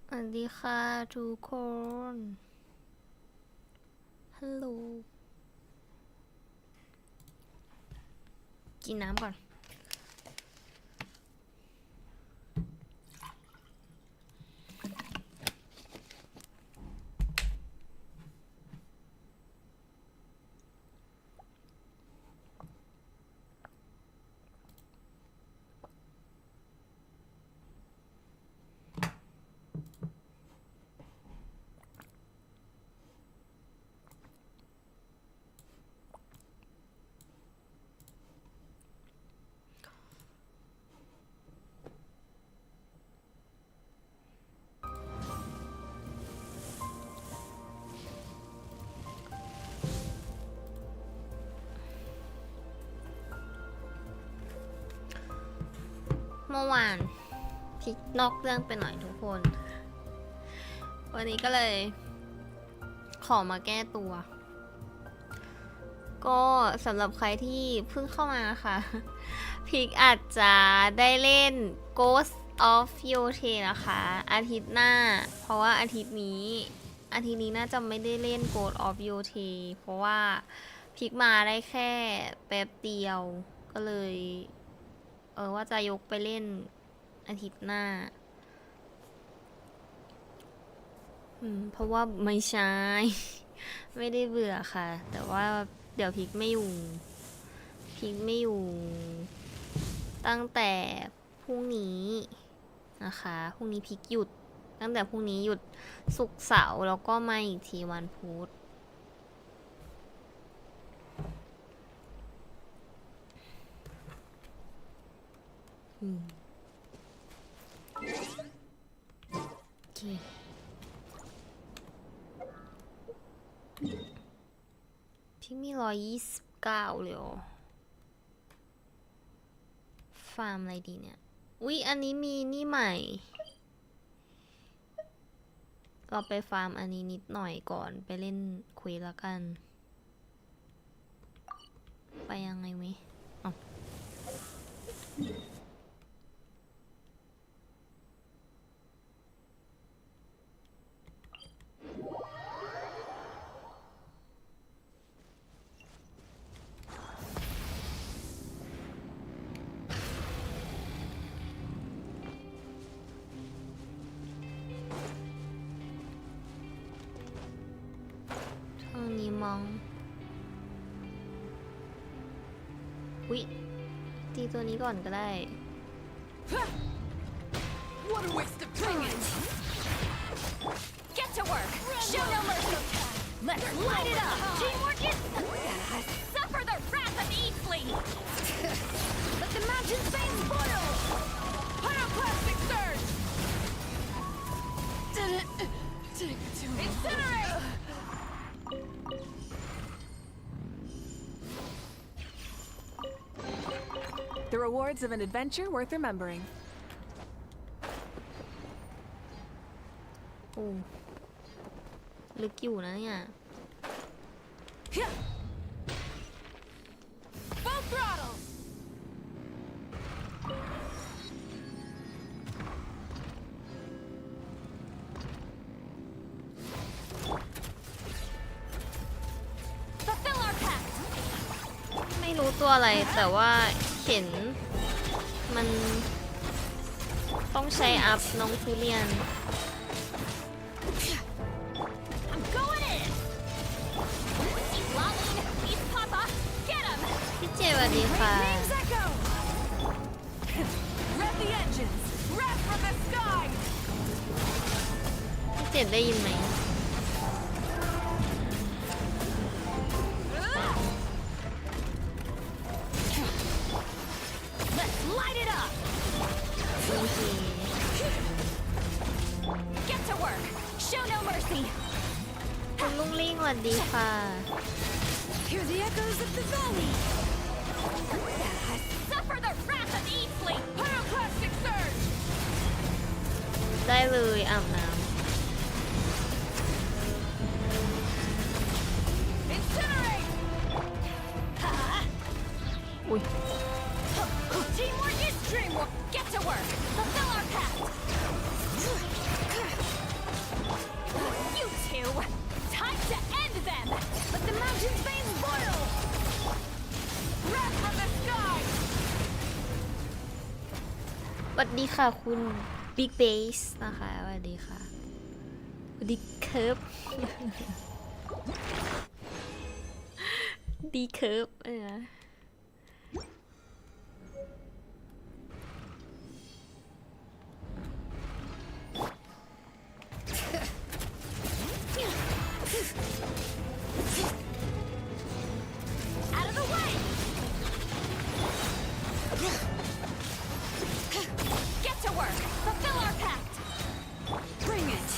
สวัสดีค่ะทุกคน ฮัลโหล กินน้ำก่อนเมื่อวานพลิกนอกเรื่องไปหน่อยทุกคน วันนี้ก็เลยขอมาแก้ตัว ก็สำหรับใครที่เพิ่งเข้ามาค่ะพิกอาจจะได้เล่น Ghost of Yote นะคะ อาทิตย์หน้า เพราะว่าอาทิตย์นี้น่าจะไม่ได้เล่น Ghost of Yote เพราะว่าพิกมาได้แค่แป๊บเดียวก็เลยว่าจะยกไปเล่นอาทิตย์หน้าเพราะว่าไม่ใช่ ไม่ได้เบื่อค่ะ แต่ว่าเดี๋ยวพิกไม่อยู่ตั้งแต่พรุ่งนี้นะคะพรุ่งนี้พิกหยุดตั้งแต่พรุ่งนี้หยุดศุกร์เสาร์แล้วก็มาอีกทีวันพุธโอเคพี่มี129เลยอ๋อฟาร์มอะไรดีเนี่ยอุ๊ยอันนี้มีนี่ใหม่เราไปฟาร์มอันนี้นิดหน่อยก่อนไปเล่นคุยแล้วกันไปยังไงไหมอ๋อทางนี้มองอุ๊ยตีตัวนี้ก่อนก็ได้ What a waste of time! Get to work! Show no mercy! Let's light it up! Teamwork is... Suffer the wrath of Eastly! Let the mountains fame boil! Pyroclastic surge! Incinerate! The rewards of an adventure worth remembering. โอ้ลึกอยู่นะเนี่ย Full throttle! Fulfill our pact! ไม่รู้ตัวอะไรแต่ว่าเห็นมันต้องใช้อัพน้องทุเรียน I'm going in! He's longing! He's Papa! Get him! พี่เจสวัสดีค่ะ Names echo! Rev the engines! Rev from the sky! พี่เจสได้ยินไหม Let's light it up! โอเค Get to work! Show no mercy! คุณลุงลิงสวัสดีค่ะ Hear the echoes of the valley! Suffer the wrath of Eastly! Pyroclastic surge! ได้เลยอาบน้ Incinerate! ำอุ้ย Teamwork is dreamwork! Get to work! Fulfill our pact! วัสดีค่ะคุณบิ๊กเบสนะคะสวัสดีค่ะสวัสดีเคิร์ฟดีเคิร์ฟOut of the way! Get to work! Fulfill our pact! Bring it!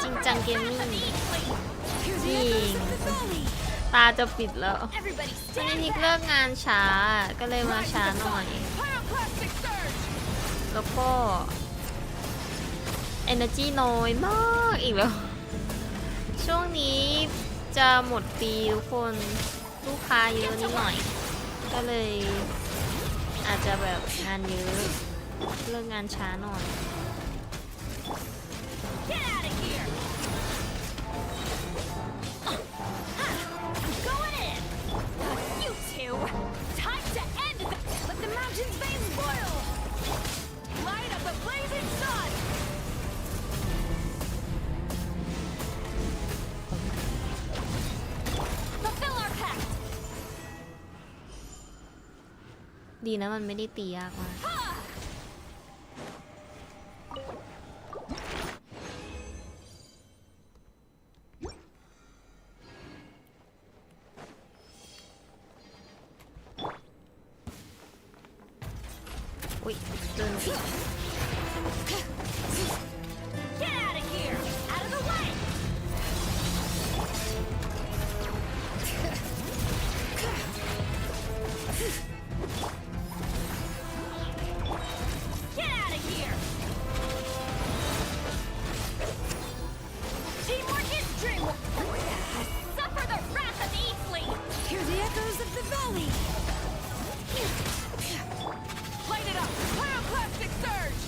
จริงจังเกมมิ่ง Here's จ the ริง echoes of the valley! ตาจะปิดแล้ว Everybody วันนี้ stand นิก back! เลิกงานช้าก็เลยมาช้าหน่อย Pyroclastic surge! แล้วก็ energy น้อยมากอีกแล้ว ช่วงนี้จะหมดปีทุกคนลูกค้าเยอะนิดหน่อย ก็เลยอาจจะแบบงานเยอะเลิกงานช้าหน่อย Get out of here! I'm going in! You two! Time to end the... Let the mountain's veins boil! Light up the blazing sun! Fulfill our pact! ดีนะมันไม่ได้ตียากมาก อุ๊ยเดินผิด Get out of here! Out of the way! Get out of here! Teamwork is dreamwork! Suffer the wrath of Eastling! Hear the echoes of the valley! Light it up! Pyroclastic surge!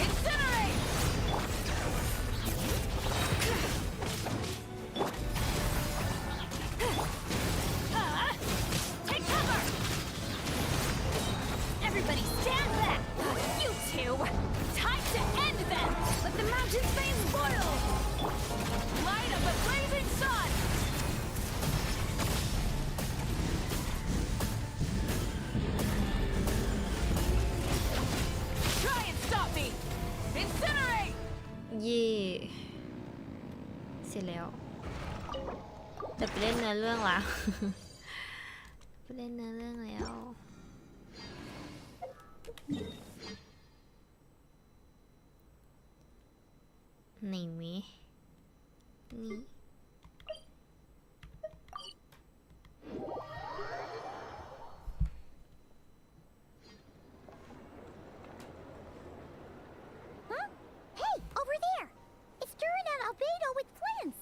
Incinerate! Take cover! Everybody stand back! You two! Time to end them! Let the mountain's veins boil! Light up the blazing sun! Try and stop me! Incinerate! เย่เสร็จแล้วแต่ไปเล่นเนื้อเรื่องละ ไปเล่นเนื้อเรื่องแล้วไหนมินี่ Huh? Hey, over there! It's Durin and Albedo with Flints!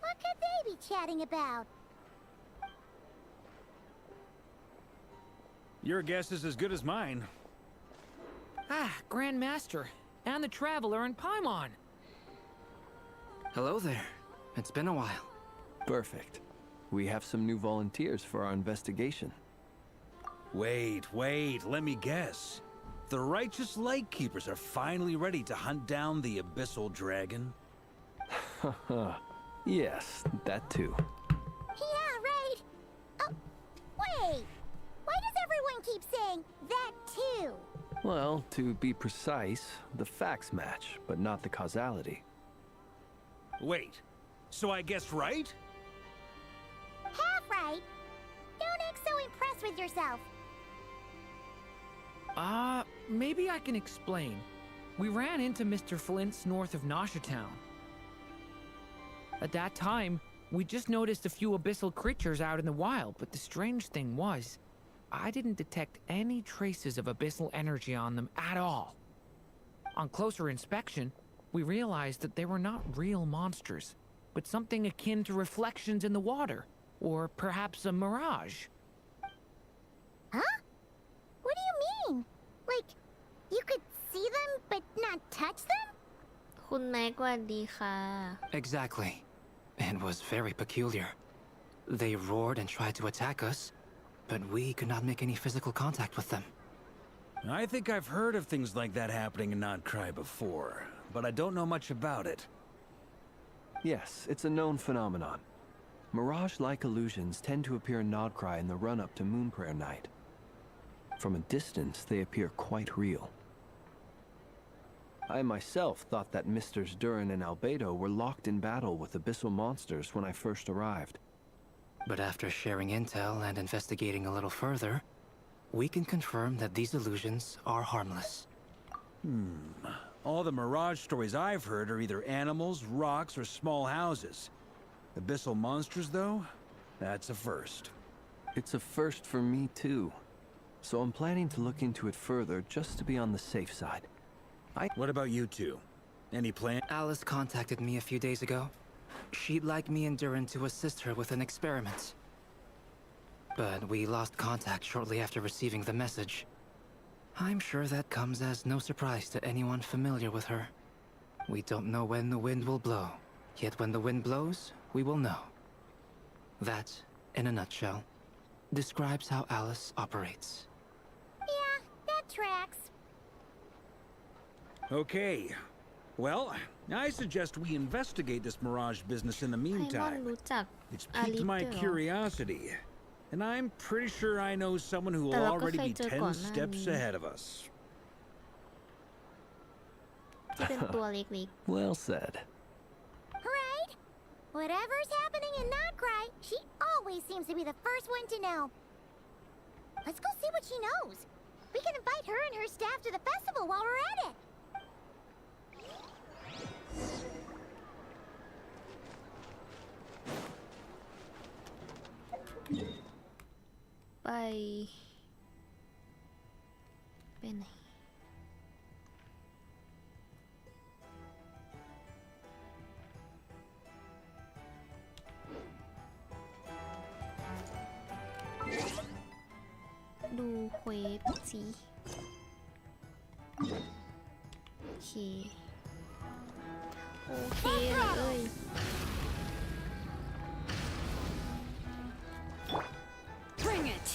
What could they be chatting about? Your guess is as good as mine. Ah, Grand Master, and the Traveler in Paimon. Hello there. It's been a while. Perfect. We have some new volunteers for our investigation. Wait, let me guess. The righteous Lightkeepers are finally ready to hunt down the Abyssal Dragon? Yes, that too. Yeah, right! Oh, wait! Why does everyone keep saying that too? Well, to be precise, the facts match, but not the causality. Wait, so I guessed right? Half right! Don't act so impressed with yourself. Maybe I can explain. We ran into Mr. Flint's north of Nasha Town. At that time, we just noticed a few abyssal creatures out in the wild, but the strange thing was, I didn't detect any traces of abyssal energy on them at all. On closer inspection, we realized that they were not real monsters, but something akin to reflections in the water, or perhaps a mirage. Huh? What do you mean? Like, you could see them but not touch them? โห คุณแม็กสวัสดีค่ะ Exactly. It was very peculiar. They roared and tried to attack us, but we could not make any physical contact with them. I think I've heard of things like that happening in Nodcry before, but I don't know much about it. Yes, it's a known phenomenon. Mirage-like illusions tend to appear in Nodcry in the run-up to Moon Prayer Night. From a distance, they appear quite real. I myself thought that Misters Durin and Albedo were locked in battle with abyssal monsters when I first arrived. But after sharing intel and investigating a little further, we can confirm that these illusions are harmless. All the Mirage stories I've heard are either animals, rocks, or small houses. Abyssal monsters, though? That's a first. It's a first for me, too. So I'm planning to look into it further just to be on the safe side. What about you two? Any plan? Alice contacted me a few days ago. She'd like me and Durin to assist her with an experiment. But we lost contact shortly after receiving the message. I'm sure that comes as no surprise to anyone familiar with her. We don't know when the wind will blow, yet when the wind blows, we will know. That, in a nutshell, describes how Alice operates. Yeah, that tracks. Okay. Well, I suggest we investigate this Mirage business in the ไพมอน meantime. รู้จัก It's อาลิ piqued ส my ด้วยเหรอ curiosity. And I'm pretty sure I know someone who will แต่เราก็ already เคย be เจอ 10 ก่อนหน้า steps นี้ ahead of us. ที่เป็นตัวเล็ก Well said. Right? Whatever's happening in Nodcry, she always seems to be the first one to know. Let's go see what she knows. We can invite her and her staff to the festival while we're at it. ๆ ไปไหน ดูเควสสิโอเค โอเคเลย Bring it!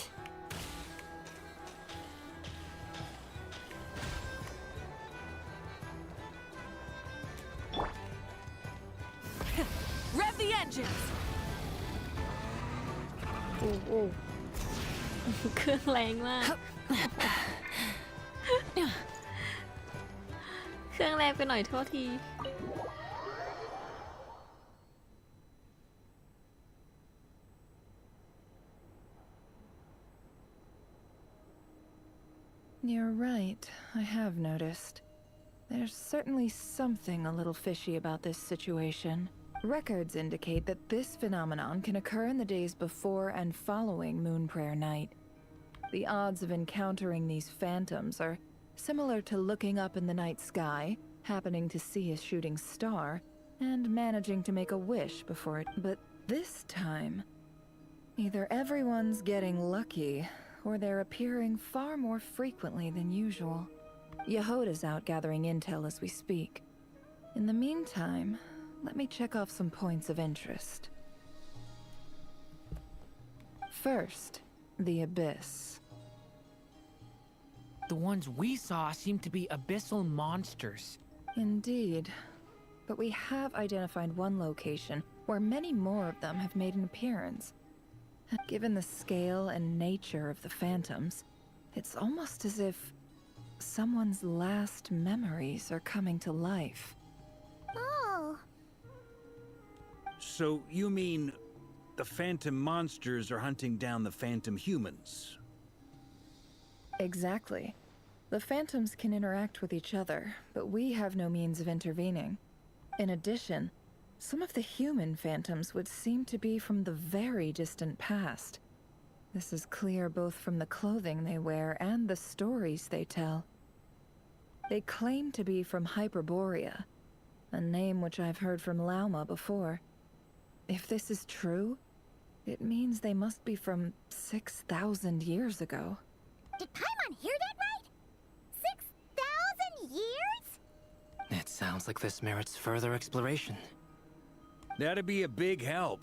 Rev the engines! โอ้โหเครื่องแรงมาก เครื่องแรงไปหน่อยโทษที You're right, I have noticed. There's certainly something a little fishy about this situation. Records indicate that this phenomenon can occur in the days before and following Moon Prayer Night. The odds of encountering these phantoms are similar to looking up in the night sky, happening to see a shooting star, and managing to make a wish before it. But this time, either everyone's getting lucky, or they're appearing far more frequently than usual. Yehoda's out gathering intel as we speak. In the meantime, let me check off some points of interest. First, the Abyss. The ones we saw seem to be abyssal monsters. Indeed. But we have identified one location where many more of them have made an appearance. Given the scale and nature of the phantoms, it's almost as if someone's last memories are coming to life. Oh, So you mean the phantom monsters are hunting down the phantom humans? Exactly. The phantoms can interact with each other, but we have no means of intervening. In addition, some of the human phantoms would seem to be from the very distant past. This is clear both from the clothing they wear and the stories they tell. They claim to be from Hyperborea, a name which I've heard from Lauma before. If this is true, it means they must be from 6,000 years ago. did Paimon hear that right? 6,000 years? It's Sounds like this merits further exploration. That'd be a big help.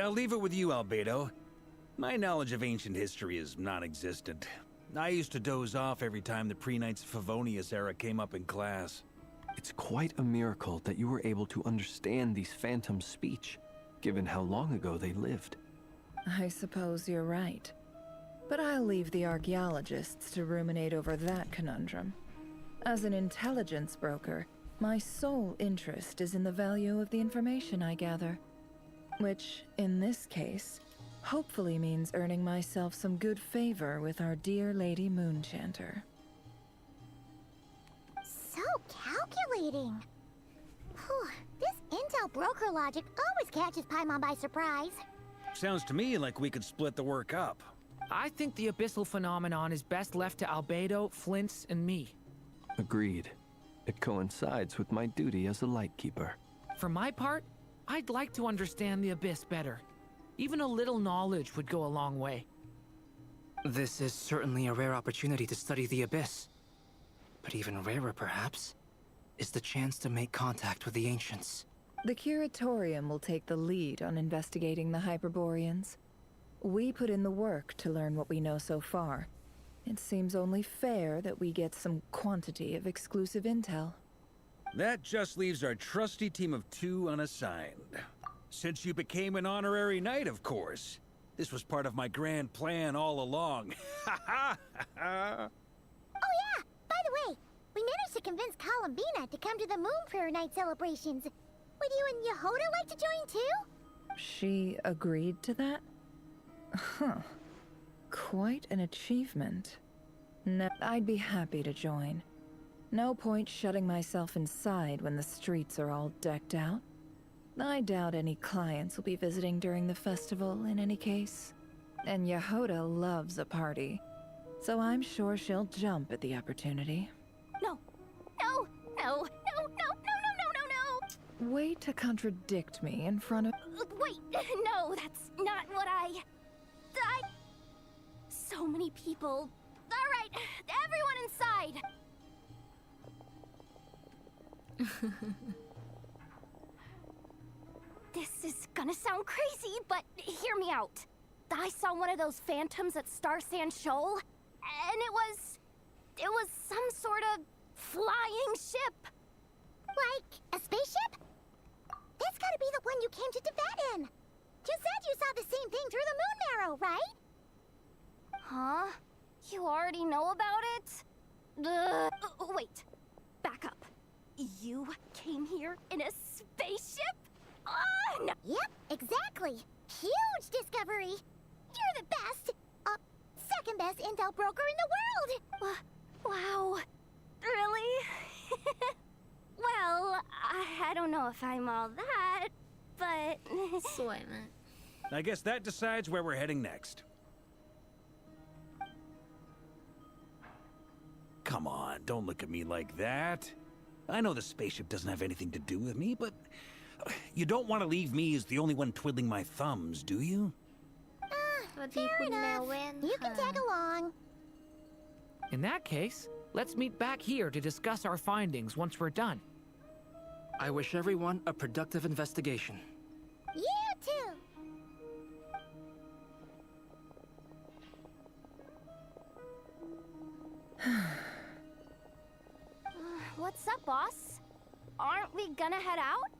I'll leave it with you, Albedo. My knowledge of ancient history is non-existent. I used to doze off every time the pre-Knights Favonius era came up in class. It's quite a miracle that you were able to understand these phantoms' speech, given how long ago they lived. I suppose you're right. But I'll leave the archaeologists to ruminate over that conundrum. As an intelligence broker, my sole interest is in the value of the information I gather. Which, in this case, hopefully means earning myself some good favor with our dear Lady Moonchanter. So calculating. Whew, this intel broker logic always catches Paimon by surprise. Sounds to me like we could split the work up. I think the abyssal phenomenon is best left to Albedo, Flint's, and me. Agreed. It coincides with my duty as a lightkeeper. For my part, I'd like to understand the abyss better. Even a little knowledge would go a long way. This is certainly a rare opportunity to study the abyss. But even rarer, perhaps, is the chance to make contact with the ancients. The Curatorium will take the lead on investigating the Hyperboreans. We put in the work to learn what we know so far. It seems only fair that we get some quantity of exclusive intel. That just leaves our trusty team of 2 unassigned. Since you became an honorary knight, of course. This was part of my grand plan all along. Ha ha ha! Oh yeah, by the way, we managed to convince Columbina to come to the Moon Prayer Night celebrations. Would you and Yehoda like to join too? She agreed to that? Huh. Quite an achievement. No, I'd be happy to join. No point shutting myself inside when the streets are all decked out. I doubt any clients will be visiting during the festival in any case. And Yehoda loves a party, so I'm sure she'll jump at the opportunity. No, no, no, no, no, no, no, no, no, Way to contradict me in front of... Wait, no, that's not what I... So many people. All right, everyone inside. This is gonna sound crazy, but hear me out. I saw one of those phantoms at Star Sand Shoal, and it was some sort of flying ship. Like a spaceship? That's gotta be the one you came to Tibet in. You said you saw the same thing through the moon marrow, right? Huh? You already know about it? Wait. Back up. You came here in a spaceship? No. Yep, exactly. Huge discovery. You're the best, second best intel broker in the world. Wow. Really? Well, I don't know if I'm all that, but... สวยมาก I guess that decides where we're heading next. Come on, don't look at me like that. I know the spaceship doesn't have anything to do with me, but you don't want to leave me as the only one twiddling my thumbs, do you? สวัสดี Fair คุณแมว enough. เว่น You can ค่ะ tag along. In that case, let's meet back here to discuss our findings once we're done. I wish everyone a productive investigation. You too. What's up, boss? Aren't we gonna head out?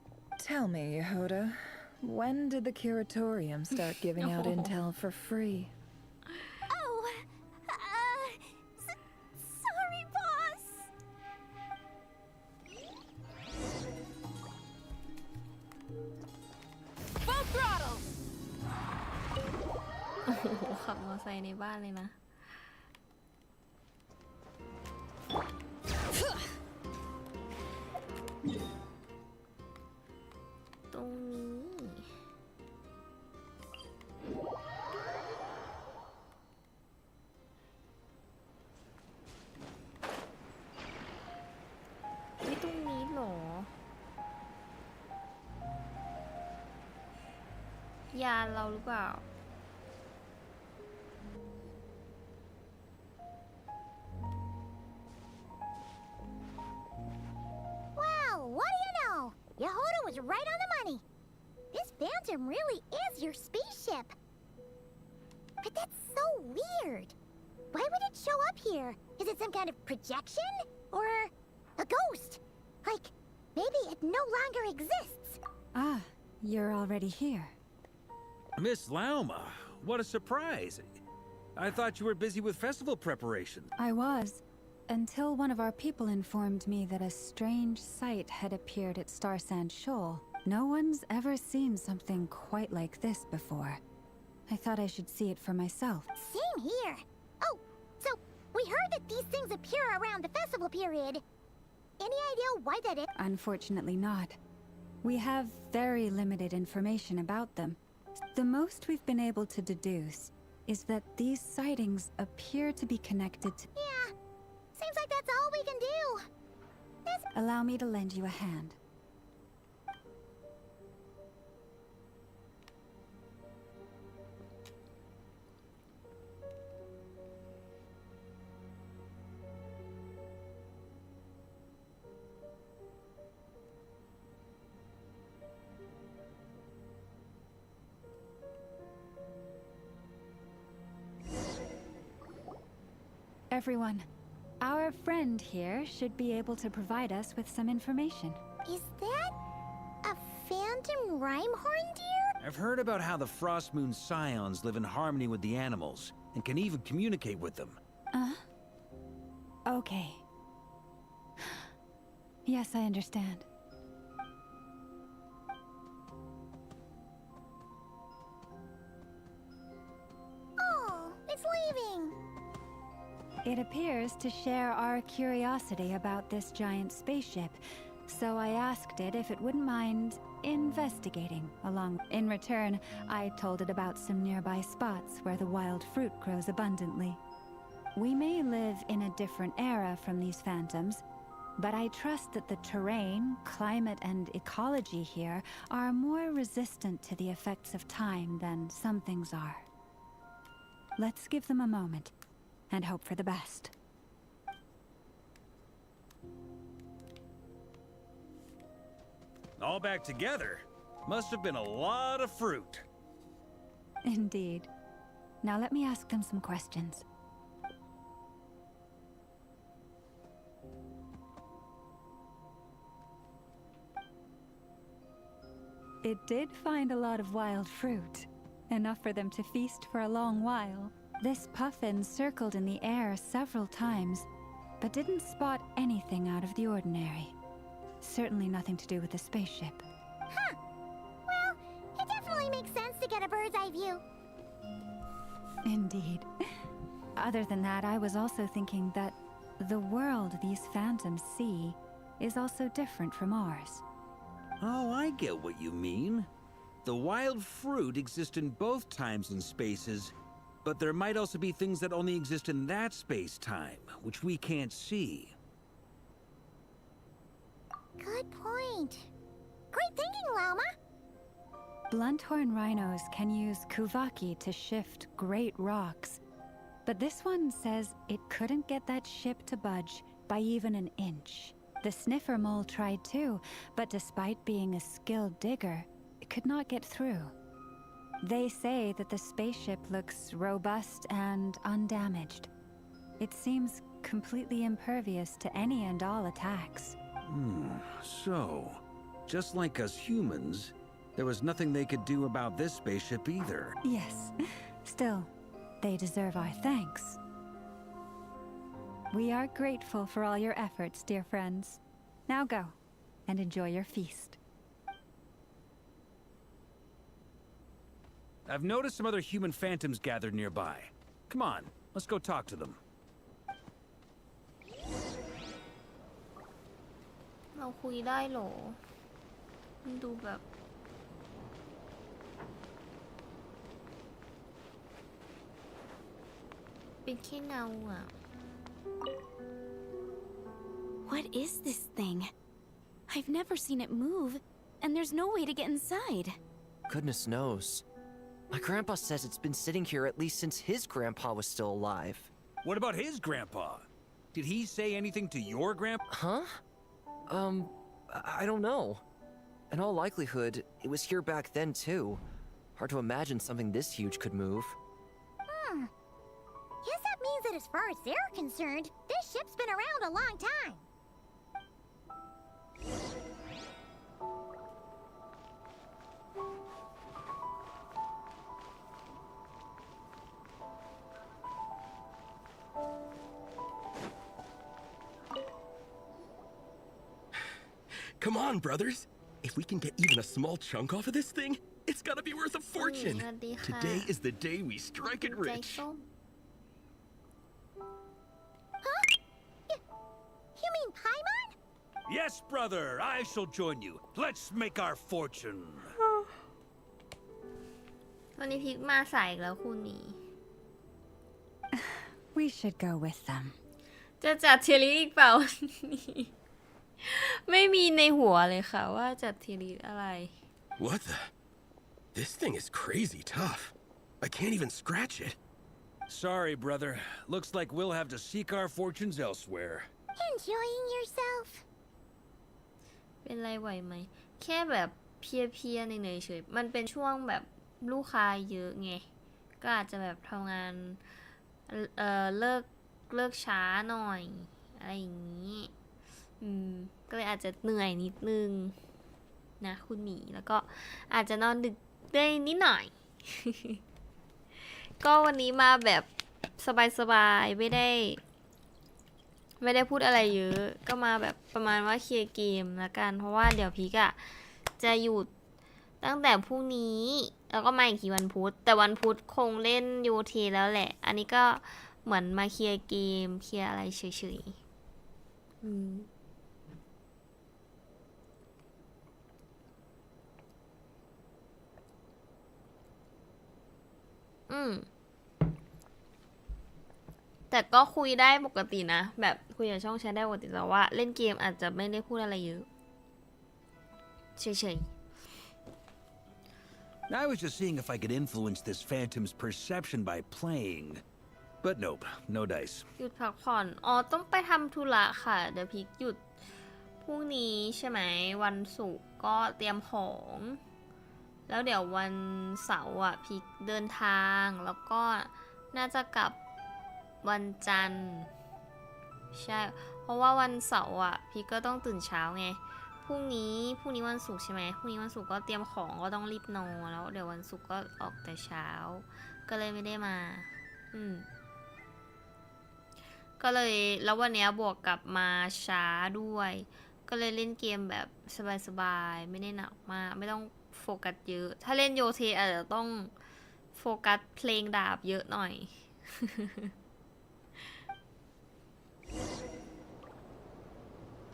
Tell me, Yehoda, when did the Curatorium start giving out intel for free? Oh, sorry, boss. Full throttle. โอ้โหขับมอเตอร์ไซค์ในบ้านเลยนะ ตรงนี้ไม่ตรงนี้เหรอ ยานเราหรือเปล่า Well, Yehoda was right on the money. This phantom really is your spaceship. But that's so weird. Why would it show up here? Is it some kind of projection? Or a ghost? Like, maybe it no longer exists. Ah, you're already here. Miss Lauma, what a surprise. I thought you were busy with festival preparation. I was, until one of our people informed me that a strange sight had appeared at Star Sand Shoal. No one's ever seen something quite like this before. I thought I should see it for myself. Same here. Oh, so we heard that these things appear around the festival period. Any idea why that is? Unfortunately not. We have very limited information about them. The most we've been able to deduce is that these sightings appear to be connected to... Yeah, seems like that's all we can do. Allow me to lend you a hand. Everyone, our friend here should be able to provide us with some information. Is that a phantom rhymehorn deer? I've heard about how the Frost Moon Scions live in harmony with the animals and can even communicate with them. Okay. Yes, I understand. Oh, it's leaving. It appears to share our curiosity about this giant spaceship, so I asked it if it wouldn't mind investigating along. In return, I told it about some nearby spots where the wild fruit grows abundantly. We may live in a different era from these phantoms, but I trust that the terrain, climate, and ecology here are more resistant to the effects of time than some things are. Let's give them a moment and hope for the best. All back together? Must have been a lot of fruit. Indeed. Now let me ask them some questions. It did find a lot of wild fruit, enough for them to feast for a long while. This puffin circled in the air several times, but didn't spot anything out of the ordinary. Certainly nothing to do with the spaceship. Huh. Well, it definitely makes sense to get a bird's eye view. Indeed. Other than that, I was also thinking that the world these phantoms see is also different from ours. Oh, I get what you mean. The wild fruit exist in both times and spaces, but there might also be things that only exist in that space-time, which we can't see. Good point. Great thinking, Lauma. Blunthorn rhinos can use kuvaki to shift great rocks, but this one says it couldn't get that ship to budge by even an inch. The sniffer mole tried too, but despite being a skilled digger, it could not get through. They say that the spaceship looks robust and undamaged. It seems completely impervious to any and all attacks. So, just like us humans, there was nothing they could do about this spaceship either. Yes. Still, they deserve our thanks. We are grateful for all your efforts, dear friends. Now go, and enjoy your feast. I've noticed some other human phantoms gathered nearby. Come on, let's go talk to them. เราคุยได้เหรอมันดูแบบเป็นแค่เงาอะ What is this thing? I've never seen it move, and there's no way to get inside. Goodness knows. My grandpa says it's been sitting here at least since his grandpa was still alive. What about his grandpa? Did he say anything to your grandpa? Huh? I don't know. In all likelihood, it was here back then too. Hard to imagine something this huge could move. Guess that means that as far as they're concerned, this ship's been around a long time. Come on, brothers. If we can get even a small chunk off of this thing, it's gotta be worth a fortune. Today is the day we strike it ใจ rich. ส้ม You mean Paimon? Yes, brother, I shall join you. Let's make our fortune. วันนี้พิกมาสายอีกแล้วคุณหมี We should go with them. จะจัดเทยรี่อีกเปล่าวันนี้ไม่มีในหัวเลยค่ะว่าจัดเทยรี่อะไร What the? This thing is crazy tough. I can't even scratch it. Sorry, brother. Looks like we'll have to seek our fortunes elsewhere. Enjoying yourself? เป็นไรไหวไหมแค่แบบเพลียๆเหนื่อยๆเฉยมันเป็นช่วงแบบลูกค้าเยอะไงก็อาจจะแบบทำงานเลิกช้าหน่อยอะไรอย่างนี้ก็เลยอาจจะเหนื่อยนิดนึงนะคุณหมีแล้วก็อาจจะนอนดึกได้นิดหน่อย ก็วันนี้มาแบบสบายๆไม่ได้พูดอะไรเยอะก็มาแบบประมาณว่าเคลียร์เกมละกันเพราะว่าเดี๋ยวพีกอะจะหยุดตั้งแต่พรุ่งนี้แล้วก็มาอีกทีวันพุธแต่วันพุธคงเล่นยูทีแล้วแหละอันนี้ก็เหมือนมาเคลียร์เกมเคลียร์อะไรเฉยแต่ก็คุยได้ปกตินะแบบคุยกับช่องแชทได้ปกติแต่ว่าเล่นเกมอาจจะไม่ได้พูดอะไรเยอะเฉยๆ I was just seeing if I could influence this phantom's perception by playing. But nope, no dice. หยุดพักผ่อนต้องไปทำธุระค่ะเดี๋ยวพิกหยุดพรุ่งนี้ใช่ไหมวันศุกร์ก็เตรียมของแล้วเดี๋ยววันเสาร์พิกเดินทางแล้วก็น่าจะกลับวันจันทร์ใช่เพราะว่าวันเสาร์พิกก็ต้องตื่นเช้าไงพรุ่งนี้วันศุกร์ใช่ไหมพรุ่งนี้วันศุกร์ก็เตรียมของก็ต้องรีบนอนแล้วเดี๋ยววันศุกร์ก็ออกแต่เช้าก็เลยไม่ได้มาก็เลยแล้ววันนี้บวกกับมาช้าด้วยก็เลยเล่นเกมแบบสบายๆไม่ได้หนักมากไม่ต้องโฟกัสเยอะถ้าเล่นโยเทอาจจะต้องโฟกัสเพลงดาบเยอะหน่อย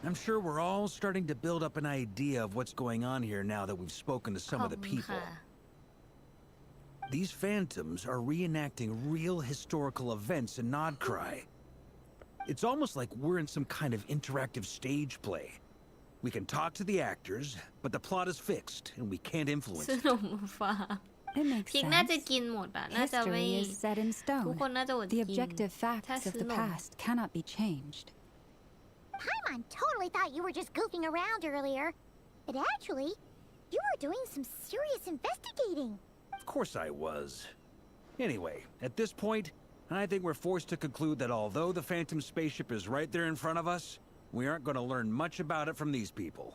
I'm sure we're all starting to build up an idea of what's going on here now that we've spoken to some of the people. These phantoms are reenacting real historical events in Nodcry. It's almost like we're in some kind of interactive stage play. We can talk to the actors, but the plot is fixed and we can't influence it. It makes sense. History is set in stone. The objective facts of the past cannot be changed. Paimon totally thought you were just goofing around earlier. But actually, you were doing some serious investigating. Of course I was. Anyway, at this point, I think we're forced to conclude that although the Phantom spaceship is right there in front of us, we aren't going to learn much about it from these people.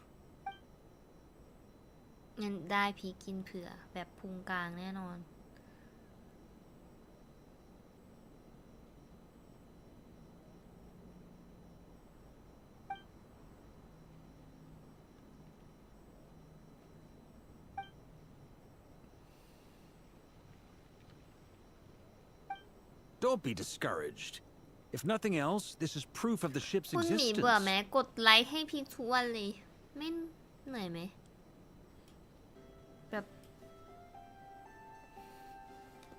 งั้นได้พีกินเผื่อแบบพุงกลางแน่นอน Don't be discouraged. If nothing else, this is proof of the ship's คุณหมี existence. เบื่อไหมกดไลค์ให้พีทุกวันเลยไม่เหนื่อยไหมแบบ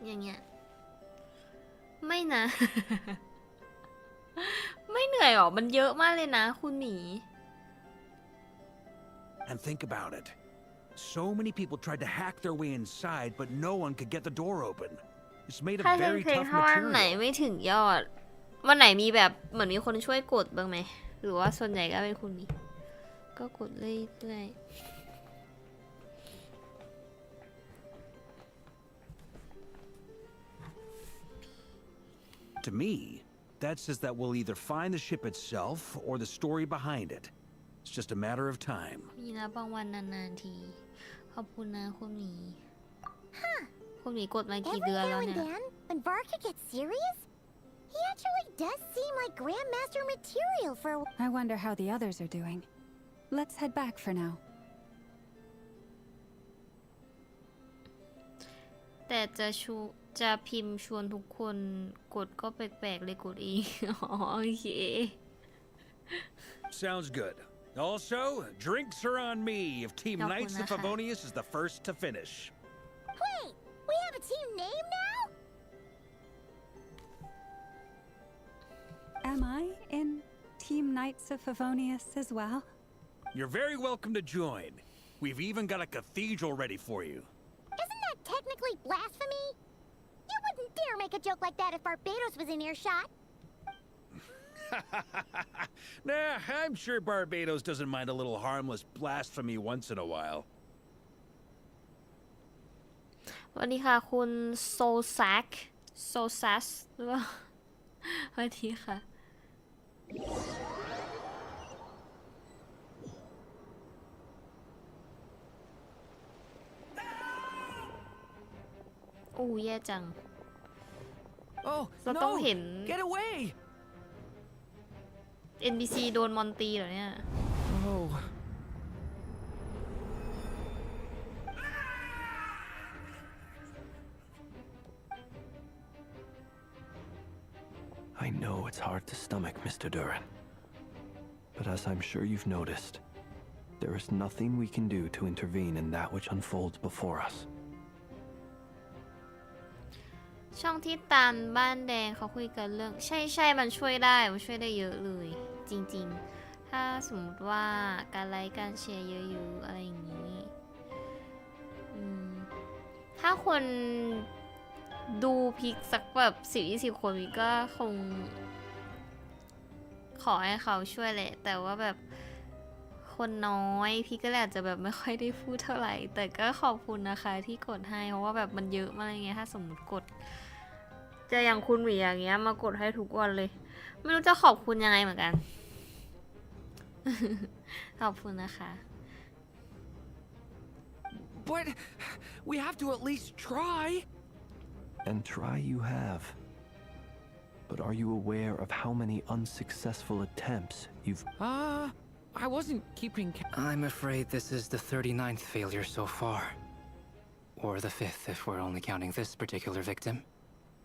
อย่างเงี้ยไม่นะ ไม่เหนื่อยหรอมันเยอะมากเลยนะคุณหมี And think about it. So many people tried to hack their way inside, but no one could get the door open. It's made of ถ้าเล่น very เพลง tough ถ้าวันไหน material. ไม่ถึงยอดวันไหนมีแบบเหมือนมีคนช่วยกดบ้างไหมหรือว่าส่วนใหญ่ก็เป็นคุณหมีก็กดเรื่อยๆ to me, that says that we'll either find the ship itself or the story behind it. It's just a matter of time. มีนะบางวันนานๆทีขอบคุณนะคุณหมีคุณหมีกดมากี่ Every เดือน now แล้ว and เนี่ย then, when Varka gets serious, he actually does seem like Grandmaster material for. I wonder how the others are doing. Let's head back for now. แต่จะพิมพ์ชวนทุกคนกดก็แปลกๆเลยกดเอง อ๋อโอเค Sounds good. Also, drinks are on me if Team Knights of Favonius is the first to finish. Wait, we have a team name now? Am I in Team Knights of Favonius as well? You're very welcome to join. We've even got a cathedral ready for you. Isn't that technically blasphemy? You wouldn't dare make a joke like that if Barbados was in earshot. Nah, I'm sure Barbados doesn't mind a little harmless blasphemy once in a while. สวัสดีค่ะคุณโซซัสหรือเปล่าสวัสดีค่ะโอ้แย่จัง Oh, เราต้อง no! เห็น Get away! NPC โดนมอนตีเหรอเนี่ย Oh. I know it's hard to stomach, Mr. Duran. But as I'm sure you've noticed, there is nothing we can do to intervene in that which unfolds before us. ช่องที่ตันบ้านแดงเขาคุยกันเรื่องใช่มันช่วยได้เยอะเลยจริงๆถ้าสมมติว่าการไลค์การแชร์เยอะๆอะไรอย่างนี้ถ้าคนดูพิกสักแบบ10-20 คนก็คงขอให้เขาช่วยแหละแต่ว่าแบบคนน้อยพี่ก็เลยอาจจะแบบไม่ค่อยได้พูดเท่าไหร่แต่ก็ขอบคุณนะคะที่กดให้เพราะว่าแบบมันเยอะมากไงถ้าสมมติกดจะอย่างคุณหมีอย่างเงี้ยมากดให้ทุกวันเลยไม่รู้จะขอบคุณยังไงเหมือนกัน ขอบคุณนะคะ But we have to at least try. And try you have. But are you aware of how many unsuccessful attempts you've... I wasn't keeping... I'm afraid this is the 39th failure so far. Or the 5th if we're only counting this particular victim.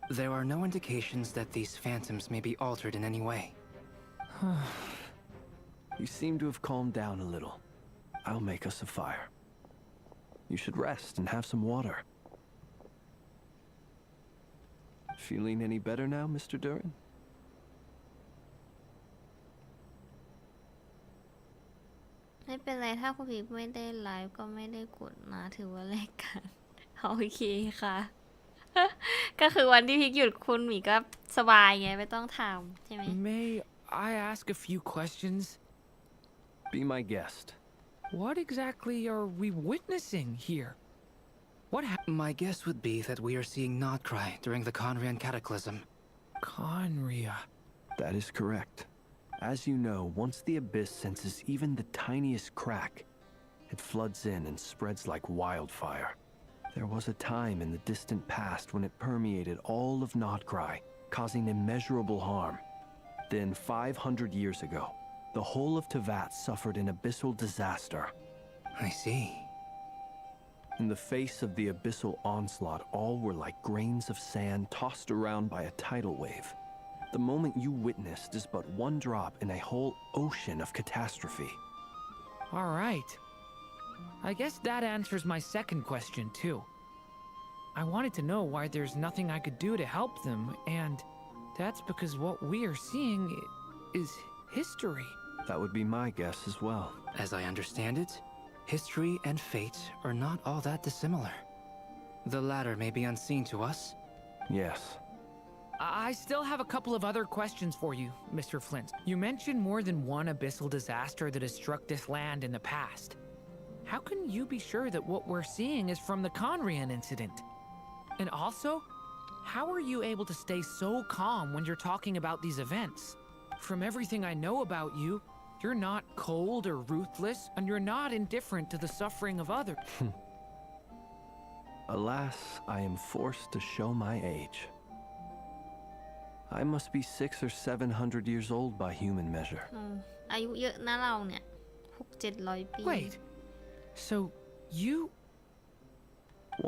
There are no indications that these phantoms may be altered in any way. You seem to have calmed down a little. I'll make us a fire. You should rest and have some water. Feeling any better now, Mr. Duran? ไม่เป็นไรถ้าคุณพีไม่ได้ไลฟ์ก็ไม่ได้กดนะถือว่าแลกกัน โอเคค่ะ ก็คือวันที่พิกหยุดคุณหมีก็สบายไงไม่ต้องทำใช่ไหม May I ask a few questions? Be my guest. What exactly are we witnessing here? What happened? My guess would be that we are seeing Nodcry during the Conrian Cataclysm. Conria. That is correct. As you know, once the abyss senses even the tiniest crack, it floods in and spreads like wildfire. There was a time in the distant past when it permeated all of Nodcry, causing immeasurable harm. Then 500 years ago, the whole of Teyvat suffered an abyssal disaster. I see. In the face of the abyssal onslaught, all were like grains of sand tossed around by a tidal wave. The moment you witnessed is but one drop in a whole ocean of catastrophe. All right. I guess that answers my second question, too. I wanted to know why there's nothing I could do to help them, and that's because what we are seeing is history. That would be my guess as well. As I understand it, history and fate are not all that dissimilar. The latter may be unseen to us. Yes. I still have a couple of other questions for you, Mr. Flint. You mentioned more than one abyssal disaster that has struck this land in the past. How can you be sure that what we're seeing is from the Conrian incident? And also, how are you able to stay so calm when you're talking about these events? From everything I know about you, you're not cold or ruthless, and you're not indifferent to the suffering of others. Alas, I am forced to show my age. I must be 600 or 700 years old by human measure. อายุเยอะนะเราเนี่ย600-700 ปี Wait, so you...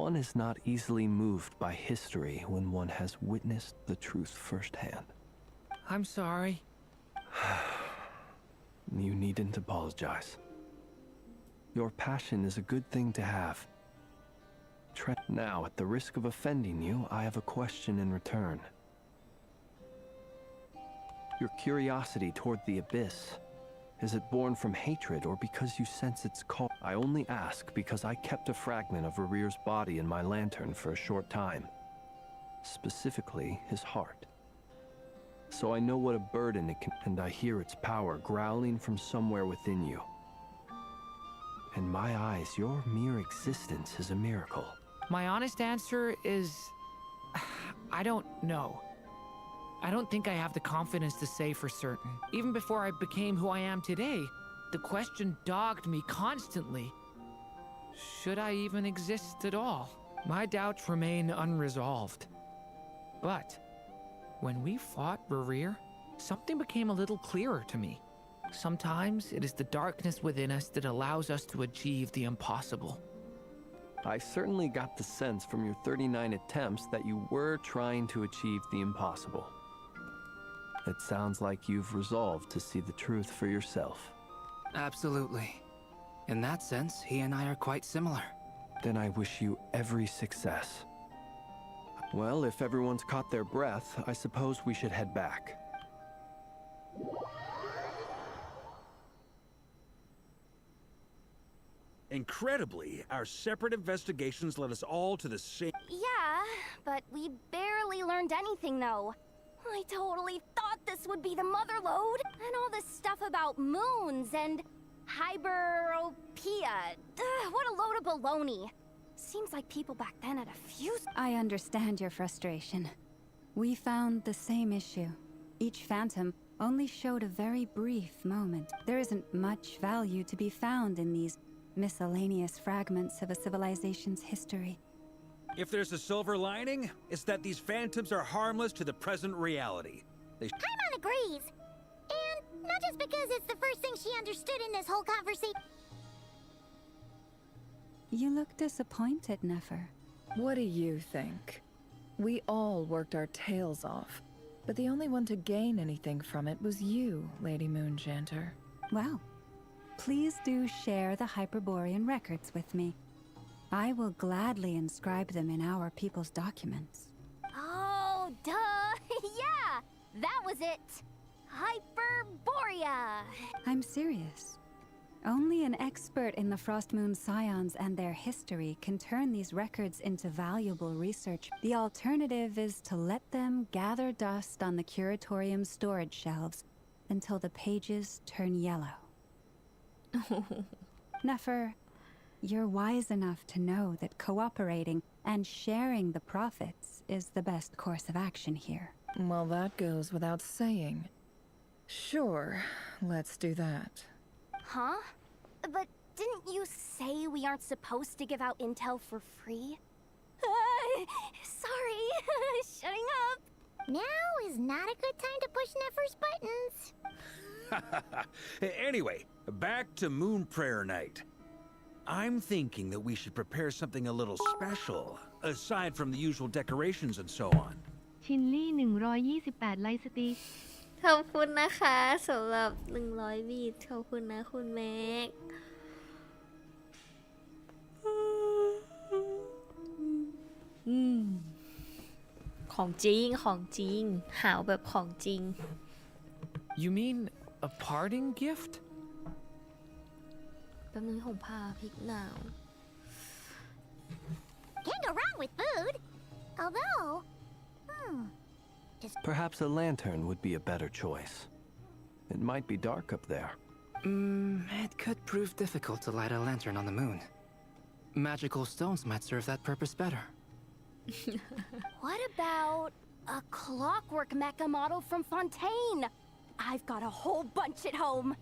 One is not easily moved by history when one has witnessed the truth firsthand. I'm sorry. You needn't apologize. Your passion is a good thing to have. Now, at the risk of offending you, I have a question in return. Your curiosity toward the abyss, is it born from hatred or because you sense its call? I only ask because I kept a fragment of Rere's body in my lantern for a short time. Specifically, his heart. So I know what a burden it can, and I hear its power growling from somewhere within you. In my eyes, your mere existence is a miracle. My honest answer is... I don't know. I don't think I have the confidence to say for certain. Even before I became who I am today, the question dogged me constantly. Should I even exist at all? My doubts remain unresolved. But when we fought Rerir, something became a little clearer to me. Sometimes it is the darkness within us that allows us to achieve the impossible. I certainly got the sense from your 39 attempts that you were trying to achieve the impossible. It sounds like you've resolved to see the truth for yourself. Absolutely. In that sense, he and I are quite similar. Then I wish you every success. Well, if everyone's caught their breath, I suppose we should head back. Incredibly, our separate investigations led us all to the same... Yeah, but we barely learned anything, though. I totally thought this would be the mother lode, and all this stuff about moons and hyperopia. What a load of baloney. Seems like people back then had a few... I understand your frustration. We found the same issue. Each phantom only showed a very brief moment. There isn't much value to be found in these miscellaneous fragments of a civilization's history. If there's a silver lining, it's that these phantoms are harmless to the present reality. Paimon agrees. And not just because it's the first thing she understood in this whole conversation. You look disappointed, Nefer. What do you think? We all worked our tails off, but the only one to gain anything from it was you, Lady Moonjanter. Well, please do share the Hyperborean records with me. I will gladly inscribe them in our people's documents. Oh, duh! Yeah! That was it! Hyperborea! I'm serious. Only an expert in the Frostmoon Scions and their history can turn these records into valuable research. The alternative is to let them gather dust on the Curatorium's storage shelves until the pages turn yellow. Nefer, you're wise enough to know that cooperating and sharing the profits is the best course of action here. Well, that goes without saying. Sure, let's do that. Huh? But didn't you say we aren't supposed to give out intel for free? Sorry, shutting up. Now is not a good time to push Nefer's buttons. Anyway, back to Moon Prayer Night. I'm thinking that we should prepare something a little special, aside from the usual decorations and so on. ชินลี่128ไลค์สติ๊ก ขอบคุณนะคะสำหรับ100บีทขอบคุณนะคุณแม็กของจริงของจริงหาวแบบของจริง You mean a parting gift? แป๊บนึงผมพาพริกหนาว Can't go wrong with food. Although, Perhaps a lantern would be a better choice. It might be dark up there. It could prove difficult to light a lantern on the moon. Magical stones might serve that purpose better. What about a clockwork mecha model from Fontaine? I've got a whole bunch at home.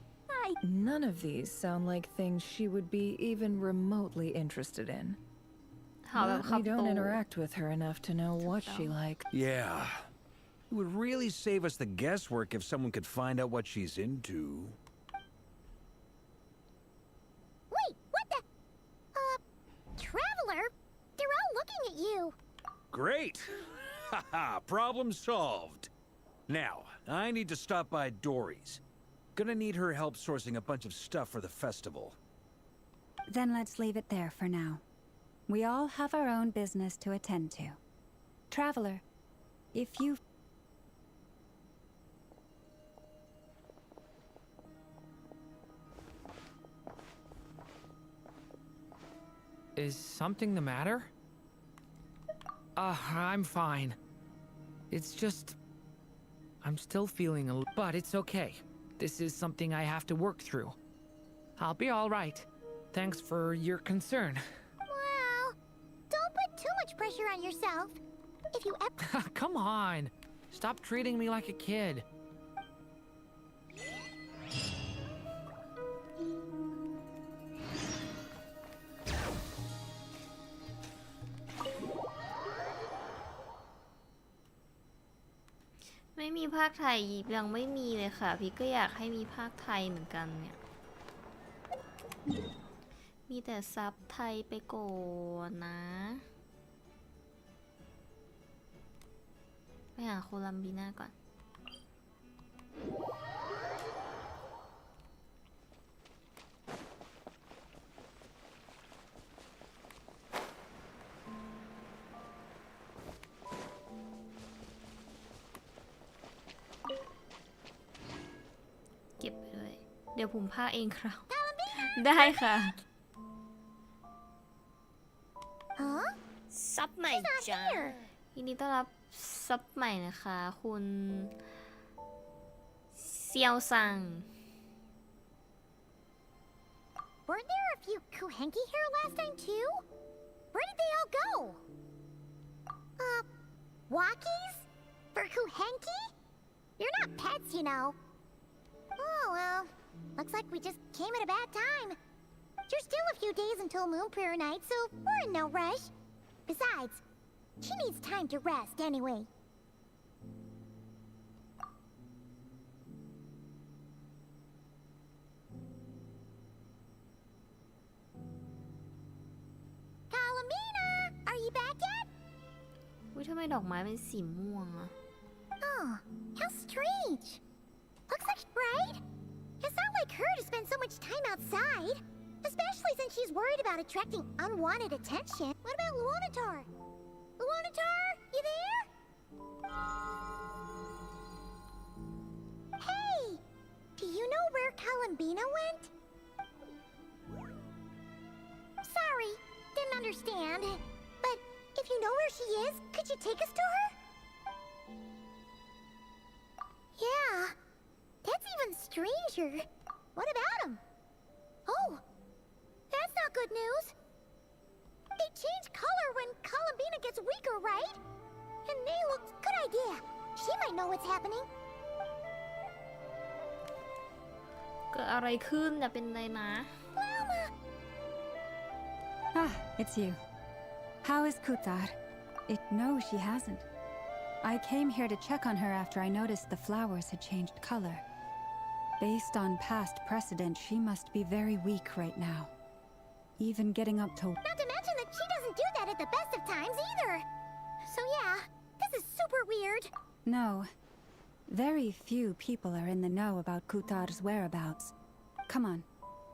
None of these sound like things she would be even remotely interested in. หาแบบ But ขับ we โต don't interact with her enough to know what she likes. Yeah. It would really save us the guesswork if someone could find out what she's into. Wait, what the? Traveler? They're all looking at you. Great! Haha, problem solved. Now, I need to stop by Dory's. Gonna need her help sourcing a bunch of stuff for the festival. Then let's leave it there for now. We all have our own business to attend to. Traveler, if you... Is something the matter? I'm fine. It's just... I'm still feeling a little... But it's okay. This is something I have to work through. I'll be all right. Thanks for your concern. Well, don't put too much pressure on yourself. If you ever... Come on. Stop treating me like a kid. ไม่มีภาคไทยยังไม่มีเลยค่ะ พี่ก็อยากให้มีภาคไทยเหมือนกันเนี่ย มีแต่ซับไทยไปก่อนนะ ไปหาโคลัมบีนาก่อน เก็บไปเลย เดี๋ยวผมพากเองครับ ได้ค่ะ Huh? ซับใหม่จ้ายินดีต้อนรับซับใหม่นะคะ คุณเซียวซัง Weren't there a few Kuhenki here last time too? Where did they all go? Walkies? For Kuhenki? You're not pets, you know. Oh well, looks like we just came at a bad time. There's still a few days until Moon Prayer Night, so we're in no rush. Besides, she needs time to rest anyway. Kalamina, are you back yet? อุ๊ยทำไมดอกไม้เป็นสีม่วงอะ Oh, how strange. Looks like, right? It's not like her to spend so much time outside. Especially since she's worried about attracting unwanted attention. What about Luonatar? Luonatar, you there? Hey! Do you know where Kalambina went? Sorry, didn't understand. But if you know where she is, could you take us to her? Yeah, that's even stranger. What about him? Oh, that's not good news. They change color when Columbina gets weaker, right? And they look good idea. She might know what's happening. เกิดอะไรขึ้นอย่าเป็นไรนะ Lama! Ah, it's you. How is Kutar? No, she hasn't. I came here to check on her after I noticed the flowers had changed color. Based on past precedent, she must be very weak right now. Even getting up to... Not to mention that she doesn't do that at the best of times either. So yeah, this is super weird. No. Very few people are in the know about Kutar's whereabouts. Come on,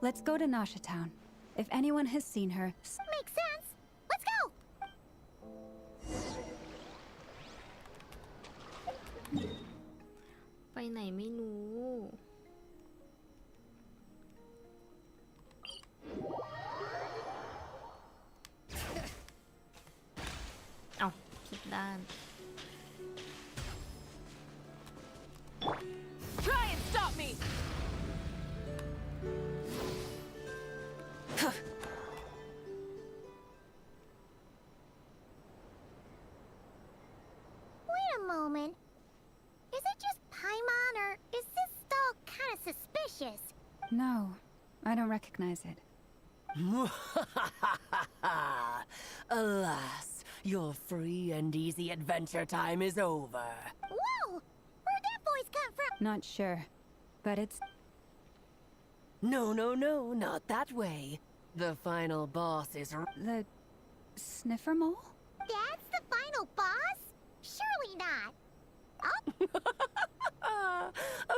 let's go to Nasha Town. If anyone has seen her... Makes sense. Let's go! ไปไหนไม่รู้ เอาผิดด้าน Try and stop me! delicious. No, I don't recognize it. Alas, your free and easy adventure time is over. Whoa! Where'd that voice come from? Not sure, but it's... No, not that way. The final boss is... the... sniffer mole? That's the final boss? Surely not.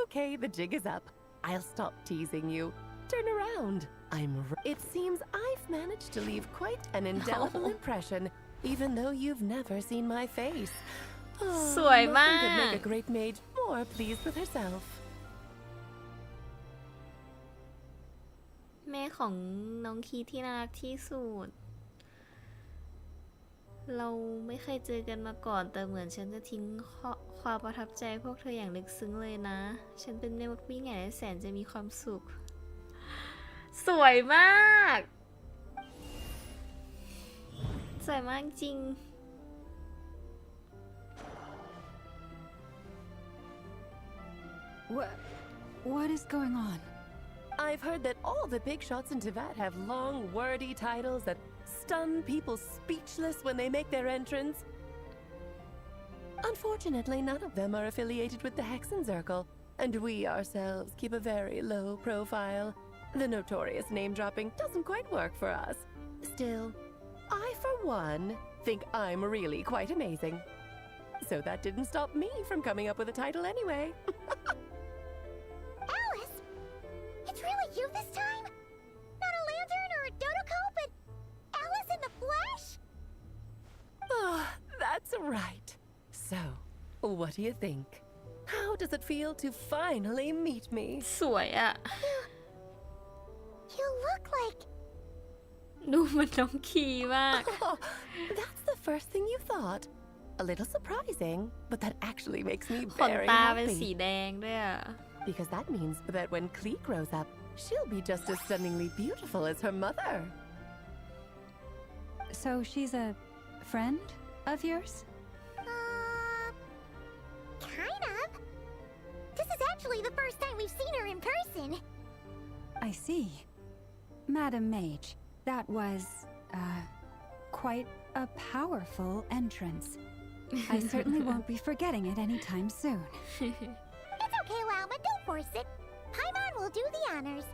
Okay, the jig is up. I'll stop teasing you. Turn around. It seems I've managed to leave quite an indelible impression, even though you've never seen my face. สวยมาก Nothing could make a great mage more pleased with herself. แม่ของน้องคีที่น่ารักที่สุด เราไม่เคยเจอกันมาก่อนแต่เหมือนฉันจะทิ้งความประทับใจพวกเธออย่างลึกซึ้งเลยนะ ฉันเป็นแม่มดผู้ยิ่งใหญ่และแสนจะมีความสุข สวยมาก สวยมากจริง What is going on? I've heard that all the big shots in Teyvat have long, wordy titles that stun people speechless when they make their entrance. Unfortunately, none of them are affiliated with the Hexenzirkel, and we ourselves keep a very low profile. The notorious name-dropping doesn't quite work for us. Still, I, for one, think I'm really quite amazing. So that didn't stop me from coming up with a title anyway. Alice! It's really you this time? Not a lantern or a Dodoko, but Alice in the flesh? Oh, that's right. So, what do you think? How does it feel to finally meet me? สวยอะ You look like... ดูเหมันน้องคีมาก Oh, that's the first thing you thought. A little surprising, but that actually makes me ขน very ตาเป็นสี happy. แดงด้วยอะ Because that means that when Klee grows up, she'll be just as stunningly beautiful as her mother. So she's a friend of yours? Kind of. This is actually the first time we've seen her in person. I see. Madam Mage, that was, quite a powerful entrance. I certainly won't be forgetting it anytime soon. It's okay, Lauma, don't force it. Paimon will do the honors.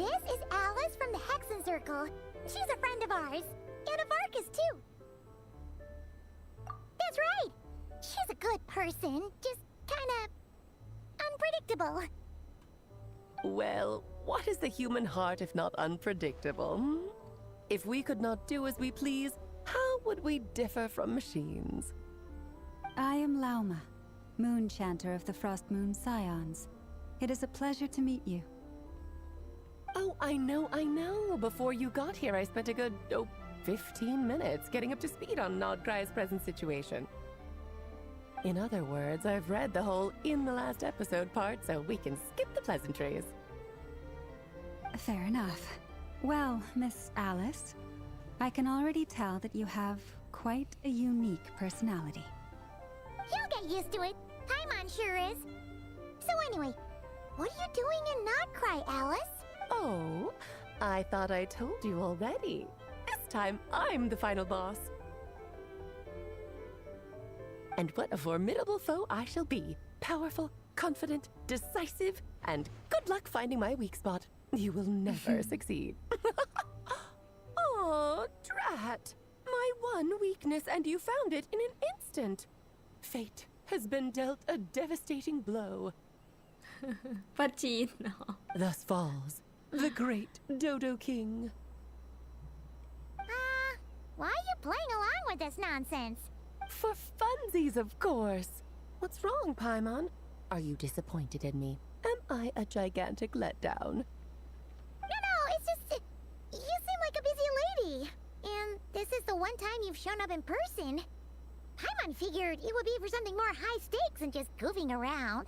This is Alice from the Hexenzirkel. She's a friend of ours. And of Arcus, too. That's right. She's a good person, just kinda... unpredictable. Well, what is the human heart if not unpredictable? If we could not do as we please, how would we differ from machines? I am Lauma, Moon Chanter of the Frost Moon Scions. It is a pleasure to meet you. Oh, I know. Before you got here, I spent a good, 15 minutes getting up to speed on Nodcry's present situation. In other words, I've read the whole in the last episode part, so we can skip the pleasantries. Fair enough. Well, Miss Alice, I can already tell that you have quite a unique personality. You'll get used to it. Paimon sure is. So anyway, what are you doing in Nodcry, Alice? Oh, I thought I told you already. This time, I'm the final boss. And what a formidable foe I shall be. Powerful, confident, decisive, and good luck finding my weak spot. You will never succeed. Oh, drat. My one weakness, and you found it in an instant. Fate has been dealt a devastating blow. ป้าจีนเนาะ Thus falls the great Dodo King. Why are you playing along with this nonsense? For funsies, of course. What's wrong, Paimon? Are you disappointed in me? Am I a gigantic letdown? No, it's just... you seem like a busy lady. And this is the one time you've shown up in person. Paimon figured it would be for something more high stakes than just goofing around.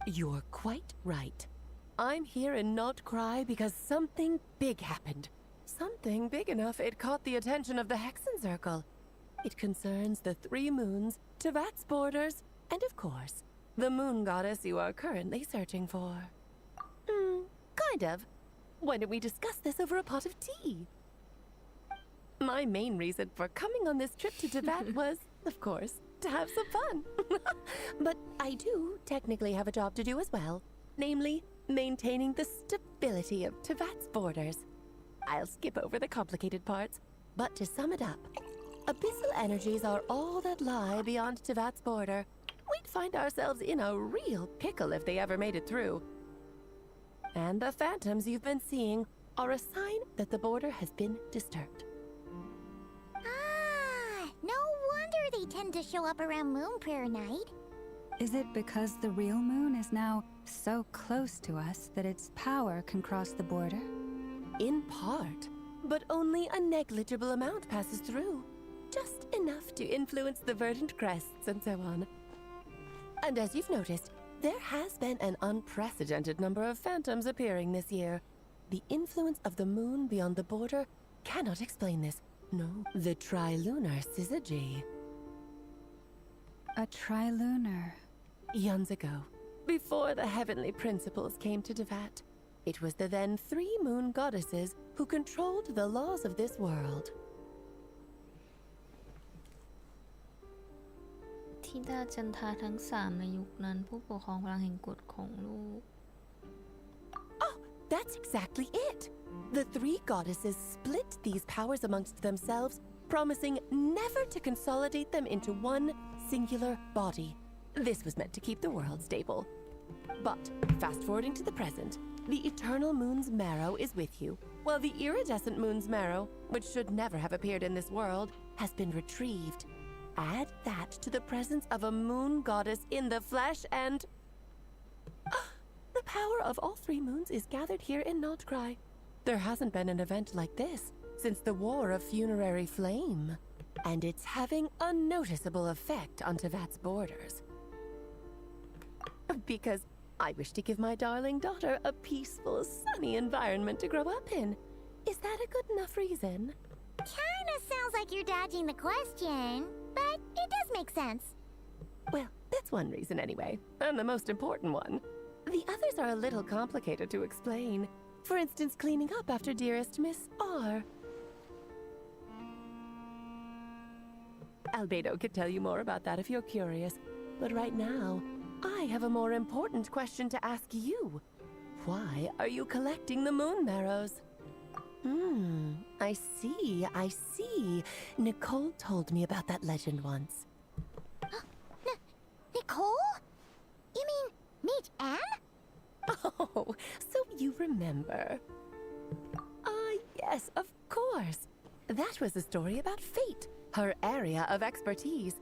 You're quite right. I'm here in Nodcry because something big happened. Something big enough it caught the attention of the Hexenzirkel. It concerns the three moons, Teyvat's borders, and of course, the moon goddess you are currently searching for. Kind of. Why don't we discuss this over a pot of tea? My main reason for coming on this trip to Tibet was, of course, to have some fun. But I do technically have a job to do as well, namely, maintaining the stability of Tibet's borders. I'll skip over the complicated parts, but to sum it up, abyssal energies are all that lie beyond Tibet's border. We'd find ourselves in a real pickle if they ever made it through. And the phantoms you've been seeing are a sign that the border has been disturbed. No wonder they tend to show up around Moon Prayer Night. Is it because the real moon is now so close to us that its power can cross the border? In part, but only a negligible amount passes through. Just enough to influence the verdant crests and so on. And as you've noticed, there has been an unprecedented number of phantoms appearing this year. The influence of the moon beyond the border cannot explain this. No, the trilunar syzygy. A trilunar? Eons ago, before the heavenly principles came to Tibet, it was the then 3 moon goddesses who controlled the laws of this world. ธิดาจันทราทั้ง3ในยุคนั้นผู้ปกครองพลังแห่งกฎของลูก Oh, that's exactly it! The 3 goddesses split these powers amongst themselves, promising never to consolidate them into one singular body. This was meant to keep the world stable. But, fast-forwarding to the present, the eternal moon's marrow is with you, while the iridescent moon's marrow, which should never have appeared in this world, has been retrieved. Add that to the presence of a moon goddess in the flesh and... the power of all 3 moons is gathered here in Notcry. There hasn't been an event like this since the War of Funerary Flame, and it's having a noticeable effect on Tibet's borders. Because I wish to give my darling daughter a peaceful, sunny environment to grow up in. Is that a good enough reason? Kinda sounds like you're dodging the question, but it does make sense. Well, that's one reason anyway, and the most important one. The others are a little complicated to explain. For instance, cleaning up after dearest Miss R. Albedo could tell you more about that if you're curious, but right now, I have a more important question to ask you. Why are you collecting the moon marrows? I see. Nicole told me about that legend once. Nicole? You mean Meet Anne? Oh, so you remember. Yes, of course. That was a story about fate, her area of expertise.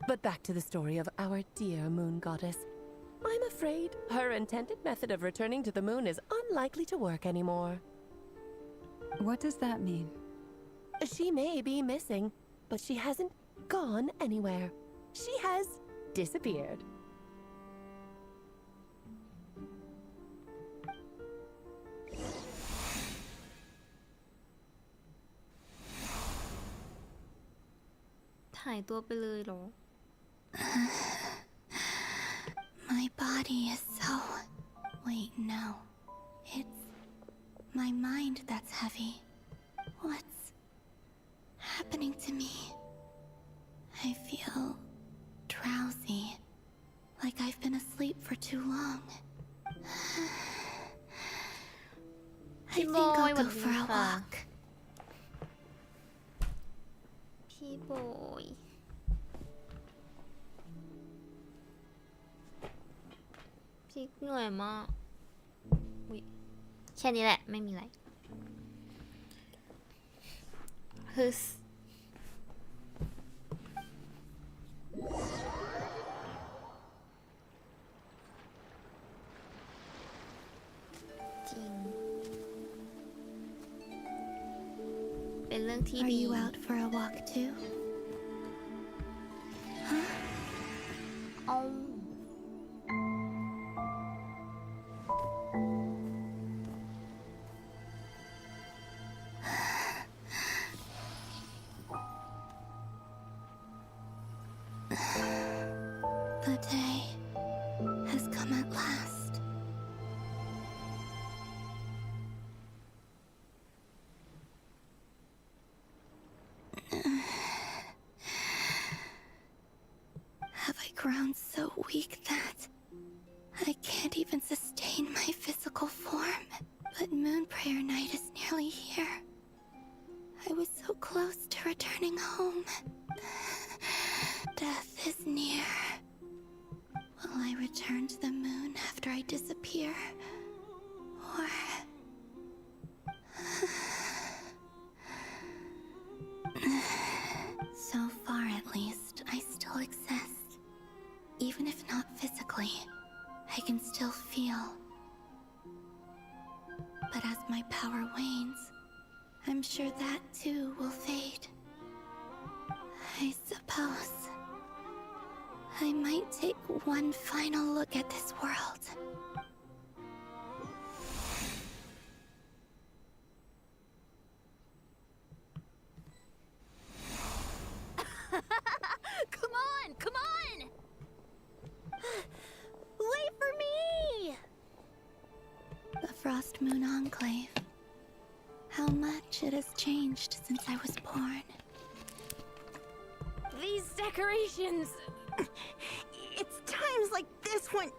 But back to the story of our dear moon goddess. I'm afraid her intended method of returning to the moon is unlikely to work anymore. What does that mean? She may be missing, but she hasn't gone anywhere. She has disappeared. My body is so... Wait, no. It's my mind that's heavy. What's happening to me? I feel drowsy, like I've been asleep for too long. I think I'll go for a walk. พี่โบยพี่เหนื่อยมากอุ๊ยแค่นี้แหละไม่มีอะไรฮึสจริงเป็นเรื่องที่ Are ดี you out for a walk too? Huh? เอา The day has come at last. here. Or... So far, at least, I still exist. Even if not physically, I can still feel. But as my power wanes, I'm sure that too will fade. I suppose I might take one final look at this world. Come on, come on! Wait for me! The Frost Moon Enclave. How much it has changed since I was born. These decorations... It's times like this when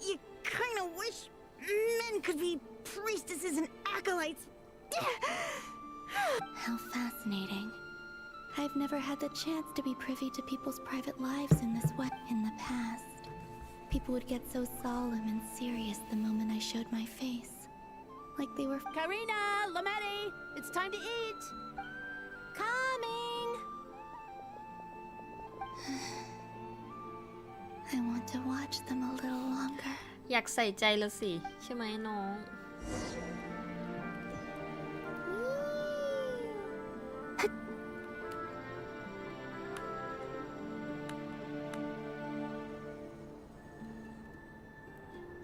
you kind of wish men could be priestesses and acolytes. How fascinating. I've never had the chance to be privy to people's private lives in this way. In the past, people would get so solemn and serious the moment I showed my face. Like they were... Karina, Lametti, it's time to eat! Coming! I want to watch them a little longer. อยากใส่ใจละสิใช่ไหมน้อง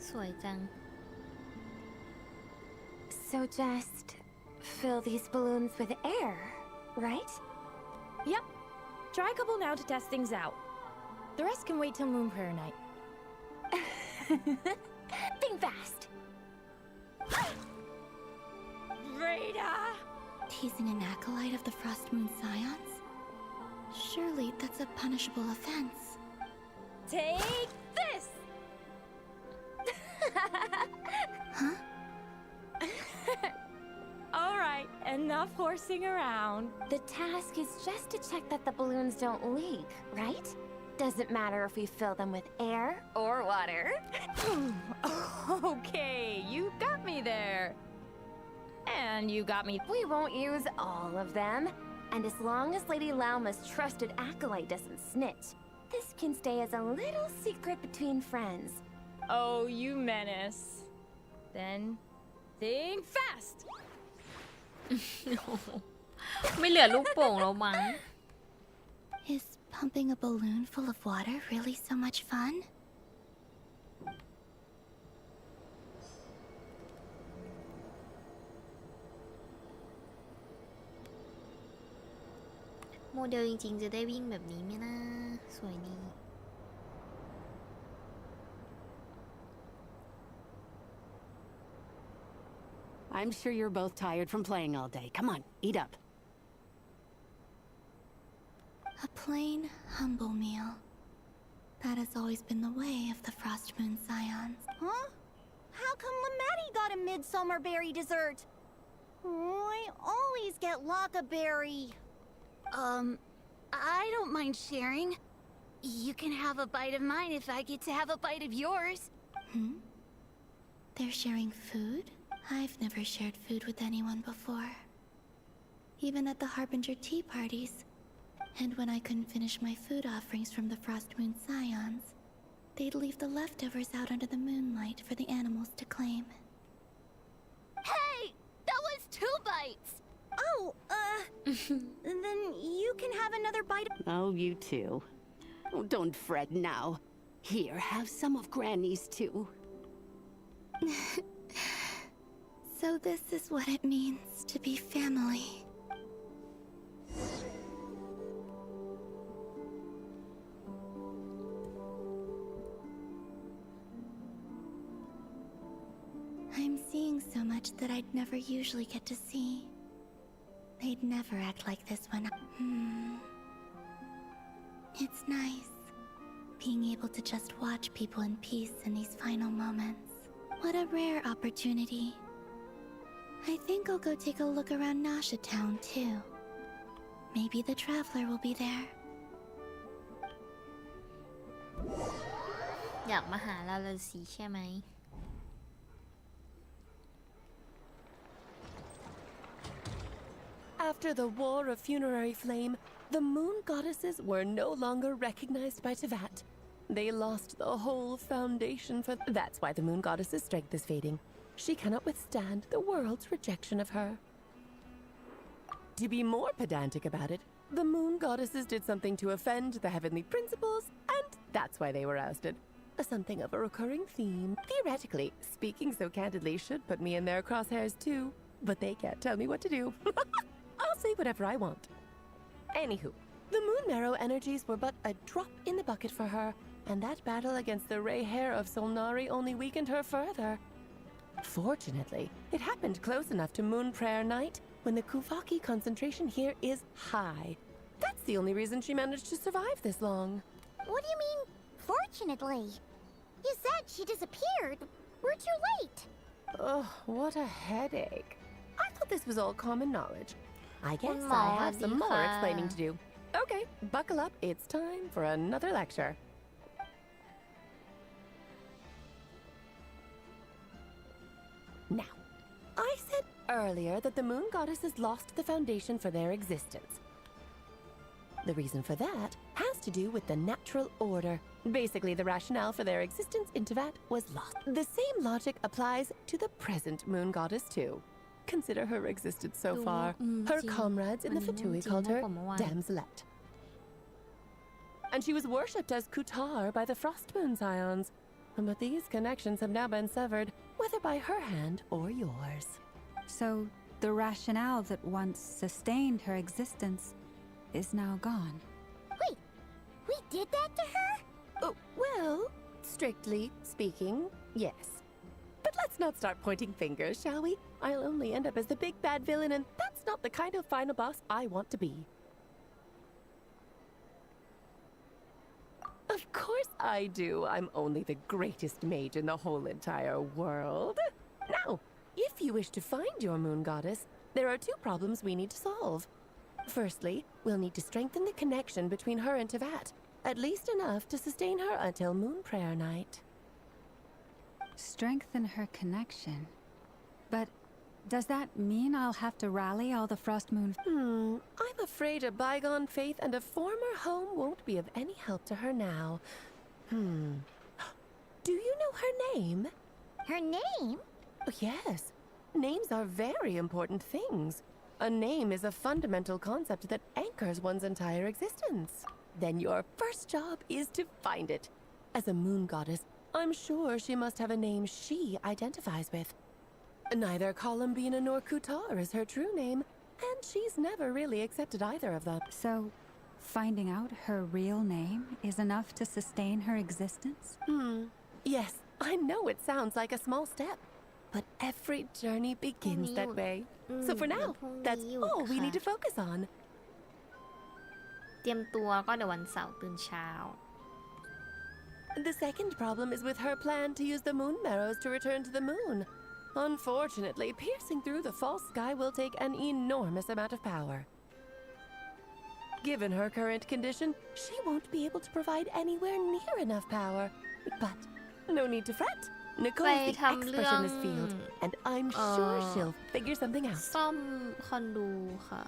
สวยจัง So just fill these balloons with air, right? Yep. Try a couple now to test things out. The rest can wait till Moon Prayer Night. Think fast. Rada! Teasing an acolyte of the Frost Moon Scions? Surely that's a punishable offense. Take this! Huh? Alright, enough horsing around. The task is just to check that the balloons don't leak, right? Doesn't matter if we fill them with air or water. Okay, you got me there. And you got me... We won't use all of them. And as long as Lady Lauma's trusted acolyte doesn't snitch, this can stay as a little secret between friends. Oh, you menace. Then, think fast! ไม่เหลือลูกโป่งแล้วมั้ง Is pumping a balloon full of water really so much fun? โมเดลจริงๆจะได้วิ่งแบบนี้ไหมนะสวยดี I'm sure you're both tired from playing all day. Come on, eat up. A plain, humble meal. That has always been the way of the Frost Moon Scions. Huh? How come Lametti got a midsummer berry dessert? Oh, I always get Lockaberry. I don't mind sharing. You can have a bite of mine if I get to have a bite of yours. Hmm? They're sharing food? I've never shared food with anyone before. Even at the Harbinger tea parties. And when I couldn't finish my food offerings from the Frost Moon Scions, they'd leave the leftovers out under the moonlight for the animals to claim. Hey! That was 2 bites! Oh, then you can have another bite of— Oh, you too. Oh, don't fret now. Here, have some of Granny's too. So this is what it means to be family. I'm seeing so much that I'd never usually get to see. They'd never act like this when It's nice, being able to just watch people in peace in these final moments. What a rare opportunity. I think I'll go take a look around Nasha Town too. Maybe the Traveler will be there. อยากมาหาเราเลยสิใช่ไหม After the War of Funerary Flame, the moon goddesses were no longer recognized by Teyvat. They lost the whole foundation for... That's why the moon goddess's strength is fading. She cannot withstand the world's rejection of her. To be more pedantic about it, the moon goddesses did something to offend the heavenly principles, and that's why they were ousted. Something of a recurring theme. Theoretically, speaking so candidly should put me in their crosshairs too, but they can't tell me what to do. I'll say whatever I want. Anywho, the moon marrow energies were but a drop in the bucket for her, and that battle against the Ray Hair of Solnari only weakened her further. Fortunately, it happened close enough to Moon Prayer Night when the Kuvaki concentration here is high. That's the only reason she managed to survive this long. What do you mean, fortunately? You said she disappeared. We're too late. Ugh, what a headache. I thought this was all common knowledge. I guess I have some more explaining to do. Okay, buckle up. It's time for another lecture. Now, I said earlier that the moon goddesses lost the foundation for their existence. The reason for that has to do with the natural order. Basically, the rationale for their existence in Teyvat was lost. The same logic applies to the present moon goddess too. Consider her existence so far. Her comrades in the Fatui called her Damselette. And she was worshipped as Kutar by the Frost Moon Scions. But these connections have now been severed, whether by her hand or yours. So, the rationale that once sustained her existence is now gone. Wait, we did that to her? Oh, well, strictly speaking, yes. But let's not start pointing fingers, shall we? I'll only end up as the big bad villain, and that's not the kind of final boss I want to be. Of course I do. I'm only the greatest mage in the whole entire world. Now, if you wish to find your moon goddess, there are two problems we need to solve. Firstly, we'll need to strengthen the connection between her and Teyvat, at least enough to sustain her until Moon Prayer Night. Strengthen her connection? But does that mean I'll have to rally all the Frost Moon? I'm afraid a bygone faith and a former home won't be of any help to her now. Do you know her name? Her name? Oh, yes. Names are very important things. A name is a fundamental concept that anchors one's entire existence. Then your first job is to find it. As a moon goddess, I'm sure she must have a name she identifies with. Neither Columbina nor Kutar is her true name, and she's never really accepted either of them. So, finding out her real name is enough to sustain her existence? Yes, I know it sounds like a small step, but every journey begins that way. So for now, that's all we need to focus on. เตรียมตัวก็เดี๋ยววันเสาร์ตื่นเช้า The second problem is with her plan to use the moon marrows to return to the moon. Unfortunately, piercing through the false sky will take an enormous amount of power. Given her current condition, she won't be able to provide anywhere near enough power. But no need to fret. Nicole is the expert in this field, and I'm sure she'll figure something out. ซ่อมคอนโดค่ะ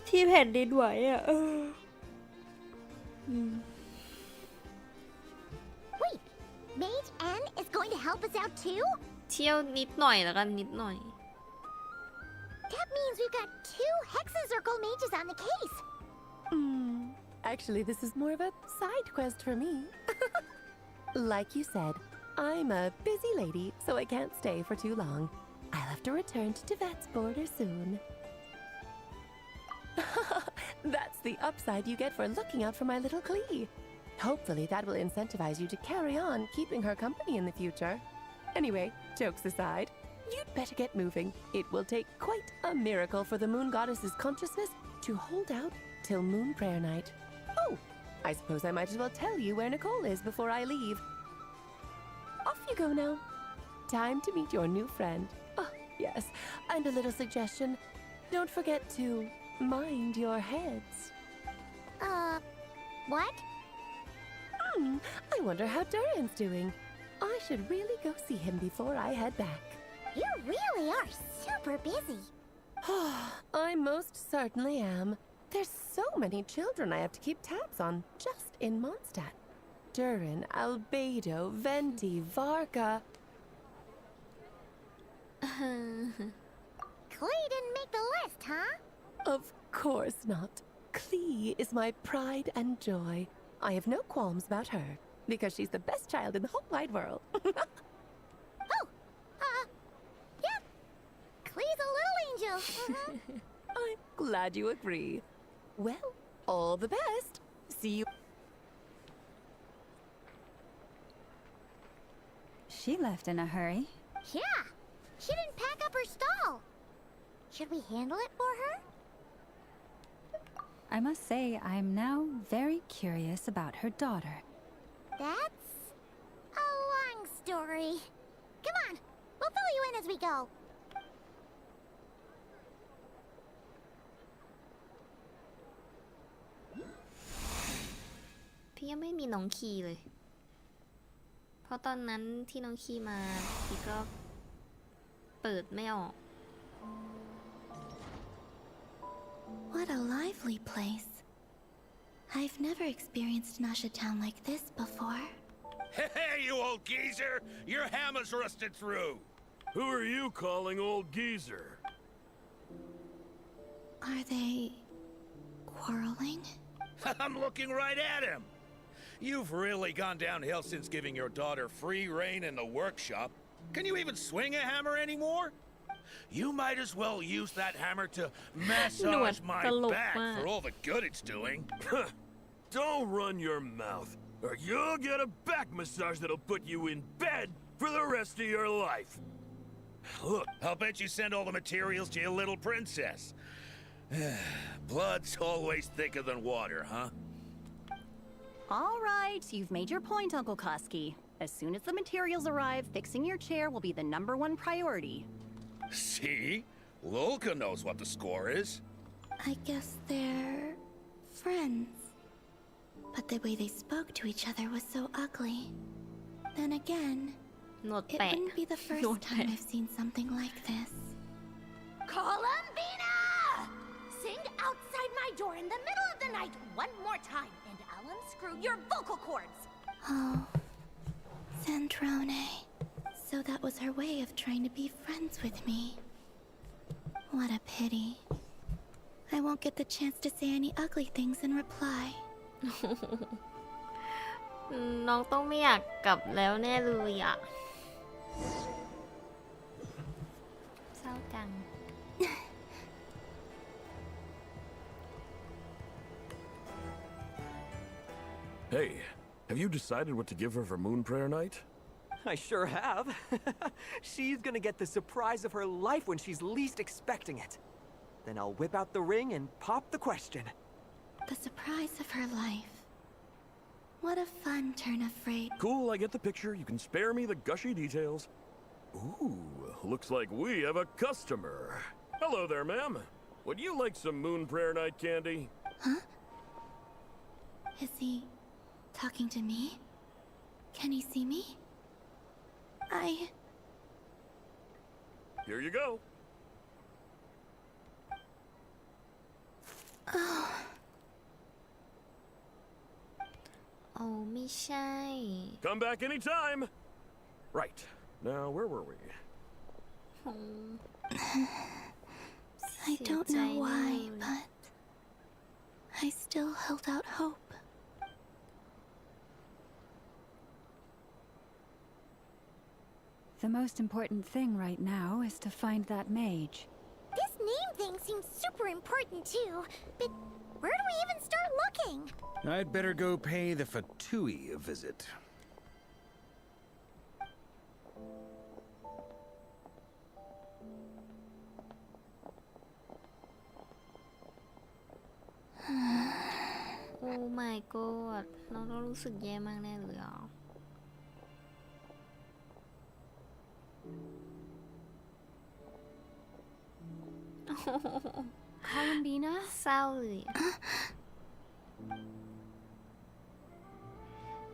ที่แผ่นดินไหวอ่ะ Wait, Mage N is going to help us out too? เที่ยวนิดหน่อยแล้วกันนิดหน่อย That means we've got 2 Hexencircle mages on the case. Actually, this is more of a side quest for me. Like you said, I'm a busy lady, so I can't stay for too long. I'll have to return to Teyvat's border soon. That's the upside you get for looking out for my little Klee. Hopefully that will incentivize you to carry on keeping her company in the future. Anyway, jokes aside, you'd better get moving. It will take quite a miracle for the moon goddess's consciousness to hold out till Moon Prayer Night. Oh, I suppose I might as well tell you where Nicole is before I leave. Off you go now. Time to meet your new friend. Oh, yes, and a little suggestion. Don't forget to mind your heads. What? I wonder how Duran's doing. I should really go see him before I head back. You really are super busy. I most certainly am. There's so many children I have to keep tabs on just in Mondstadt. Durin, Albedo, Venti, Varga. Clee didn't make the list, huh? Of course not. Clee is my pride and joy. I have no qualms about her, because she's the best child in the whole wide world. Yeah. Clee's a little angel. I'm glad you agree. Well, all the best. See you. She left in a hurry. Yeah. She didn't pack up her stall. Should we handle it for her? I must say, I'm now very curious about her daughter. That's a long story. Come on, we'll fill you in as we go. พี่ยังไม่มีน้องคีเลย เพราะตอนนั้นที่น้องคีมาพี่ก็เปิดไม่ออก What a lively place. I've never experienced Nasha Town like this before. Hey, you old geezer! Your hammer's rusted through! Who are you calling old geezer? Are they quarreling? I'm looking right at him! You've really gone downhill since giving your daughter free rein in the workshop. Can you even swing a hammer anymore? You might as well use that hammer to massage my back for all the good it's doing. Don't run your mouth, or you'll get a back massage that'll put you in bed for the rest of your life. Look, I'll bet you send all the materials to your little princess. Blood's always thicker than water, huh? All right, you've made your point, Uncle Koski. As soon as the materials arrive, fixing your chair will be the #1 priority. See? Lolka knows what the score is. I guess they're friends. But the way they spoke to each other was so ugly. Then again, it wouldn't be the first time I've seen something like this. Columbina! Sing outside my door in the middle of the night one more time, and I'll unscrew your vocal cords. Oh, Sandrone. So that was her way of trying to be friends with me. What a pity. I won't get the chance to say any ugly things in reply. น้องต้องไม่อยากกลับแล้วแน่เลยอะเศร้าจัง Hey, have you decided what to give her for Moon Prayer Night? I sure have. She's gonna get the surprise of her life when she's least expecting it. Then I'll whip out the ring and pop the question. The surprise of her life. What a fun turn of phrase. Cool, I get the picture. You can spare me the gushy details. Ooh, looks like we have a customer. Hello there, ma'am. Would you like some Moon Prayer Night candy? Huh? Is he talking to me? Can he see me? Here you go. Oh. โอ้ไม่ใช่ Come back anytime. Right. Now, where were we? I don't know why, but I still held out hope. The most important thing right now is to find that mage. This name thing seems super important too, but where do we even start looking? I'd better go pay the Fatui a visit. Oh my god น้องต้องรู้สึกแย่มากแน่เลยอ่ะ Columbina? เศร้าเลย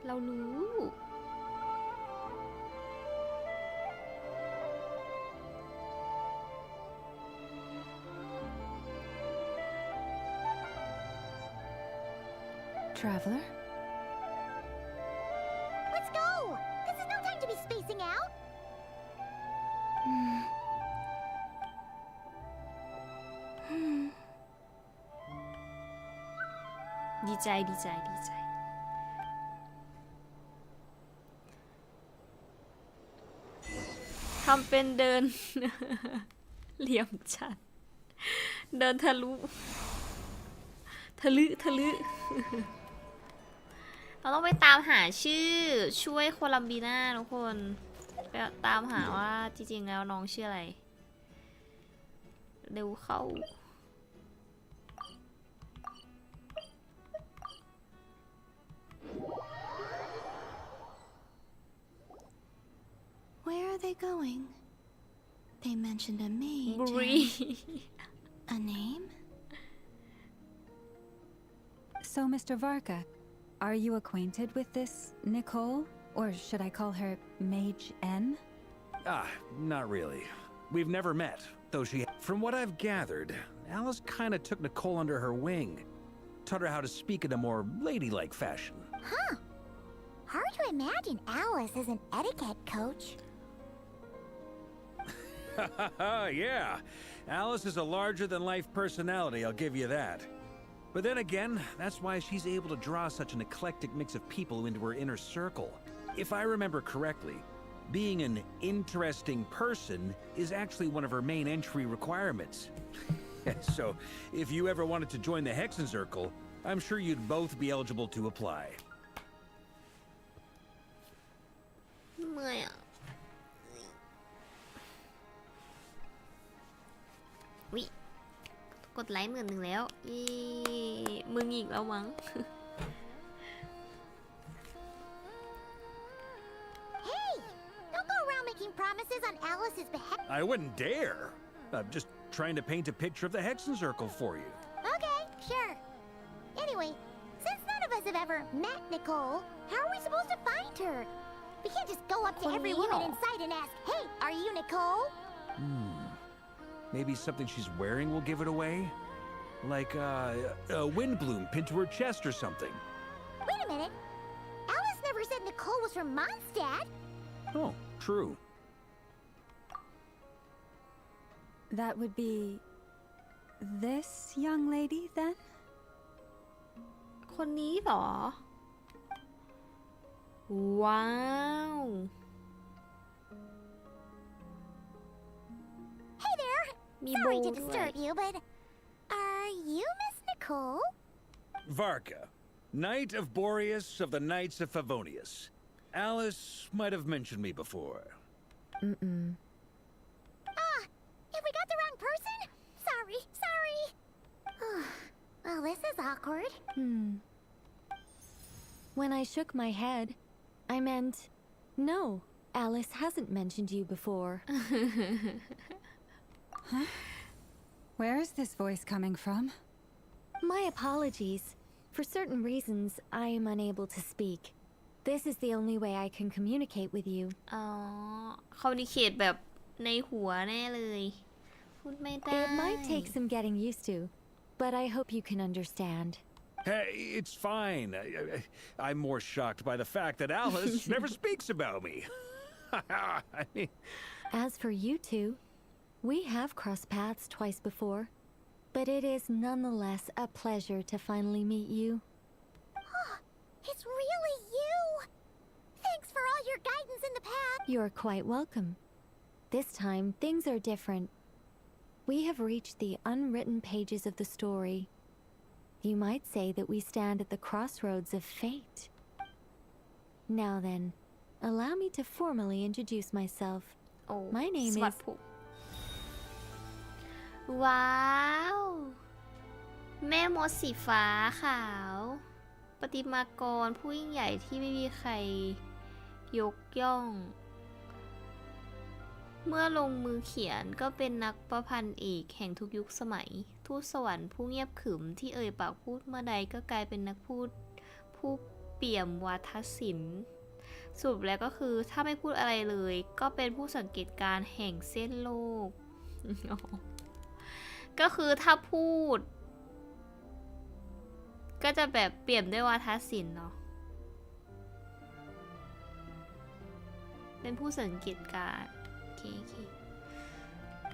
เรารู้ traveler. Let's go! This is no time to be spacing out. ดีใจดีใจดีใจทำเป็นเดิน เหลี่ยมชัดเดินทะลุทะลึ เราต้องไปตามหาชื่อช่วยโคลัมบีน่าทุกคนไปตามหาว่าจริงๆแล้วน้องชื่ออะไรเร็วเข้า Where are they going? They mentioned a maid. A name? So, Mr. Varka, are you acquainted with this Nicole? Or should I call her Mage N? Not really. We've never met, though she... From what I've gathered, Alice kinda took Nicole under her wing. Taught her how to speak in a more ladylike fashion. Huh. Hard to imagine Alice as an etiquette coach. Yeah. Alice is a larger-than-life personality, I'll give you that. But then again, that's why she's able to draw such an eclectic mix of people into her inner circle. If I remember correctly, being an interesting person is actually one of her main entry requirements. So, if you ever wanted to join the Hexen Circle, I'm sure you'd both be eligible to apply. เมื่อยอ่ะวิกดไลค์10,000แล้วมึงอีกแล้วมั้ง Hey! Don't go around making promises on Alice's behalf. I wouldn't dare. I'm just trying to paint a picture of the Hexen Circle for you. Okay, sure. Anyway, since none of us have ever met Nicole, how are we supposed to find her? We can't just go up to every woman in sight and ask, "Hey, are you Nicole?" Maybe something she's wearing will give it away? Like a wind bloom pinned to her chest or something. Wait a minute. Alice never said Nicole was from Mondstadt. Oh, true. That would be this young lady, then? คนนี้เหรอ ว้าว Hey there. มี Sorry โบ to ด้วย disturb you, but are you Miss Nicole? Varka, Knight of Boreas of the Knights of Favonius. Alice might have mentioned me before. If we got the wrong person? Sorry. Well, this is awkward. When I shook my head, I meant, no, Alice hasn't mentioned you before. Huh? Where is this voice coming from? My apologies. For certain reasons, I am unable to speak. This is the only way I can communicate with you. อ๋อ communicate แบบในหัวแน่เลย พูดไม่ได้ It might take some getting used to, but I hope you can understand. Hey, it's fine. I'm more shocked by the fact that Alice never speaks about me. I mean... As for you two, we have crossed paths twice before, but it is nonetheless a pleasure to finally meet you. It's really you. Thanks for all your guidance in the past. You're quite welcome. This time, things are different. We have reached the unwritten pages of the story. You might say that we stand at the crossroads of fate. Now then, allow me to formally introduce myself. My name is... ว้าว แม่มดสีฟ้าขาว ปฏิมากรผู้ยิ่งใหญ่ที่ไม่มีใครยกย่อง เมื่อลงมือเขียนก็เป็นนักประพันธ์เอกแห่งทุกยุคสมัย ทูตสวรรค์ผู้เงียบขรึมที่เอ่ยปากพูดเมื่อใดก็กลายเป็นนักพูดผู้เปี่ยมวาทศิลป์สรุปแล้วก็คือถ้าไม่พูดอะไรเลยก็เป็นผู้สังเกตการณ์แห่งเส้นโลก ก็คือถ้าพูด ก็จะแบบเปลี่ยนด้วยวาทศิลป์เนาะเป็นผู้สังเกตการณ์โอเค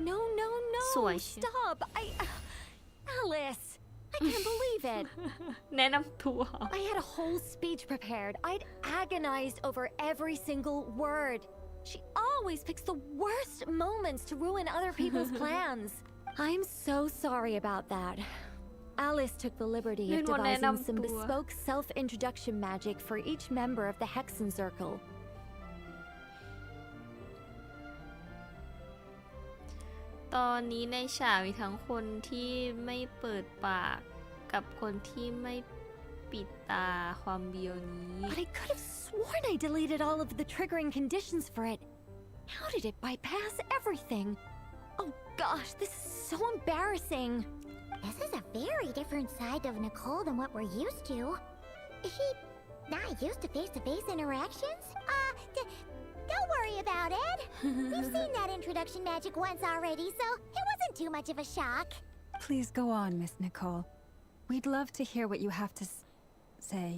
No, no, no! สวยเชียว Stop! Alice! I can't believe it! แนะนำตัว I had a whole speech prepared. I'd agonized over every single word. She always picks the worst moments to ruin other people's plans. I'm so sorry about that. Alice took the liberty of devising some bespoke self-introduction magic for each member of the Hexen Circle. ตอนนี้ในฉากมีทั้งคนที่ไม่เปิดปากกับคนที่ไม่ปิดตาความเบียวนี้ But I could have sworn I deleted all of the triggering conditions for it. How did it bypass everything? Oh gosh, this is so embarrassing. This is a very different side of Nicole than what we're used to. Is she not used to face-to-face interactions? Don't worry about it. We've seen that introduction magic once already, so it wasn't too much of a shock. Please go on, Miss Nicole. We'd love to hear what you have to say,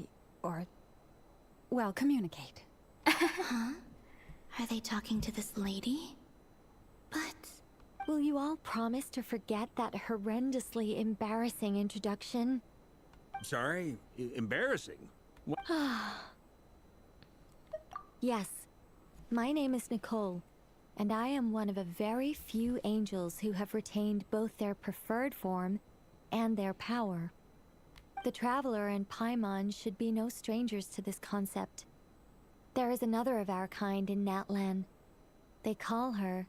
or, well, communicate. Huh? Are they talking to this lady? But... Will you all promise to forget that horrendously embarrassing introduction? Sorry? Embarrassing? Yes. My name is Nicole, and I am one of a very few angels who have retained both their preferred form and their power. The Traveler and Paimon should be no strangers to this concept. There is another of our kind in Natlan. They call her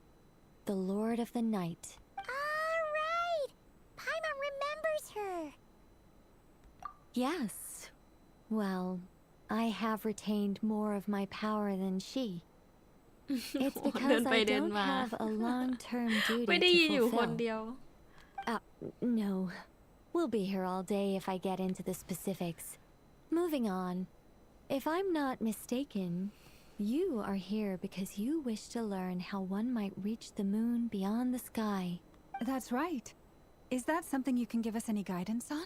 the Lord of the Night. All right! Paimon remembers her! Yes. Well, I have retained more of my power than she. It's because I don't have a long-term duty to fulfill. No. We'll be here all day if I get into the specifics. Moving on. If I'm not mistaken, you are here because you wish to learn how one might reach the moon beyond the sky. That's right. Is that something you can give us any guidance on?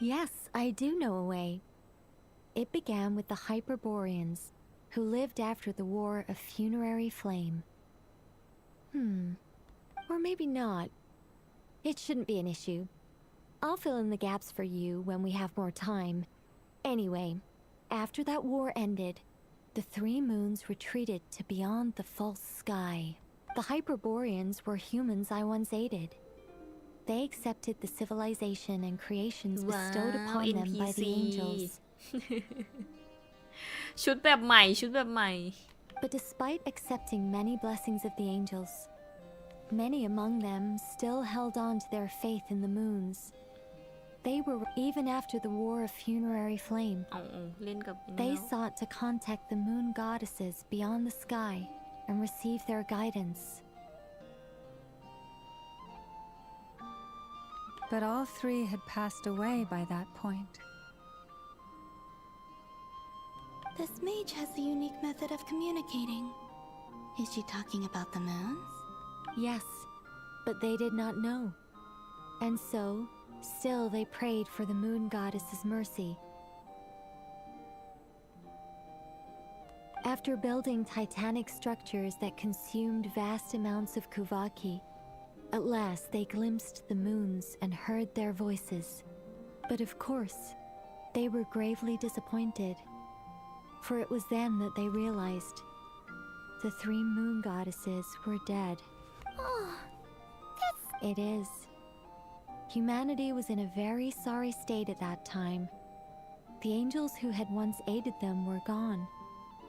Yes, I do know a way. It began with the Hyperboreans, who lived after the War of Funerary Flame. Or maybe not. It shouldn't be an issue. I'll fill in the gaps for you when we have more time. Anyway, after that war ended, the three moons retreated to beyond the false sky. The Hyperboreans were humans I once aided. They accepted the civilization and creations bestowed upon them by the angels. ชุดแบบใหม่ชุดแบบใหม่ But despite accepting many blessings of the angels, many among them still held on to their faith in the moons. They were, even after the War of Funerary Flame, they sought to contact the moon goddesses beyond the sky and receive their guidance. But all three had passed away by that point. This mage has a unique method of communicating. Is she talking about the moons? Yes, but they did not know. And so, still they prayed for the moon goddess's mercy. After building titanic structures that consumed vast amounts of Kuvaki, at last they glimpsed the moons and heard their voices. But of course, they were gravely disappointed. For it was then that they realized the three moon goddesses were dead. Oh, It is. Humanity was in a very sorry state at that time. The angels who had once aided them were gone,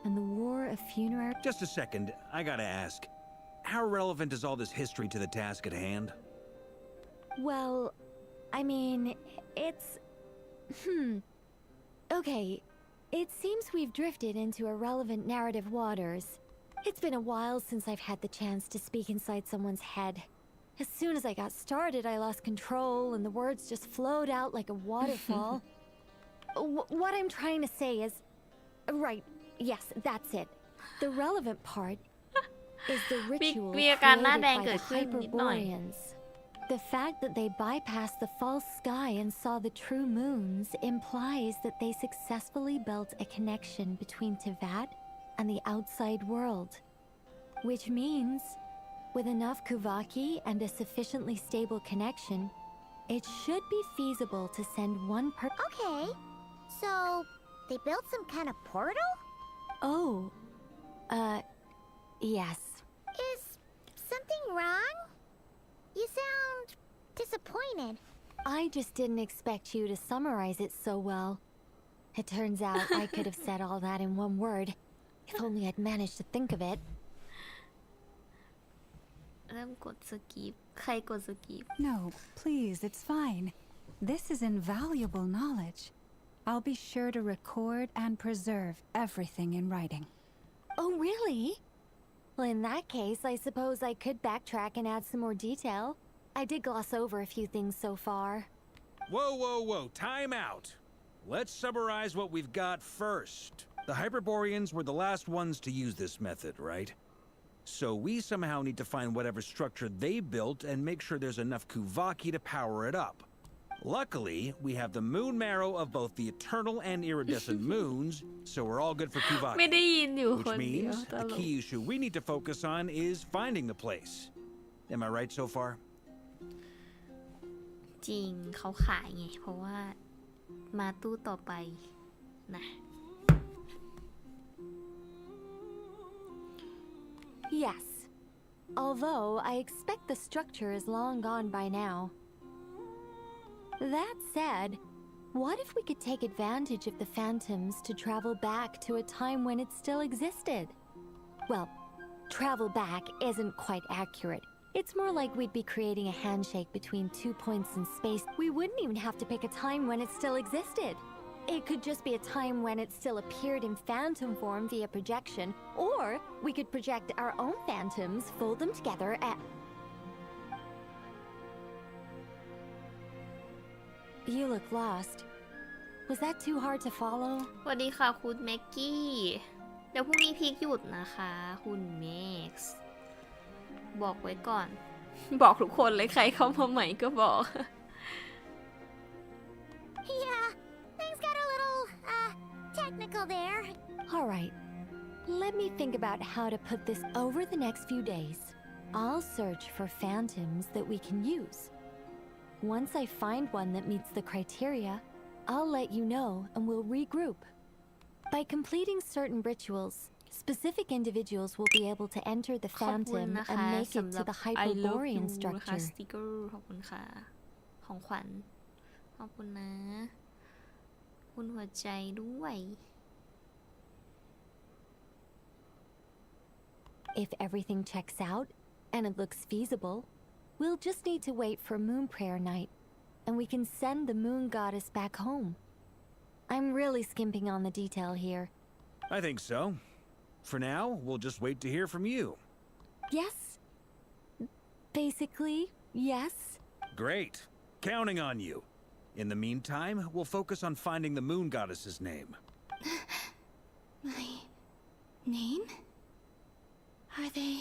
and the war of funerary... Just a second, I gotta ask. How relevant is all this history to the task at hand? Well, I mean, it's... Okay, it seems we've drifted into irrelevant narrative waters. It's been a while since I've had the chance to speak inside someone's head. As soon as I got started, I lost control, and the words just flowed out like a waterfall. What I'm trying to say is... Right, yes, that's it. The relevant part is the ritual created by the Hyperboreans. The fact that they bypassed the false sky and saw the true moons implies that they successfully built a connection between Teyvat and the outside world. Which means, with enough Kuvaki and a sufficiently stable connection, it should be feasible to send one per- Okay, so they built some kind of portal? Oh, yes. Is something wrong? You sound disappointed. I just didn't expect you to summarize it so well. It turns out I could have said all that in one word, if only I'd managed to think of it. เริ่มกดสกิปใครกดสกิป No, please, it's fine. This is invaluable knowledge. I'll be sure to record and preserve everything in writing. Oh, really? Well, in that case, I suppose I could backtrack and add some more detail. I did gloss over a few things so far. Whoa, time out. Let's summarize what we've got first. The Hyperboreans were the last ones to use this method, right? So we somehow need to find whatever structure they built and make sure there's enough Kuvaki to power it up. Luckily, we have the moon marrow of both the eternal and iridescent moons, so we're all good for Kuvaki. ไม่ได้ยินอยู่ค Which นเดียว means ต the ลก key issue we need to focus on is finding the place. Am I right so far? จริงเขาขายไงเพราะว่ามาตู้ต่อไปนะ Yes. Although I expect the structure is long gone by now. That said, what if we could take advantage of the phantoms to travel back to a time when it still existed? Well, travel back isn't quite accurate. It's more like we'd be creating a handshake between 2 points in space. We wouldn't even have to pick a time when it still existed. It could just be a time when it still appeared in phantom form via projection, or we could project our own phantoms, fold them together, and... You look lost. Was that too hard to follow? สวัสดีค่ะคุณแม็กกี้ เดี๋ยวพรุ่งนี้พีคหยุดนะคะคุณแม็กซ์บอกไว้ก่อน บอกทุกคนเลยใครเข้ามาใหม่ก็บอก Yeah, things got a little, technical there. All right. Let me think about how to put this over the next few days. I'll search for phantoms that we can use. Once I find one that meets the criteria, I'll let you know and we'll regroup. By completing certain rituals, specific individuals will be able to enter the ขอบคุณ phantom นะคะ and make it สำห to รับ the I love you Hyperborean นะคะ structure. สติกเกอร์ขอบคุณค่ะของขวัญขอบคุณนะคุณหัวใจด้วย If everything checks out and it looks feasible, we'll just need to wait for Moon Prayer Night, and we can send the Moon Goddess back home. I'm really skimping on the detail here. I think so. For now, we'll just wait to hear from you. Yes. Basically, yes. Great. Counting on you. In the meantime, we'll focus on finding the Moon Goddess's name. My name? Are they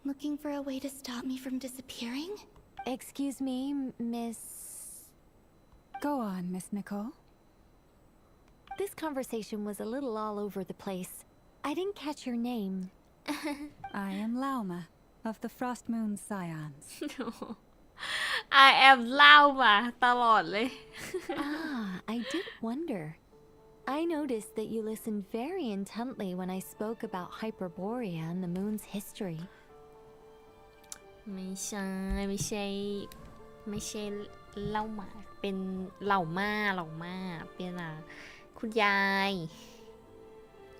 looking for a way to stop me from disappearing? Excuse me, Miss... Go on, Miss Nicole. This conversation was a little all over the place. I didn't catch your name. I am Lauma, of the Frost Moon Scions. I am เล่ามาตลอดเลย I did wonder. I noticed that you listened very intently when I spoke about Hyperborea and the moon's history. ไม่ใช่เล่าหมาเป็นเหล่าม่าเป็นคุณยาย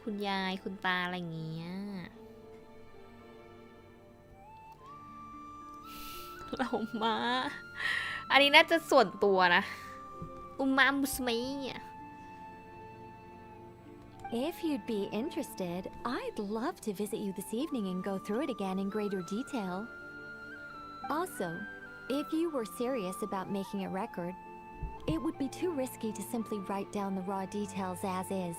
คุณตาอะไรอย่างเงี้ยเหล่าม้าอันนี้น่าจะส่วนตัวนะอุมามุสมีอ่ะ If you'd be interested, I'd love to visit you this evening and go through it again in greater detail. Also, if you were serious about making a record, it would be too risky to simply write down the raw details as is.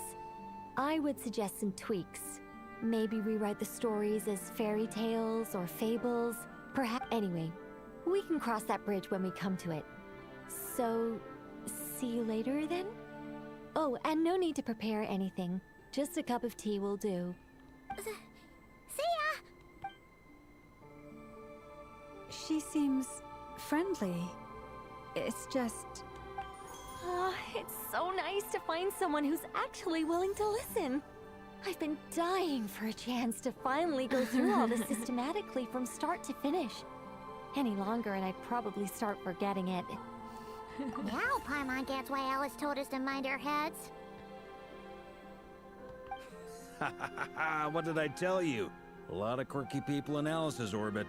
I would suggest some tweaks. Maybe rewrite the stories as fairy tales or fables. Perhaps. Anyway, We can cross that bridge when we come to it. So, see you later then? Oh, and no need to prepare anything. Just a cup of tea will do. See ya! She seems friendly. It's just... Oh, it's so nice to find someone who's actually willing to listen. I've been dying for a chance to finally go through all this systematically from start to finish. Any longer and I'd probably start forgetting it. Now Paimon gets why Alice told us to mind our heads. What did I tell you? A lot of quirky people in Alice's orbit.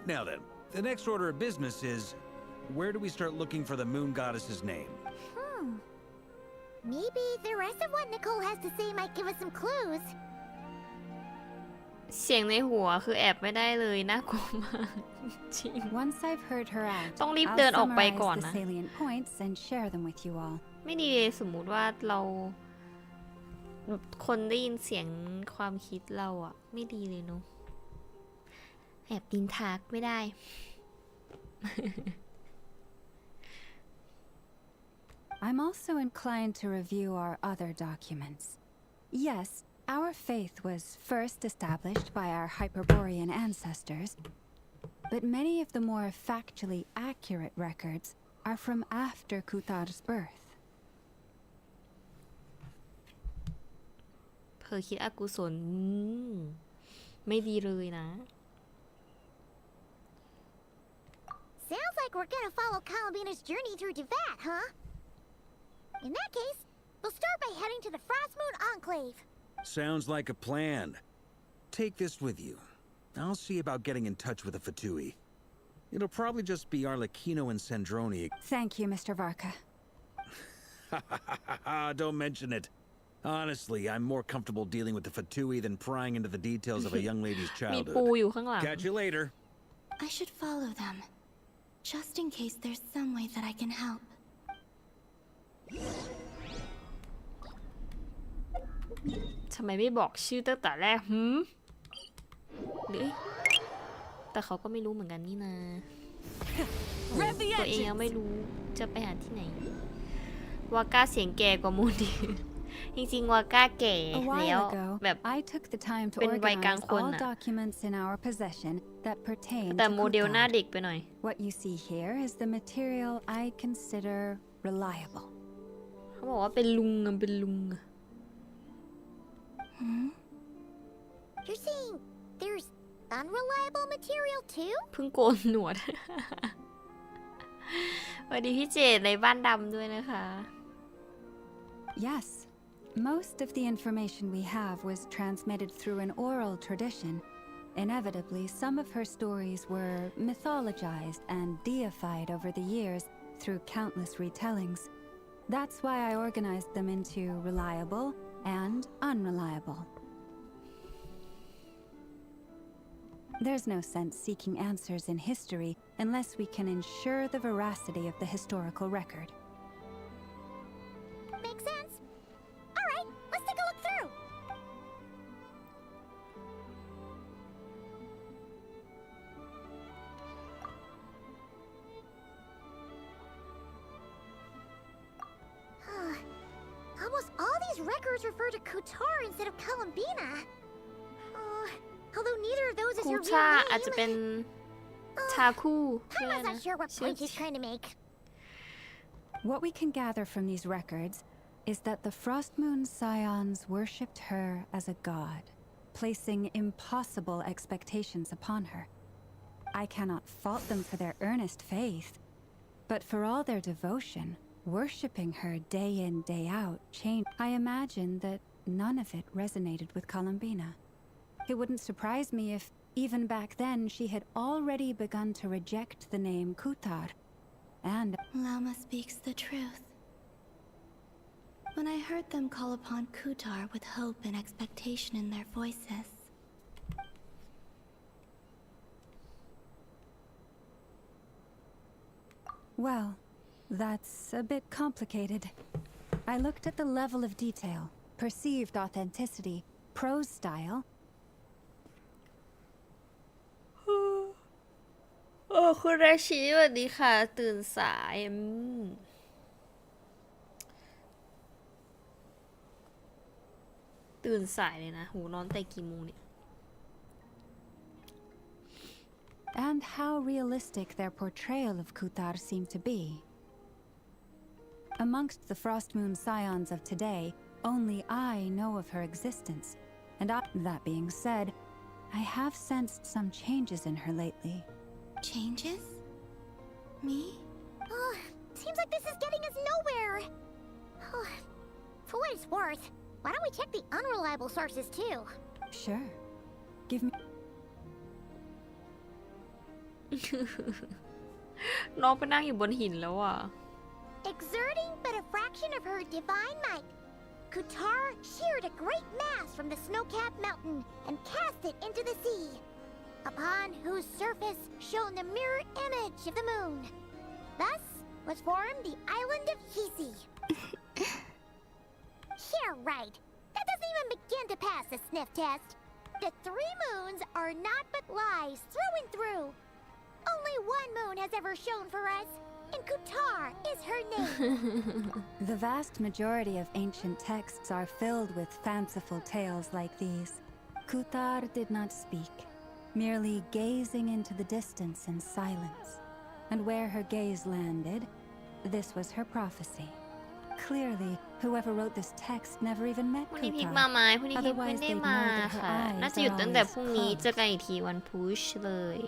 Now then, the next order of business is, where do we start looking for the moon goddess's name? Maybe the rest of what Nicole has to say might give us some clues. เสียงในหัวคือแอบไม่ได้เลยน่ากลัวมากจริง Once I've heard her out, ต้องรีบเดินออกไปก่อน I'll นะ summarize the salient points and share them with you all. ไม่ดีเลยสมมุติว่าเราคนได้ยินเสียงความคิดเราอะไม่ดีเลยเนาะแอบดินทักไม่ได้ I'm also inclined to review our other documents. Yes, our faith was first established by our Hyperborean ancestors, but many of the more factually accurate records are from after Kuthar's birth. เผลอคิดอกุศลไม่ดีเลยนะ Sounds like we're gonna follow Columbina's journey through Devat, huh? In that case, we'll start by heading to the Frostmoon Enclave. Sounds like a plan. Take this with you. I'll see about getting in touch with the Fatui. It'll probably just be Arlecchino and Sandroni. Thank you, Mr. Varka. Don't mention it. Honestly, I'm more comfortable dealing with the Fatui than prying into the details of a young lady's มี childhood. ปูอยู่ข้างหลัง Catch you later. I should follow them, just in case there's some way that I can help. ทำไมไม่บอกชื่อตั้งแต่แรกหรือแต่เขาก็ไม่รู้เหมือนกันนี่นะตัวเองยังไม่รู้จะไปหาที่ไหนวาก้าเสียงแก่กว่ามูดีจริงๆวาก้าแก่แล้วแบบเป็นวัยกลางคนอะแต่โมเดลหน้าเด็กไปหน่อย What you see here is the material I consider reliable. เขาบอกว่าเป็นลุงอะเป็นลุงอะ You're saying there's unreliable material too? เพิ่งโกนหนวด สวัสดีพี่เจดในบ้านดำด้วยนะคะ Yes, most of the information we have was transmitted through an oral tradition. Inevitably, some of her stories were mythologized and deified over the years through countless retellings. That's why I organized them into reliable and unreliable. There's no sense seeking answers in history unless we can ensure the veracity of the historical record. Makes sense. All right, let's take a look through. Almost all these records refer to Kutar instead of Columbina. Although neither of those is คู her ชา real อาจจะ name. เป็นชาคู่ I'm not sure what point he's trying to make. What we can gather from these records is that the Frostmoon Scions worshipped her as a god, placing impossible expectations upon her. I cannot fault them for their earnest faith, but for all their devotion, worshipping her day in, day out changed. I imagine that none of it resonated with Columbina. It wouldn't surprise me if, even back then, she had already begun to reject the name Kutar. And Lama speaks the truth. When I heard them call upon Kutar with hope and expectation in their voices. Well, that's a bit complicated. I looked at the level of detail, perceived authenticity, prose style. อบคุณราชีสวัสดีค่ะตื่นสายตื่นสายเลยนะหูนอนแต่กี่โมงเนี่ย And how realistic their portrayal of Kuthar seemed to be. Amongst the Frost Moon Scions of today, only I know of her existence. And that being said, I have sensed some changes in her lately. Changes? Me? Oh, seems like this is getting us nowhere. Oh, for what it's worth, why don't we check the unreliable sources too? Sure. Give me... น้องไปนั่งอยู่บนหินแล้วอ่ะ Exerting but a fraction of her divine might, Kuthar sheared a great mass from the snow-capped mountain and cast it into the sea, upon whose surface shone the mirror image of the moon. Thus was formed the island of Hisi. Yeah, right. That doesn't even begin to pass the sniff test. The 3 moons are not but lies through and through. Only one moon has ever shone for us, and Kuthar is her name. The vast majority of ancient texts are filled with fanciful tales like these. Kuthar did not speak, merely gazing into the distance in silence. And where her gaze landed, this was her prophecy. Clearly, whoever wrote this text never even met วันนี้พิก Kuthar. มาไหมพรุ่งนี้พิกไม่ได้มาค่ะ น่าจะหยุดตั้งแต่พรุ่งนี้เจอกันอีกทีวันพุธเลย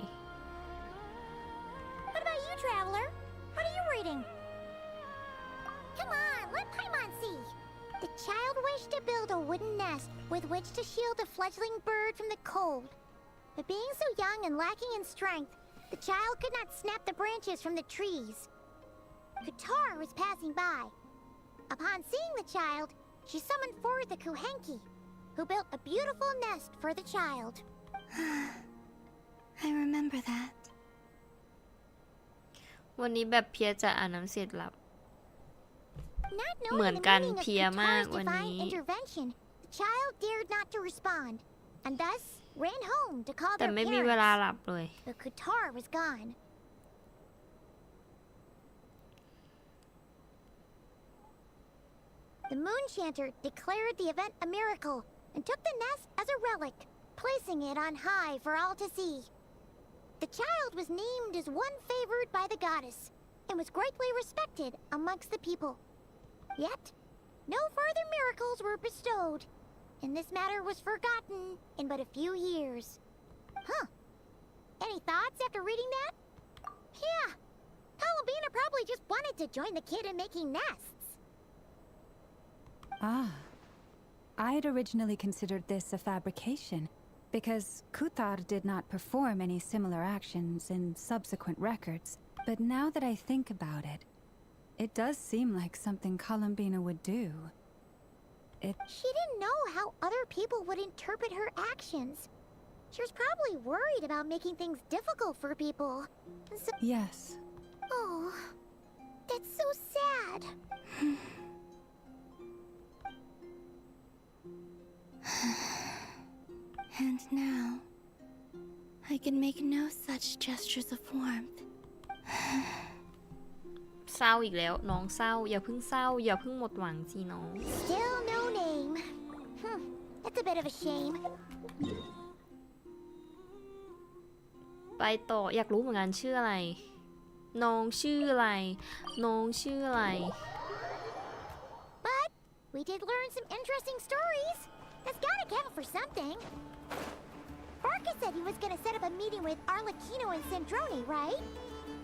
What about you, traveler? What are you reading? Come on, let Paimon see. The child wished to build a wooden nest with which to shield a fledgling bird from the cold. But being so young and lacking in strength, the child could not snap the branches from the trees. Kuthar was passing by. Upon seeing the child, she summoned forth a Kuhenki, who built a beautiful nest for the child. I remember that. วันนี้แบบเพียจะอ่านหนังสือหลับ Not เหมื knowing อน the กัน meaning of เพียมาก Kutar's วัน divine นี้ intervention, the child dared not to respond, and thus ran home to call แต่ their ไม่มีเวลา parents. หลับเลย But Kutar was gone. The moon chanter declared the event a miracle and took the nest as a relic, placing it on high for all to see. The child was named as one favored by the goddess and was greatly respected amongst the people. Yet, no further miracles were bestowed, and this matter was forgotten in but a few years. Huh. Any thoughts after reading that? Yeah. Columbina probably just wanted to join the kid in making nests. Ah. I had originally considered this a fabrication, because Kuthar did not perform any similar actions in subsequent records. But now that I think about it, it does seem like something Columbina would do. She didn't know how other people would interpret her actions. She was probably worried about making things difficult for people. So Yes. Oh, that's so sad. And now, I can make no such gestures of warmth. เศร้าอีกแล้วน้องเศร้าอย่าเพิ่งเศร้าอย่าเพิ่งหมดหวังสิน้อง Still no name. That's a bit of a shame. ไปต่ออยากรู้เหมือนกันชื่ออะไร น้องชื่ออะไร น้องชื่ออะไร But we did learn some interesting stories. That's gotta count for something. Barca said he was gonna set up a meeting with Arlecchino and Sandrone, right?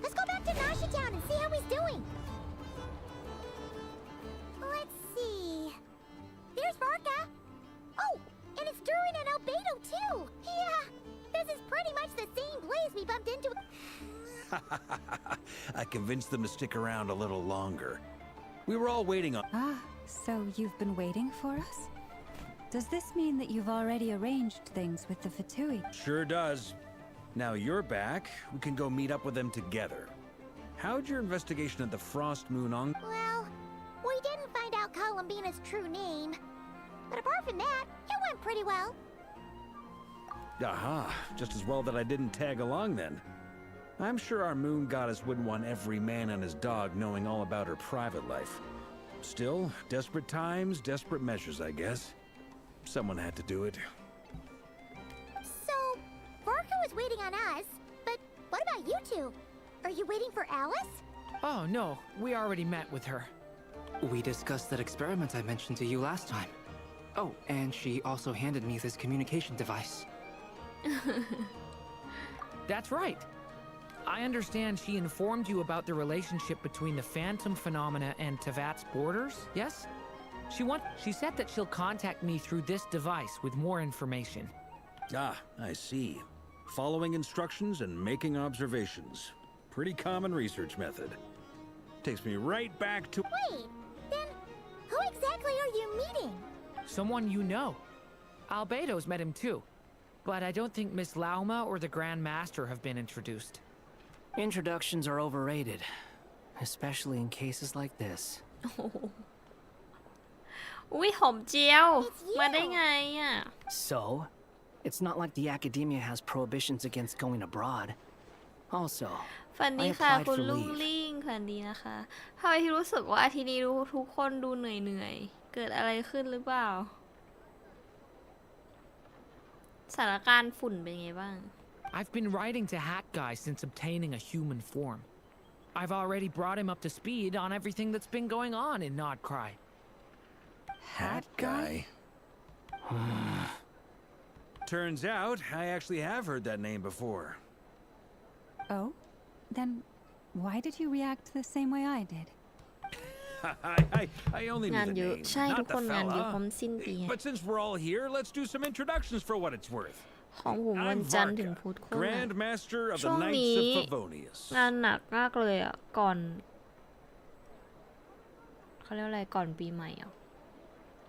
Let's go back to Nasha Town and see how he's doing. Let's see. There's Barca. Oh, and it's Durin and Albedo too. Yeah, this is pretty much the same place we bumped into. I convinced them to stick around a little longer. We were all waiting on... Ah, so you've been waiting for us? Does this mean that you've already arranged things with the Fatui? Sure does. Now you're back, we can go meet up with them together. How'd your investigation of the Frost Moon on... Well, we didn't find out Columbina's true name. But apart from that, it went pretty well. Aha, just as well that I didn't tag along then. I'm sure our moon goddess wouldn't want every man and his dog knowing all about her private life. Still, desperate times, desperate measures, I guess. Someone had to do it. So, Barker was waiting on us, but what about you two? Are you waiting for Alice? Oh, no. We already met with her. We discussed that experiment I mentioned to you last time. Oh, and she also handed me this communication device. That's right. I understand she informed you about the relationship between the phantom phenomena and Tevat's borders, yes? She said that she'll contact me through this device with more information. Ah, I see. Following instructions and making observations. Pretty common research method. Takes me right back to— Wait, then who exactly are you meeting? Someone you know. Albedo's met him too. But I don't think Miss Lauma or the Grand Master have been introduced. Introductions are overrated, especially in cases like this. อุ้ยหอมเจียว มาได้ไงอ่ะ So, it's not like the academia has prohibitions against going abroad. Also, ฝันดี I ค่ะ applied คุณ for ลุง leave. ลิงฝันดีนะคะทำไมที่รู้สึกว่าอาทิตย์นี้ทุกคนดูเหนื่อยๆ เกิดอะไรขึ้นหรือเปล่า สถานการณ์ฝุ่นเป็นไงบ้าง I've been writing to Hat Guy since obtaining a human form. I've already brought him up to speed on everything that's been going on in Nodcry. Hat Guy? Turns out, I actually have heard that name before. Oh? Then why did you react the same way I did? I only knew the name, ใช่ทุ not กคน the งานเยอะพร้อ fella. มสิ้นปี But since we're all here, let's do some introductions for what it's worth. ของผมวั I'm นจันทร์ถึง Varka, พุธคน Grand Master of ช่ the วง Knights นี้ of Favonius. งานหนักมากเลยอ่ะ ก่อนเขาเรียกอะไรก่อนปีใหม่อ่ะ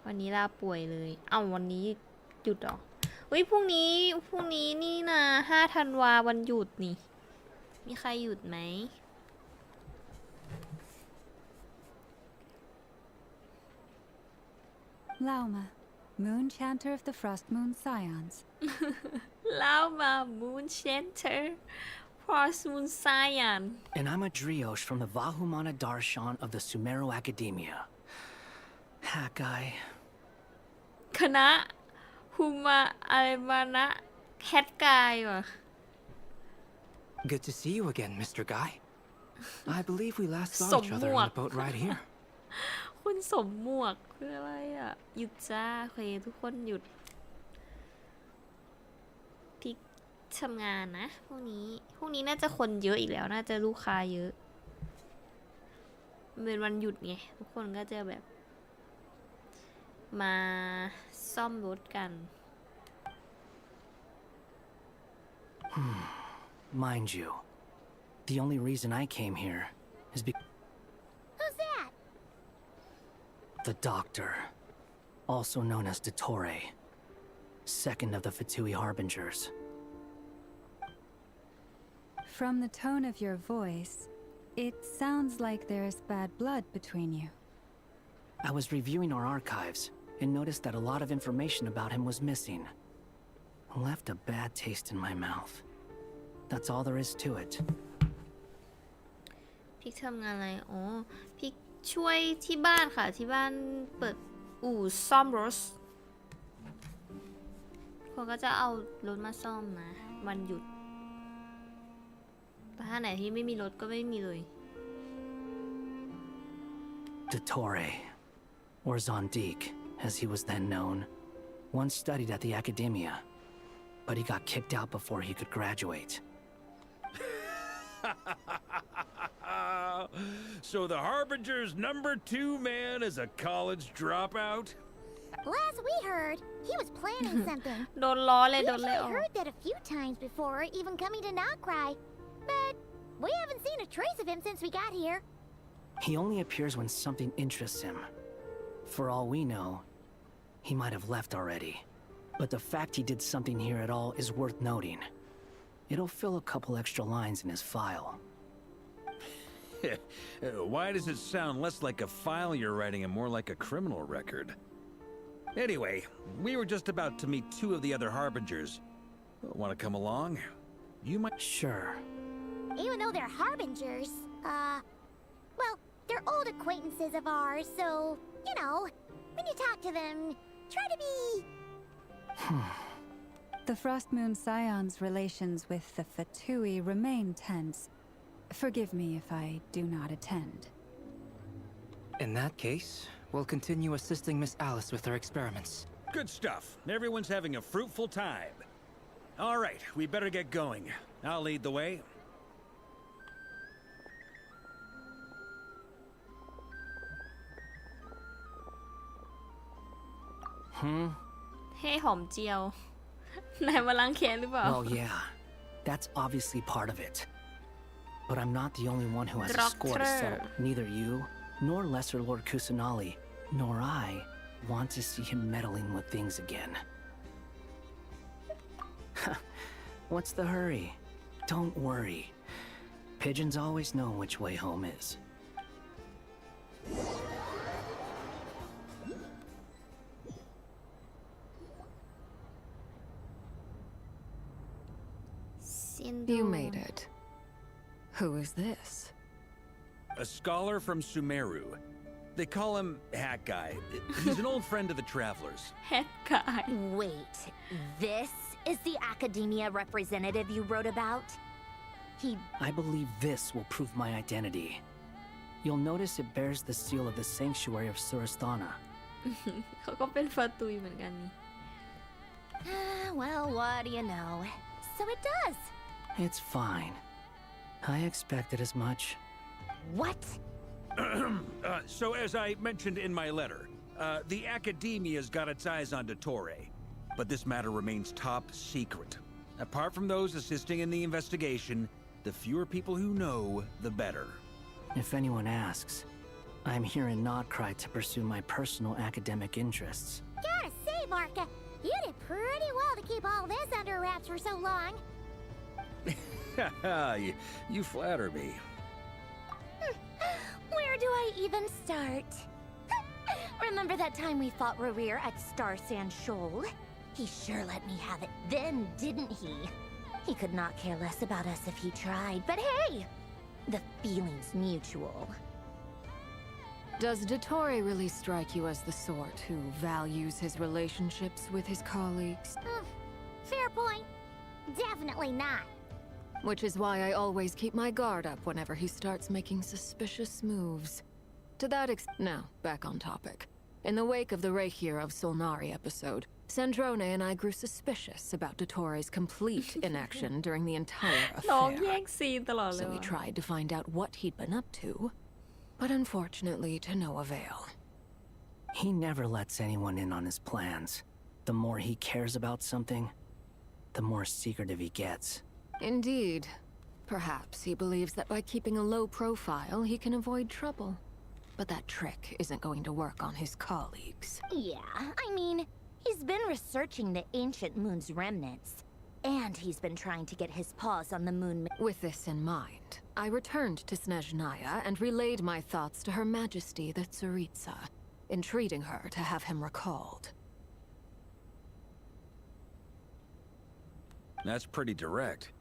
วันนี้ลาป่วยเลย เอ้าวันนี้หยุดเหรอเฮ้ยพรุ่งนี้นี่นะ5 ธันวาวันหยุดนี่ มีใครหยุดไหม Lauma, Moon Chanter of the Frost Moon Scions. แล้วมา Moon Center Frost Moon Scion And I'm a Driosh from the Vahumana Darshan of the Sumero Academia. Hat Guy. คณะฮูมาอะไรมานะแคทกายว่ะ Good to see you again, Mr. Guy. I believe we last saw Sổng each other on muộc. the boat right here. คุณสมหมวกคืออะไรอ่ะ หยุดจ้าโอเคทุกคนหยุดพี่ทำงานนะพรุ่งนี้น่าจะคนเยอะอีกแล้ว น่าจะลูกค้าเยอะมันเป็นวันหยุดไง ทุกคนก็จะแบบ มาซ่อมรถกัน Mind you, the only reason I came here is because Who's that? the Doctor, also known as Dottore, second of the Fatui Harbingers. From the tone of your voice, it sounds like there's bad blood between you. I was reviewing our archives and noticed that a lot of information about him was missing. Left a bad taste in my mouth. That's all there is to it. พี่ทำงานอะไร อ๋อ พี่ช่วยที่บ้านค่ะ ที่บ้านเปิดอู่ซ่อมรถคนก็จะเอารถมาซ่อมนะ วันหยุด แต่ถ้าไหนที่ไม่มีรถก็ไม่มีเลย Dottore, or Zondik, as he was then known, once studied at the Academia, but he got kicked out before he could graduate. So the Harbinger's #2 man is a college dropout? Last we heard, he was planning something. โดนล้อเลย We โดนเลย actually heard that a few times before, even coming to Notcry. But we haven't seen a trace of him since we got here. He only appears when something interests him. For all we know, he might have left already. But the fact he did something here at all is worth noting. It'll fill a couple extra lines in his file. Why does it sound less like a file you're writing and more like a criminal record? Anyway, we were just about to meet 2 of the other Harbingers. Want to come along? You might— Sure. even though they're harbingers. Well, they're old acquaintances of ours, so, you know, when you talk to them, try to be... The Frost Moon Scion's relations with the Fatui remain tense. Forgive me if I do not attend. In that case, we'll continue assisting Miss Alice with her experiments. Good stuff. Everyone's having a fruitful time. All right, we better get going. I'll lead the way. Hey หอมเจียว นายมาล้างแค้นหรือเปล่า Well, yeah. That's obviously part of it. But I'm not the only one who has a score to settle. Neither you, nor Lesser Lord Kusanali, nor I want to see him meddling with things again. What's the hurry? Don't worry. Pigeons always know which way home is. You made it. Who is this? A scholar from Sumeru. They call him Hat Guy. He's an old friend of the Travelers. Hat Guy. Wait, this is the academia representative you wrote about? I believe this will prove my identity. You'll notice it bears the seal of the Sanctuary of Surasthana. เขาก็เป็นฟาตุยเหมือนกันนี่ Well, what do you know? So it does. It's fine. I expected as much. What? So as I mentioned in my letter, the Academia's got its eyes on Dottore, but this matter remains top secret. Apart from those assisting in the investigation, the fewer people who know, the better. If anyone asks, I'm here in Nodcry to pursue my personal academic interests. Gotta say, Marka, you did pretty well to keep all this under wraps for so long. You flatter me. Where do I even start? Remember that time we fought Rerir at Star Sand Shoal? He sure let me have it then, didn't he? He could not care less about us if he tried, but hey! The feeling's mutual. Does Dottore really strike you as the sort who values his relationships with his colleagues? Fair point. Definitely not. Which is why I always keep my guard up whenever he starts making suspicious moves. To that now, back on topic. In the wake of the Reikir of Solnari episode, Sandrone and I grew suspicious about Dottore's complete inaction during the entire affair. So we tried to find out what he'd been up to, but unfortunately to no avail. He never lets anyone in on his plans. The more he cares about something, the more secretive he gets. Indeed. Perhaps he believes that by keeping a low profile, he can avoid trouble. But that trick isn't going to work on his colleagues. Yeah, I mean, he's been researching the ancient moon's remnants. And he's been trying to get his paws on the moon. With this in mind, I returned to Snezhnaya and relayed my thoughts to Her Majesty the Tsaritsa, entreating her to have him recalled. That's pretty direct.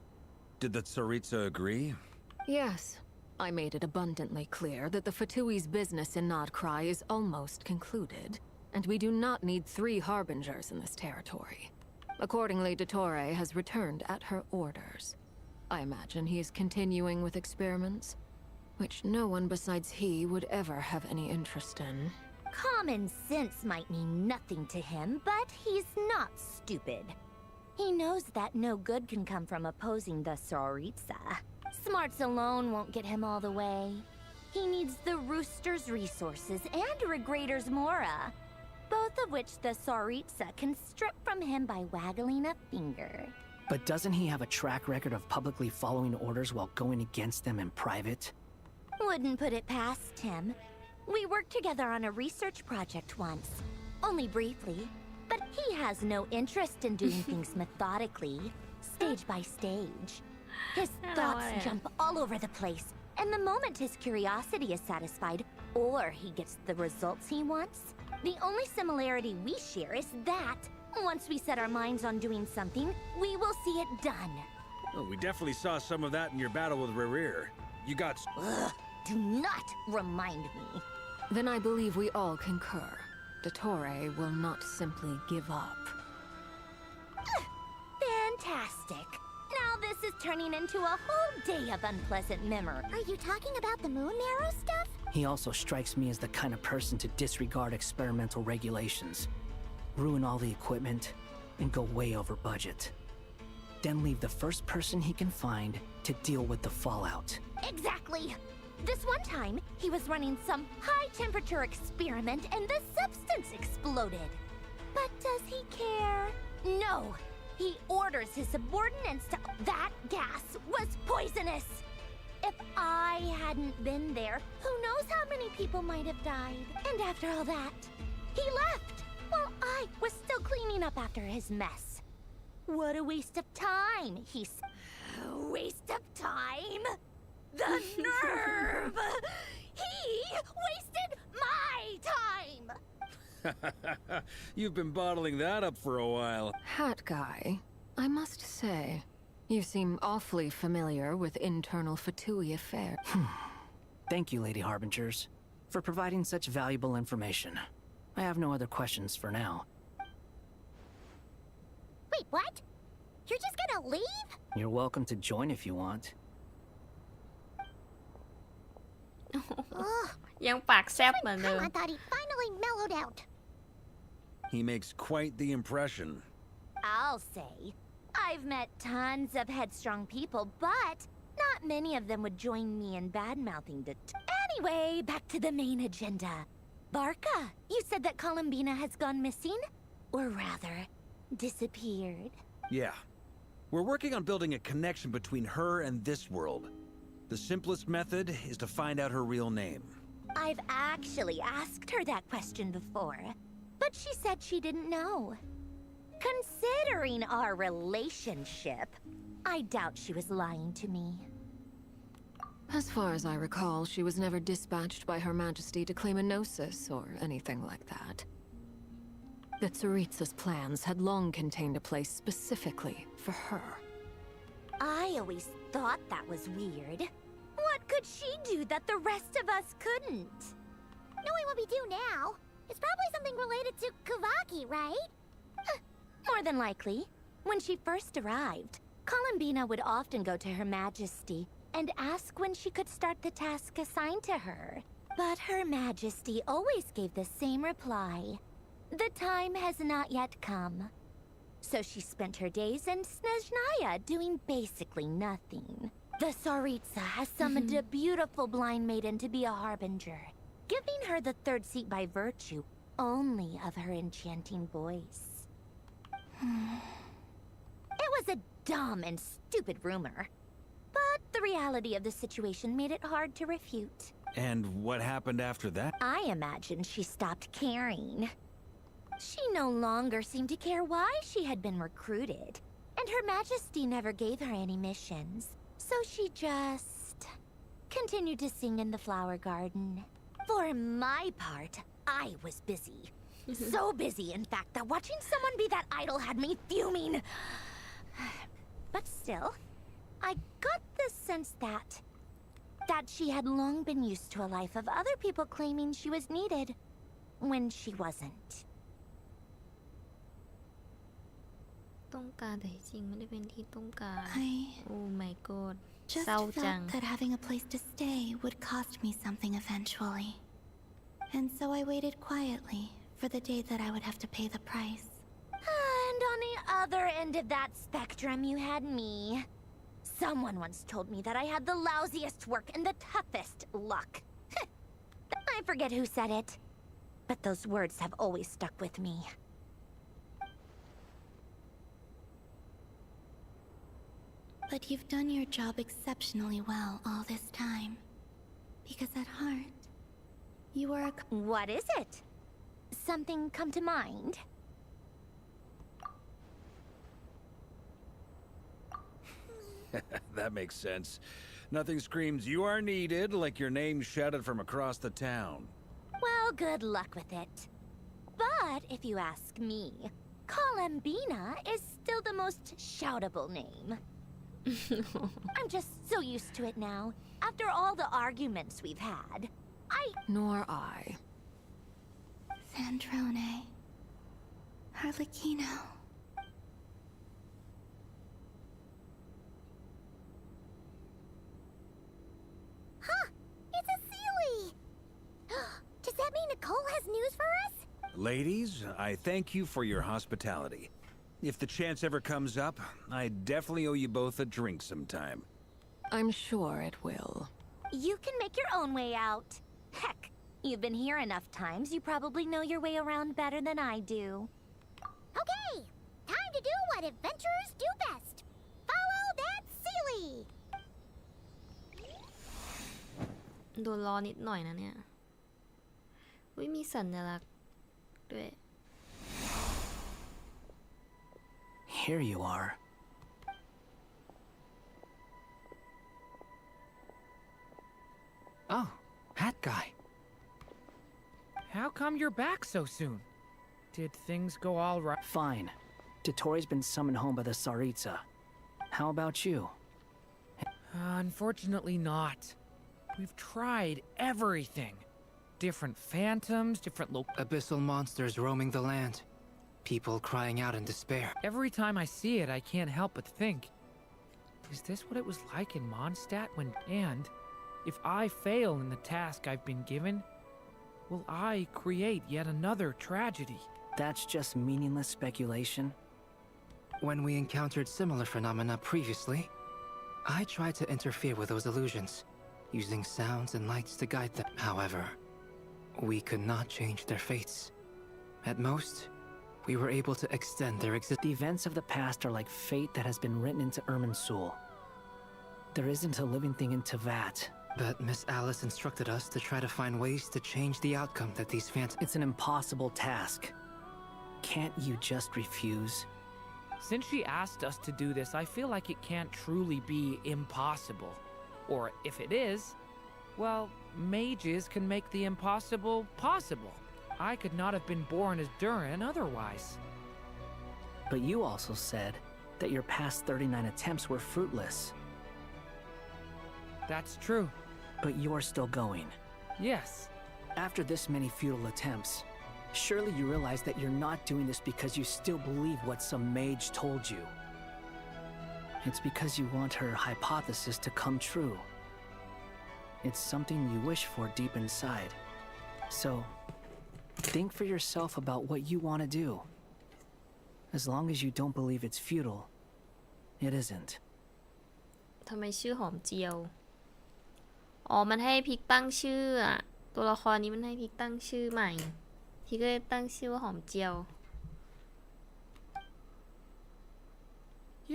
Did the Tsaritsa agree? Yes. I made it abundantly clear that the Fatui's business in Nodcry is almost concluded, and we do not need 3 harbingers in this territory. Accordingly, Dottore has returned at her orders. I imagine he is continuing with experiments, which no one besides he would ever have any interest in. Common sense might mean nothing to him, but he's not stupid. He knows that no good can come from opposing the Tsaritsa. Smarts alone won't get him all the way. He needs the Rooster's resources and Regrator's Mora, both of which the Tsaritsa can strip from him by waggling a finger. But doesn't he have a track record of publicly following orders while going against them in private? Wouldn't put it past him. We worked together on a research project once. Only briefly. But he has no interest in doing things methodically, stage by stage. His thoughts jump all over the place, and the moment his curiosity is satisfied, or he gets the results he wants, the only similarity we share is that, once we set our minds on doing something, we will see it done. Well, we definitely saw some of that in your battle with Rerir. You got... Ugh, do not remind me. Then I believe we all concur. Dottore will not simply give up. Fantastic. Now this is turning into a whole day of unpleasant memory. Are you talking about the moon arrow stuff? He also strikes me as the kind of person to disregard experimental regulations, ruin all the equipment, and go way over budget. Then leave the first person he can find to deal with the fallout. Exactly. This one time, he was running some high-temperature experiment and the substance exploded. But does he care? No. He orders his subordinates to... That gas was poisonous! If I hadn't been there, who knows how many people might have died. And after all that, he left while I was still cleaning up after his mess. What a waste of time, waste of time? The nerve! He wasted my time! You've been bottling that up for a while. Hat guy, I must say, you seem awfully familiar with internal Fatui affairs. Thank you, Lady Harbingers, for providing such valuable information. I have no other questions for now. Wait, what? You're just gonna leave? You're welcome to join if you want. ยังปากแซบเหมือนเดิม I thought he finally mellowed out. He makes quite the impression. I'll say. I've met tons of headstrong people, but not many of them would join me in bad-mouthing the... Anyway, back to the main agenda. Barca, you said that Columbina has gone missing? Or rather, disappeared. Yeah. We're working on building a connection between her and this world. The simplest method is to find out her real name. I've actually asked her that question before, but she said she didn't know. Considering our relationship, I doubt she was lying to me. As far as I recall, she was never dispatched by Her Majesty to claim a gnosis or anything like that. The Tsaritsa's plans had long contained a place specifically for her. I always thought that was weird. What could she do that the rest of us couldn't? Knowing what we do now, it's probably something related to Kavaki, right? More than likely. When she first arrived, Columbina would often go to Her Majesty and ask when she could start the task assigned to her. But Her Majesty always gave the same reply. The time has not yet come. So she spent her days in Snezhnaya doing basically nothing. The Tsaritsa has summoned a beautiful blind maiden to be a harbinger, giving her the third seat by virtue only of her enchanting voice. It was a dumb and stupid rumor, but the reality of the situation made it hard to refute. And what happened after that? I imagine she stopped caring. She no longer seemed to care why she had been recruited, and Her Majesty never gave her any missions, so she just continued to sing in the flower garden. For my part, I was busy. So busy, in fact, that watching someone be that idol had me fuming. But still, I got the sense that she had long been used to a life of other people claiming she was needed when she wasn't. ต้องการแต่จริงไม่ได้เป็นที่ต้องการ Oh my god Just เศร้าจัง felt that having a place to stay would cost me something eventually. And so I waited quietly for the day that I would have to pay the price. And on the other end of that spectrum, you had me. Someone once told me that I had the lousiest work and the toughest luck. I forget who said it, but those words have always stuck with me. But you've done your job exceptionally well all this time. Because at heart, you are a... What is it? Something come to mind? That makes sense. Nothing screams you are needed like your name shouted from across the town. Well, good luck with it. But if you ask me, Columbina is still the most shoutable name. I'm just so used to it now. After all the arguments we've had, Nor I. Sandrone. Harlequino. Huh! It's a Sealy! Does that mean Nicole has news for us? Ladies, I thank you for your hospitality. If the chance ever comes up, I definitely owe you both a drink sometime. I'm sure it will. You can make your own way out. Heck, you've been here enough times, you probably know your way around better than I do. Okay, time to do what adventurers do best. Follow that Sealy! โดนล้อนิดหน่อยนะเนี่ยอุ๊ยมีสัญลักษณ์ด้วย Here you are. Oh, hat guy. How come you're back so soon? Did things go all right? Fine. Dotori's been summoned home by the Tsaritsa. How about you? Unfortunately not. We've tried everything. Different phantoms, different Abyssal monsters roaming the land. People crying out in despair. Every time I see it, I can't help but think, is this what it was like in Mondstadt when... And if I fail in the task I've been given, will I create yet another tragedy? That's just meaningless speculation. When we encountered similar phenomena previously, I tried to interfere with those illusions, using sounds and lights to guide them. However, we could not change their fates. At most, we were able to extend their existence. The events of the past are like fate that has been written into Irminsul. There isn't a living thing in Teyvat. But Miss Alice instructed us to try to find ways to change the outcome that these phantoms... It's an impossible task. Can't you just refuse? Since she asked us to do this, I feel like it can't truly be impossible. Or if it is, well, mages can make the impossible possible. I could not have been born as Durin otherwise. But you also said that your past 39 attempts were fruitless. That's true. But you're still going. Yes. After this many futile attempts, surely you realize that you're not doing this because you still believe what some mage told you. It's because you want her hypothesis to come true. It's something you wish for deep inside. So, think for yourself about what you want to do. As long as you don't believe it's futile, it isn't. ทำไมชื่อหอมเจียวอ๋อมันให้พิกตั้งชื่ออะตัวละครนี้มันให้พิกตั้งชื่อใหม่พิกก็เลยตั้งชื่อว่าหอมเจียว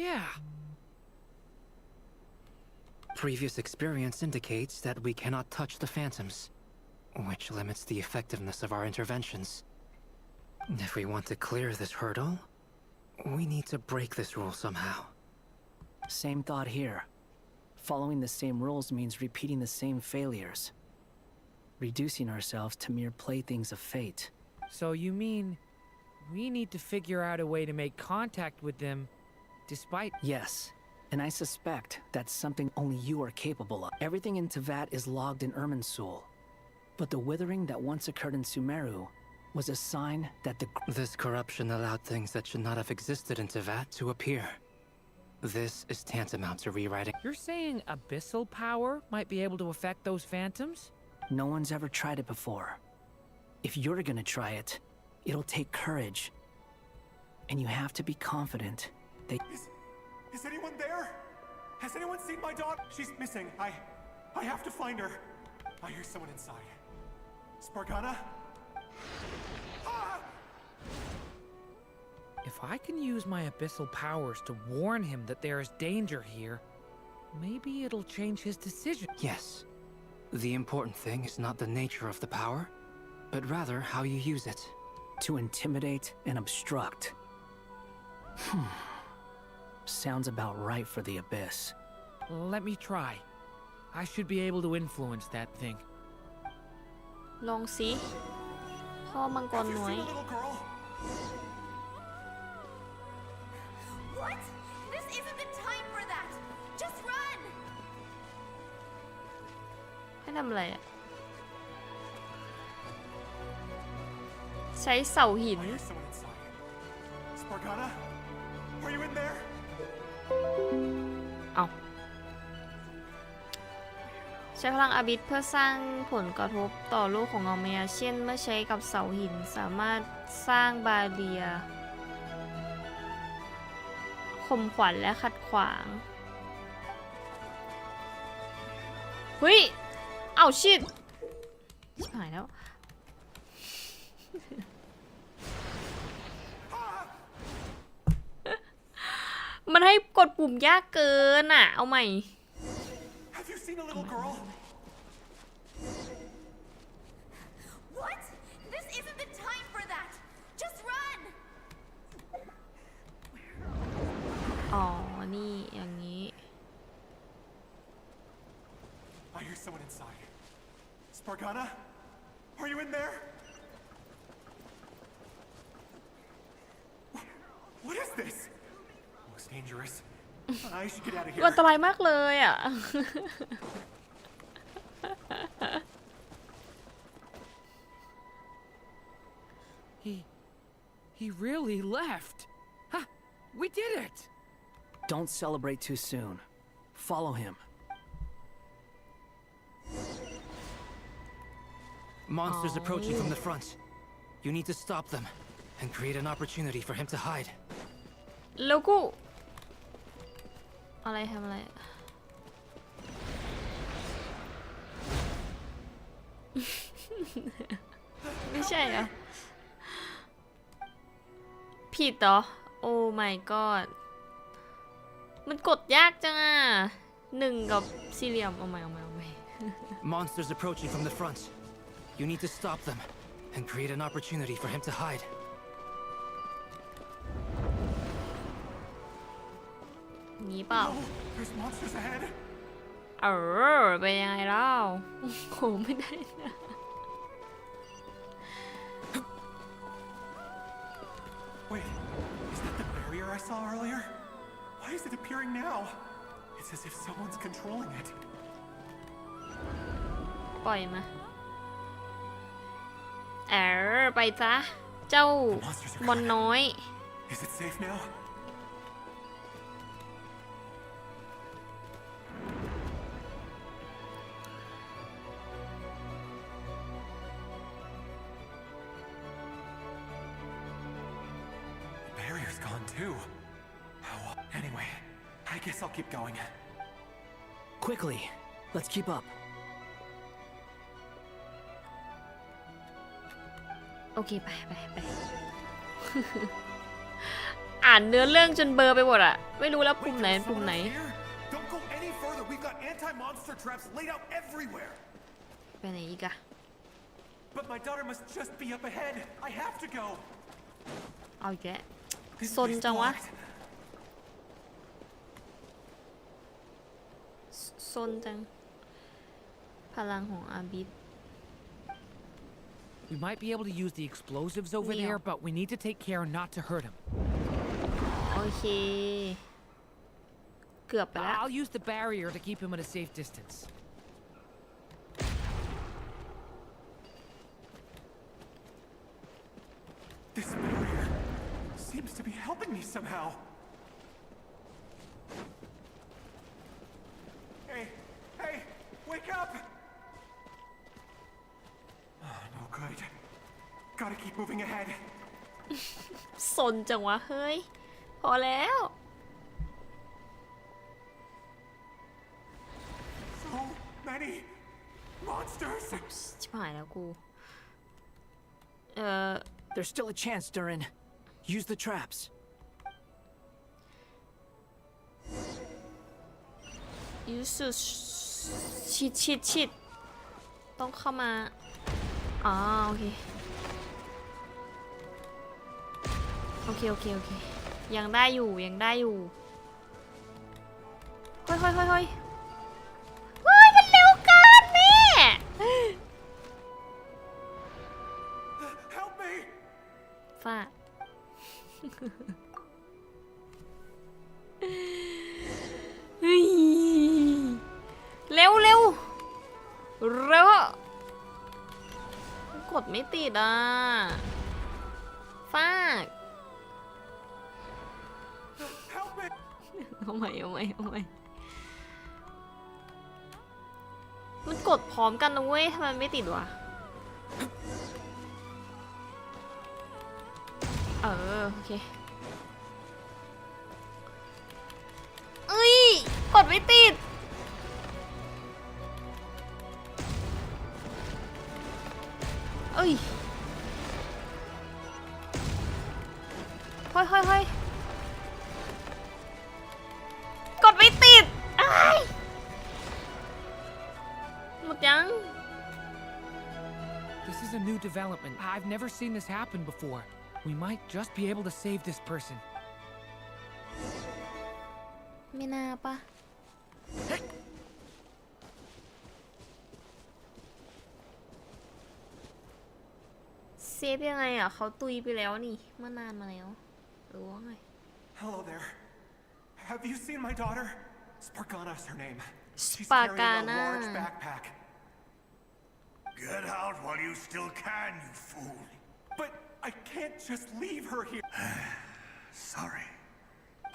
Yeah. Previous experience indicates that we cannot touch the phantoms, which limits the effectiveness of our interventions. If we want to clear this hurdle, we need to break this rule somehow. Same thought here. Following the same rules means repeating the same failures. Reducing ourselves to mere playthings of fate. So you mean we need to figure out a way to make contact with them despite... Yes, and I suspect that's something only you are capable of. Everything in Teyvat is logged in Irminsul, but the withering that once occurred in Sumeru was a sign that the... This corruption allowed things that should not have existed in Teyvat to appear. This is tantamount to rewriting. You're saying abyssal power might be able to affect those phantoms? No one's ever tried it before. If you're gonna try it, it'll take courage. And you have to be confident that... Is anyone there? Has anyone seen my daughter? She's missing. I have to find her. I hear someone inside. Spargana? Ah! If I can use my abyssal powers to warn him that there is danger here, maybe it'll change his decision. Yes. The important thing is not the nature of the power, but rather how you use it. To intimidate and obstruct. Sounds about right for the Abyss. Let me try. I should be able to influence that thing. ลองสิพ่อมังกรน้อย What? This isn't the time for that! ทำอะไรอะใช้เสาหิน Spargana, are you in there? เอาใช้พลังอาบิสเพื่อสร้างผลกระทบต่อลูกของเอาเมียเช่นเมื่อใช้กับเสาหินสามารถสร้างบาเรียข่มขวัญและขัดขวางเฮ้ยเอาชิดชิบหายแล้ว มันให้กดปุ่มยากเกินอ่ะเอาใหม่ Have you seen a little girl? What? This isn't the time for that. Just run. อ๋อ นี่อย่างนี้ I hear someone inside. Spargana, are you in there? What is this? Looks dangerous. I should get out of here. อันตรายมากเลยอ่ะ He really left. Huh, we did it. Don't celebrate too soon. Follow him. Monsters approaching from the front. You need to stop them and create an opportunity for him to hide. แล้วกูอะไรทำอะไร ไม่ใช่เหรอ ผิดเหรอ โอ้ my god มันกดยากจังอ่ะ1กับสี่เหลี่ยมเอาใหม่ Monsters approaching from the front. You need to stop them and create an opportunity for him to hide. งี้เปล่า There's monsters ahead. เป็นยังไงเล่าโหไม่ได้นะ Wait, is that the barrier I saw earlier? Why is it appearing now? It's as if someone's controlling it. ปล่อยมา ไปจ้ะเจ้าบอลน้อย Is it safe now? The barrier's gone too. Oh, anyway, I guess I'll keep going. Quickly, let's keep up. โอเคไป อ่านเนื้อเรื่องจนเบลอไปหมดอะไม่รู้แล้วปุ่มไหนปุ่มไหน Don't go any further. We've got anti-monster traps laid out everywhere. ไปไหนอีกอะ But my daughter must just be up ahead. I have to go. เอาอีกแล้วซนจังวะซนจังพลังของอาบิส We might be able to use the explosives over there, but we need to take care not to hurt him. โอเคเกือบไปแล้ว I'll use the barrier to keep him at a safe distance. This barrier seems to be helping me somehow. Hey, wake up! Oh, no good. Gotta keep moving ahead. ซนจังวะเฮ้ยพอแล้ว So many monsters. ชิบหายแล้วกูThere's still a chance, Durin. Use the traps. ยูสุชิดต้องเข้ามาอ๋อโอเคยังได้อยู่เฮ้ยมันเร็วเกินแม่ Help me! ฟ้า เฮ้ยเร็ว ดไม่ติดอ่ะฟากเอาใหม่มันกดพร้อมกันนะเว้ยทำไมไม่ติดวะโอเคเอ้ยกดไม่ติดเอ้ยเฮ้ยกดไม่ติดหมดยัง This is a new development. I've never seen this happen before. We might just be able to save this person. ไม่น่าปะเซฟยังไงอ่ะเขาตุยไปแล้วนี่เมื่อนานมาแล้วหรือว่าไง Hello there. Have you seen my daughter? Spargana is her name. She's Spargana. carrying a large backpack. Get out while you still can, you fool. But I can't just leave her here. Sorry.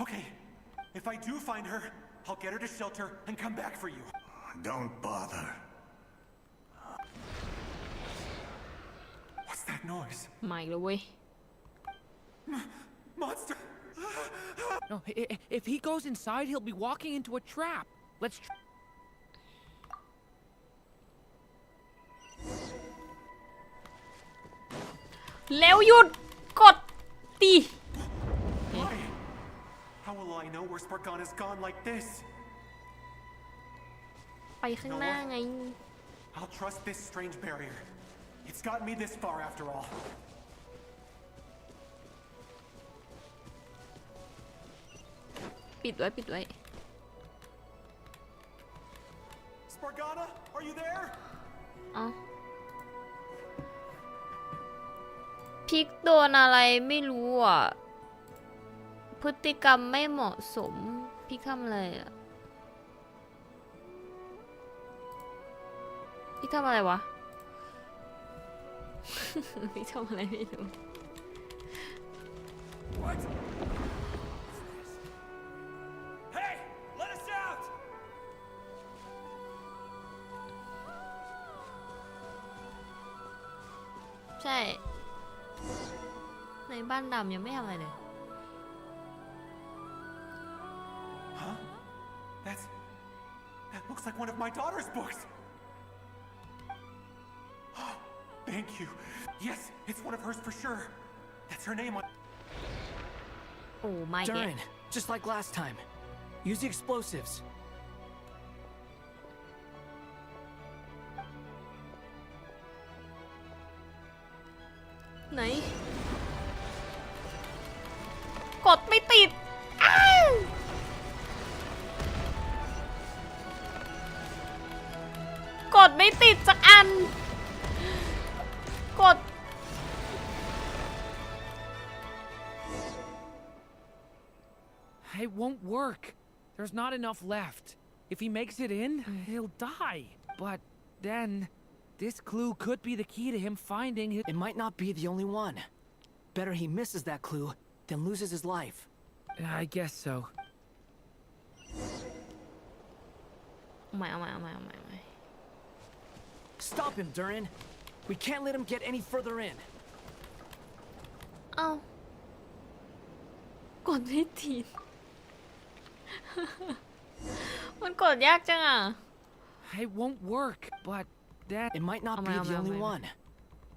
Okay, if I do find her, I'll get her to shelter and come back for you. Don't bother. What's that noise? ไม่เลยเว้ย Monster! No, if he goes inside, he'll be walking into a trap. Let's. แล้วหยุดกดตี Why? How will I know where Spargana's gone like this? ไปข้างหน้าไง I'll trust this strange barrier. It's gotten me this far after all. ปิดไว้ Spargana, are you there? เอาพิกโดนอะไรไม่รู้อ่ะพฤติกรรมไม่เหมาะสมพิกทำอะไรอ่ะพิกทำอะไรวะ พิกทำอะไรไม่รู้ What? Hey, let us out! ใช่ในบ้านดำยังไม่ทำอะไรเลย Huh? That looks like one of my daughter's books. Thank you. Yes, it's one of hers for sure. That's her name on. Oh my god. Durin, just like last time. Use the explosives. ไหนกดไม่ติดอ้าวกดไม่ติดสักอันกด It won't work. There's not enough left. If he makes it in, he'll die. But then, this clue could be the key to him finding his. It might not be the only one. Better he misses that clue than loses his life. I guess so. เอาใหม่ Stop him, Durin. We can't let him get any further in. เอากดไม่ติด มันกดยากจังอ่ะ It won't work, but that. It might not be the only one.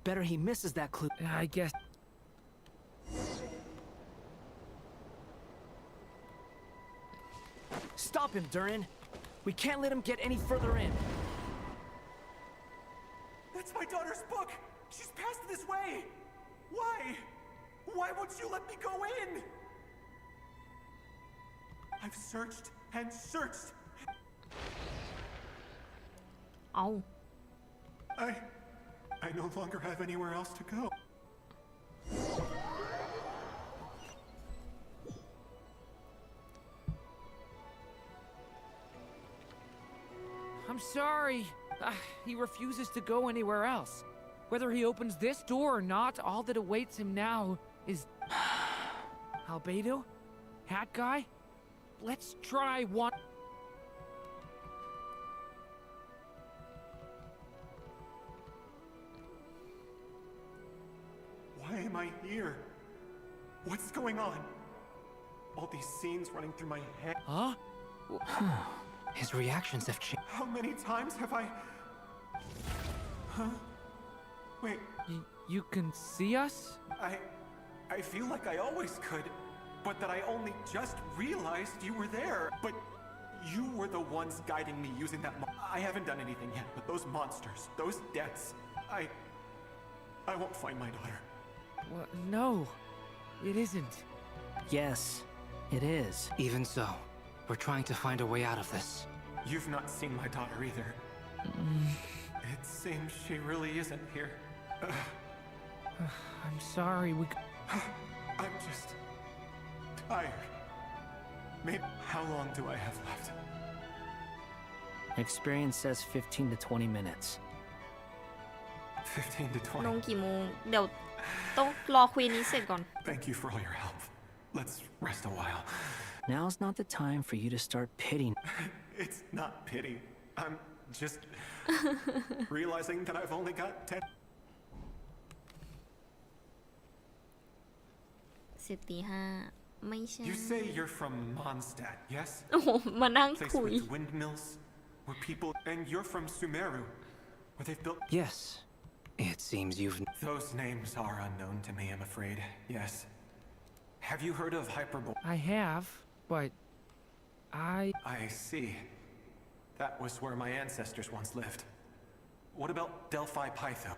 Better he misses that clue. I guess. Stop him, Durin. We can't let him get any further in. That's my daughter's book. She's passed this way. Why? Why won't you let me go in? I've searched and searched. เอา I no longer have anywhere else to go. I'm sorry. He refuses to go anywhere else. Whether he opens this door or not, all that awaits him now is... Albedo? Hat guy? Let's try one... Why am I here? What's going on? All these scenes running through my head. Huh? His reactions have changed. How many times have I... Huh? Wait. You can see us? I feel like I always could, but that I only just realized you were there. But you were the ones guiding me using that I haven't done anything yet, but those monsters, those deaths, I won't find my daughter. Well, no, it isn't. Yes, it is. Even so, we're trying to find a way out of this. You've not seen my daughter either. It seems she really isn't here. I'm sorry, I'm just tired. Maybe how long do I have left? Experience says 15 to 20 minutes. 15 to 20. ลงกี่โมงเดี๋ยวต้องรอคุยนี้เสร็จก่อน Thank you for all your help. Let's rest a while. Now's not the time for you to start pitying. It's not pity. I'm just realizing that I've only got 10. เสร็จตีห้าไม่ใช่ You say you're from Mondstadt, yes? โอ้โหมานั่ง Place คุย with windmills, where people, and you're from Sumeru, where they've built. Yes. It seems you've... Those names are unknown to me, I'm afraid. Yes. Have you heard of Hyperbole? I have, but I see. That was where my ancestors once lived. What about Delphi Pytho?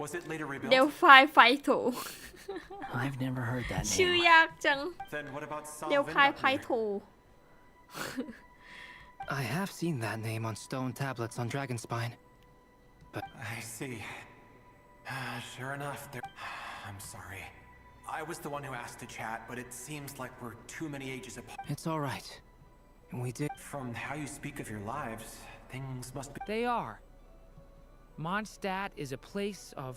Was it later rebuilt? เดลไฟไฟโถ I've never heard that ชื่อ name. ยากจัง Then what about เดลไฟไฟโถ I have seen that name on stone tablets on Dragonspine. But... I see. Sure enough, I'm sorry. I was the one who asked to chat, but it seems like we're too many ages apart. It's all right. We did... From how you speak of your lives, things must be... They are. Mondstadt is a place of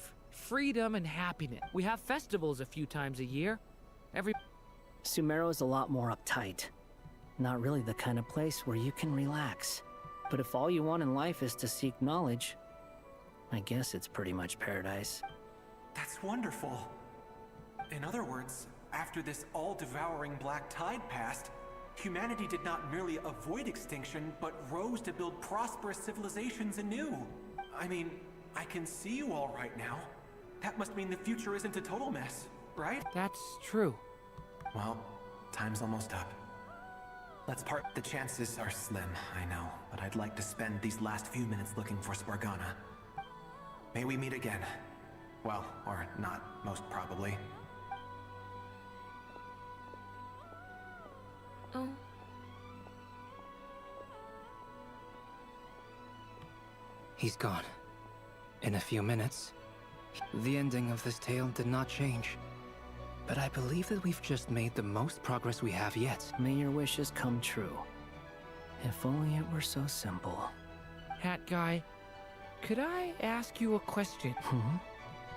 freedom and happiness. We have festivals a few times a year. Sumeru is a lot more uptight. Not really the kind of place where you can relax. But if all you want in life is to seek knowledge, I guess it's pretty much paradise. That's wonderful. In other words, after this all-devouring black tide passed, humanity did not merely avoid extinction, but rose to build prosperous civilizations anew. I mean, I can see you all right now. That must mean the future isn't a total mess, right? That's true. Well, time's almost up. Let's part. The chances are slim, I know, but I'd like to spend these last few minutes looking for Spargana. May we meet again. Well, or not, most probably. Oh. He's gone. In a few minutes. The ending of this tale did not change. But I believe that we've just made the most progress we have yet. May your wishes come true. If only it were so simple. Hat guy, could I ask you a question?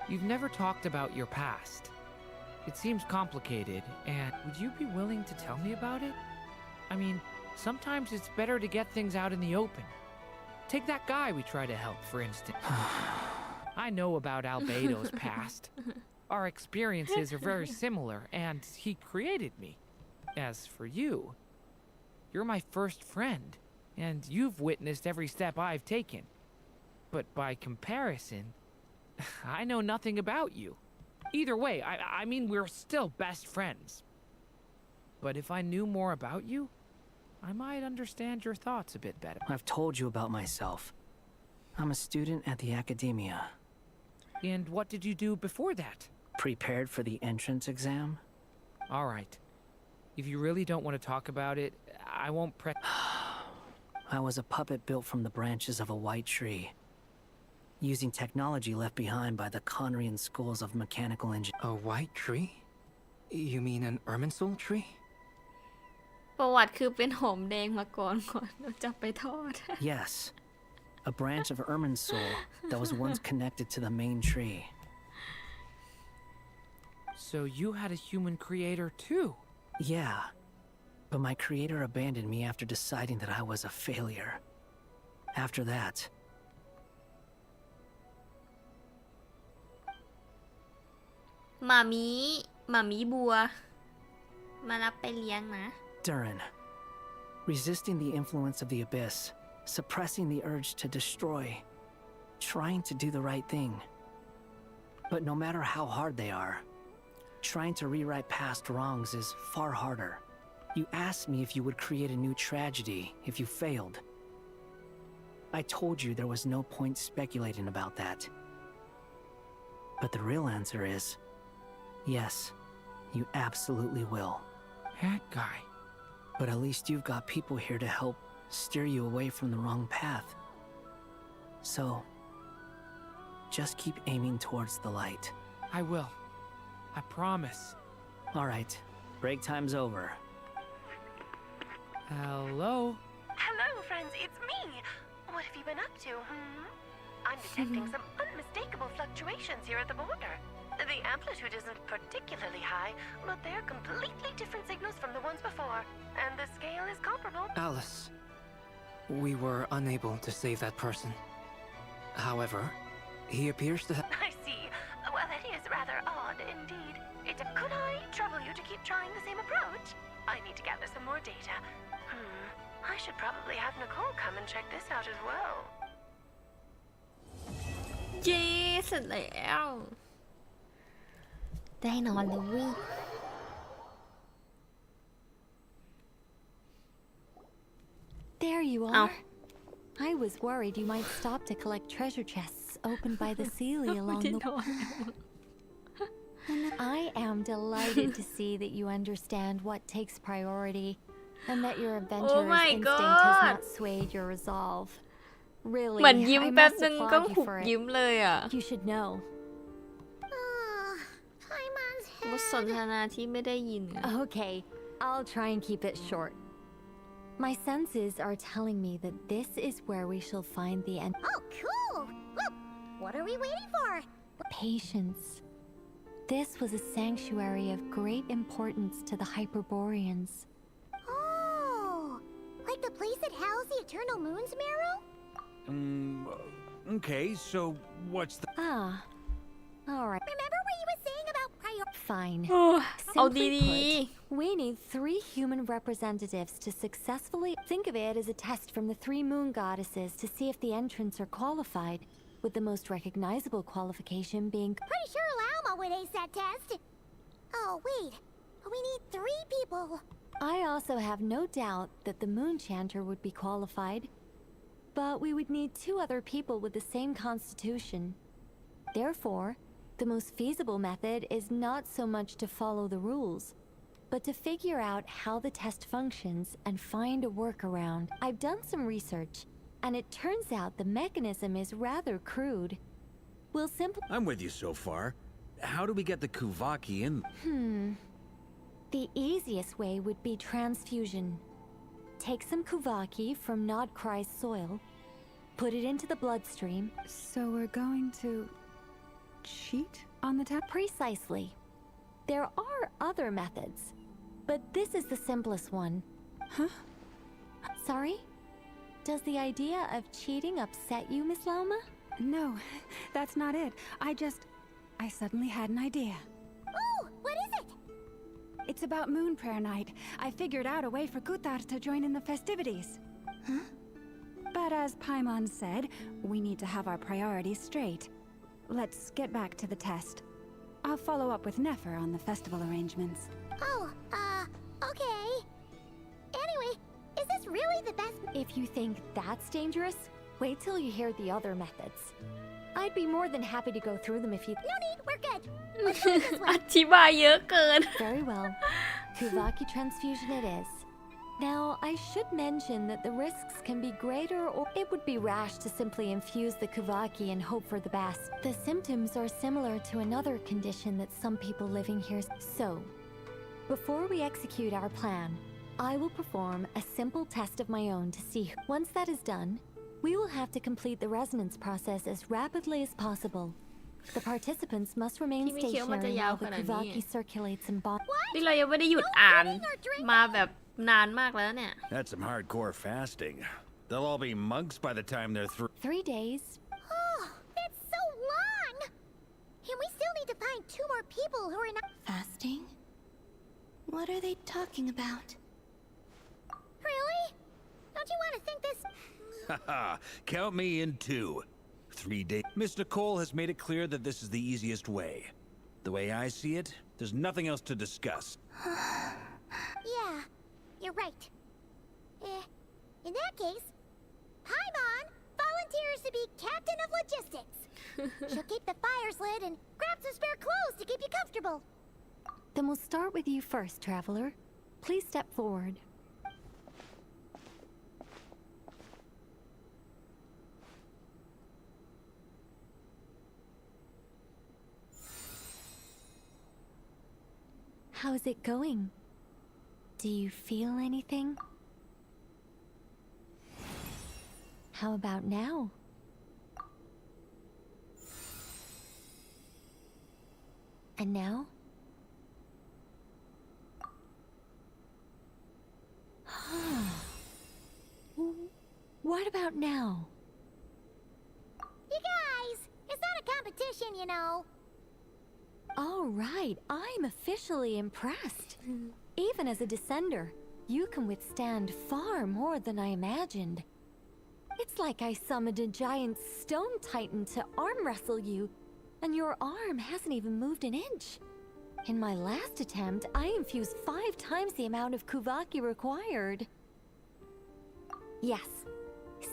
You've never talked about your past. It seems complicated, and would you be willing to tell me about it? I mean, sometimes it's better to get things out in the open. Take that guy we try to help, for instance. I know about Albedo's past. Our experiences are very similar, and he created me. As for you, you're my first friend, and you've witnessed every step I've taken. But by comparison, I know nothing about you. Either way, I mean, we're still best friends. But if I knew more about you, I might understand your thoughts a bit better. I've told you about myself. I'm a student at the academia. And what did you do before that? Prepared for the entrance exam? All right. If you really don't want to talk about it, I won't I was a puppet built from the branches of a white tree. Using technology left behind by the Conrian schools of mechanical engineering. A white tree? You mean an Irminsul tree? ประวัติคือเป็นหอมแดงมาก่อนเราจะไปทอด Yes. a branch of Ermin's soul that was once connected to the main tree. So you had a human creator too? Yeah, but my creator abandoned me after deciding that I was a failure. After that, หมามีบัว มารับไปเลี้ยงนะ Durin, resisting the influence of the abyss, suppressing the urge to destroy, trying to do the right thing. But no matter how hard they are, trying to rewrite past wrongs is far harder. You asked me if you would create a new tragedy if you failed. I told you there was no point speculating about that. But the real answer is, yes, you absolutely will. That guy. But at least you've got people here to help steer you away from the wrong path. So, just keep aiming towards the light. I will. I promise. Alright, break time's over. Hello? Hello, friends, it's me. What have you been up to, I'm detecting some unmistakable fluctuations here at the border. The amplitude isn't particularly high, but they're completely different signals from the ones before, and the scale is comparable. Alice, we were unable to save that person. However, he appears to have... I see. Well, that is rather odd indeed. Could I trouble you to keep trying the same approach? I need to gather some more data. I should probably have Nicole come and check this out as well. เย้เสร็จแล้วได้นอนเลยเว้ย There you are. I was worried you might stop to collect treasure chests opened by the Sealy along the way. I am delighted to see that you understand what takes priority and that your adventurous instinct has not swayed your resolve. Really, เหมือนยิ้ม I แป๊บ must นึงก็ applaud you หุบ for ยิ้ม it. เลยอ่ะ You should know. บทสนทนาที่ไม่ได้ยิน Okay, I'll try and keep it short. My senses are telling me that this is where we shall find the end. Oh, cool! Look, what are we waiting for? Patience. This was a sanctuary of great importance to the Hyperboreans. Oh, like the place that housed the Eternal Moon's marrow? Okay, so what's the... All right. Remember what you were saying about Fine. เอา Simply ดี put, we need 3 human representatives to successfully think of it as a test from the 3 moon goddesses to see if the entrants are qualified, with the most recognizable qualification being... Pretty sure Lauma would ace that test. Oh, wait. We need 3 people. I also have no doubt that the moon chanter would be qualified, but we would need 2 other people with the same constitution. Therefore, the most feasible method is not so much to follow the rules, but to figure out how the test functions and find a workaround. I've done some research, and it turns out the mechanism is rather crude. We'll simply... I'm with you so far. How do we get the Kuvaki in? The easiest way would be transfusion. Take some Kuvaki from Nodcry's soil, put it into the bloodstream. So we're going to cheat on the test? Precisely. There are other methods, but this is the simplest one. Huh? Sorry? Does the idea of cheating upset you, Miss Lauma? No, that's not it. I suddenly had an idea. Oh, what is it? It's about Moon Prayer Night. I figured out a way for Kuthar to join in the festivities. Huh? But as Paimon said, we need to have our priorities straight. Let's get back to the test. I'll follow up with Nefer on the festival arrangements. Oh, okay. Anyway, is this really the best? If you think that's dangerous, wait till you hear the other methods. I'd be more than happy to go through them if you... No need, we're good. Let's do it this way. อธิบายเยอะเกิน Very well. Kuvaki transfusion it is. Now, I should mention that the risks can be greater, or it would be rash to simply infuse the Kuvaki and hope for the best. The symptoms are similar to another condition that some people living here... So, before we execute our plan, I will perform a simple test of my own to see... Once that is done, We will have to complete the resonance process as rapidly as possible. The participants must remain ที่มีเคี้ยวมันจะ stationary ยาว while ข the นาดนี้ Kuvaki circulates in body. นี่เรายังไม่ได้หยุดอ่านมาแบบนานมากแล้วเนี่ย That's some hardcore fasting. They'll all be monks by the time they're through. 3 days. Oh, that's so long! And we still need to find 2 more people who are not Fasting? What are they talking about? Really? Don't you want to think this? Haha, count me in 2. 3 days. Miss Nicole has made it clear that this is the easiest way. The way I see it, there's nothing else to discuss. Yeah, you're right. In that case, Paimon volunteers to be captain of logistics. She'll keep the fires lit and grab some spare clothes to keep you comfortable. Then we'll start with you first, traveler. Please step forward. How's it going? Do you feel anything? How about now? And now? What about now? You guys, it's not a competition, you know. All right, I'm officially impressed. Even as a descender, you can withstand far more than I imagined. It's like I summoned a giant stone titan to arm wrestle you, and your arm hasn't even moved an inch. In my last attempt, I infused 5 times the amount of Kuvaki required. Yes,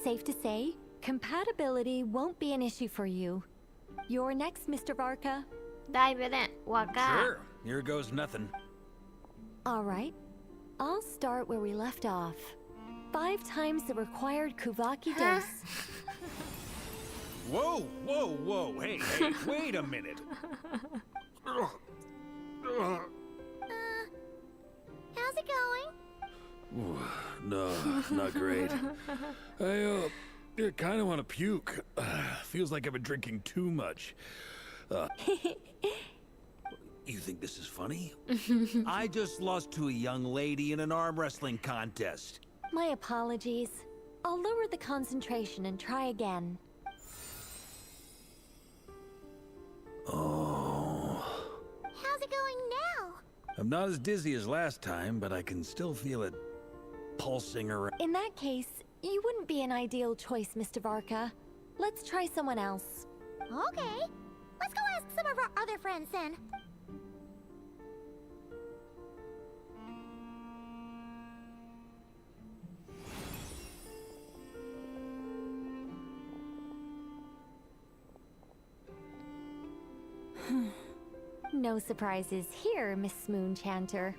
safe to say, compatibility won't be an issue for you. You're next, Mr. Varka. ได้ไหมเนี่ย วาก้า Sure, here goes nothing. All right, I'll start where we left off. 5 times the required Kuvaki dose. Whoa, whoa, whoa, hey, wait a minute. How's it going? No, not great. I kind of want to puke. Feels like I've been drinking too much. You think this is funny? I just lost to a young lady in an arm wrestling contest. My apologies. I'll lower the concentration and try again. Oh. How's it going now? I'm not as dizzy as last time, but I can still feel it pulsing around. In that case, you wouldn't be an ideal choice, Mr. Varka. Let's try someone else. Okay. Let's go ask some of our other friends then. No surprises here, Miss Moonchanter.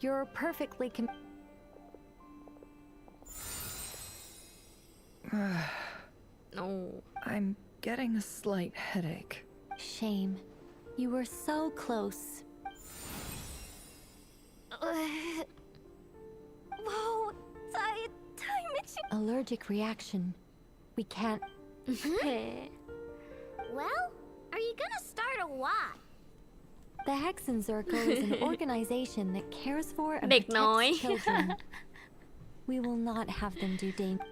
You're perfectly No. I'm getting a slight headache. Shame. You were so close. Whoa, Allergic reaction. We can't. Well, are you gonna start a what? The Hexen Circle is an organization that cares for and เด็กน้อย protects children. We will not have them do danger.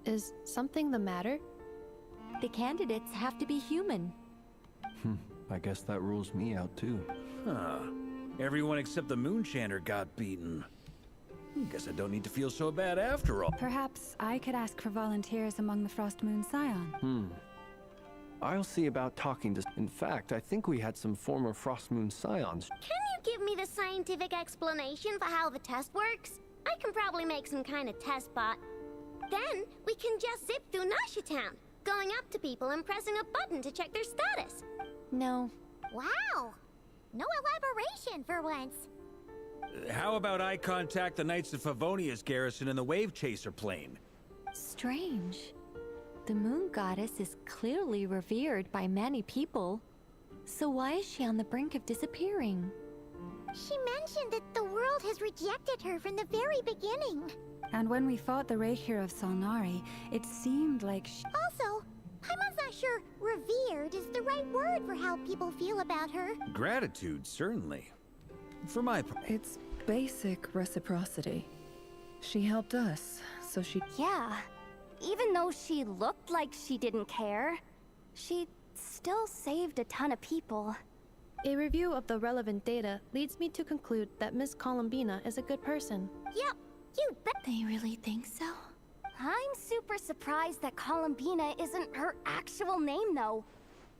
Is something the matter? The candidates have to be human. I guess that rules me out too. Huh. Everyone except the Moonchanter got beaten. Guess I don't need to feel so bad after all. Perhaps I could ask for volunteers among the Frost Moon Scion. I'll see about talking to... In fact, I think we had some former Frost Moon Scions. Can you give me the scientific explanation for how the test works? I can probably make some kind of test bot. Then we can just zip through Nasha Town, going up to people and pressing a button to check their status. No. Wow! No elaboration for once. How about I contact the Knights of Favonia's garrison in the Wave Chaser plane? Strange. The moon goddess is clearly revered by many people. So why is she on the brink of disappearing? She mentioned that the world has rejected her from the very beginning. And when we fought the Reikir of Salnari, it seemed like she... Also, Paimon's not sure revered is the right word for how people feel about her. Gratitude, certainly. For my part. It's basic reciprocity. She helped us, so she... Yeah. Even though she looked like she didn't care, she still saved a ton of people. A review of the relevant data leads me to conclude that Miss Columbina is a good person. Yep, you bet. They really think so? I'm super surprised that Columbina isn't her actual name, though.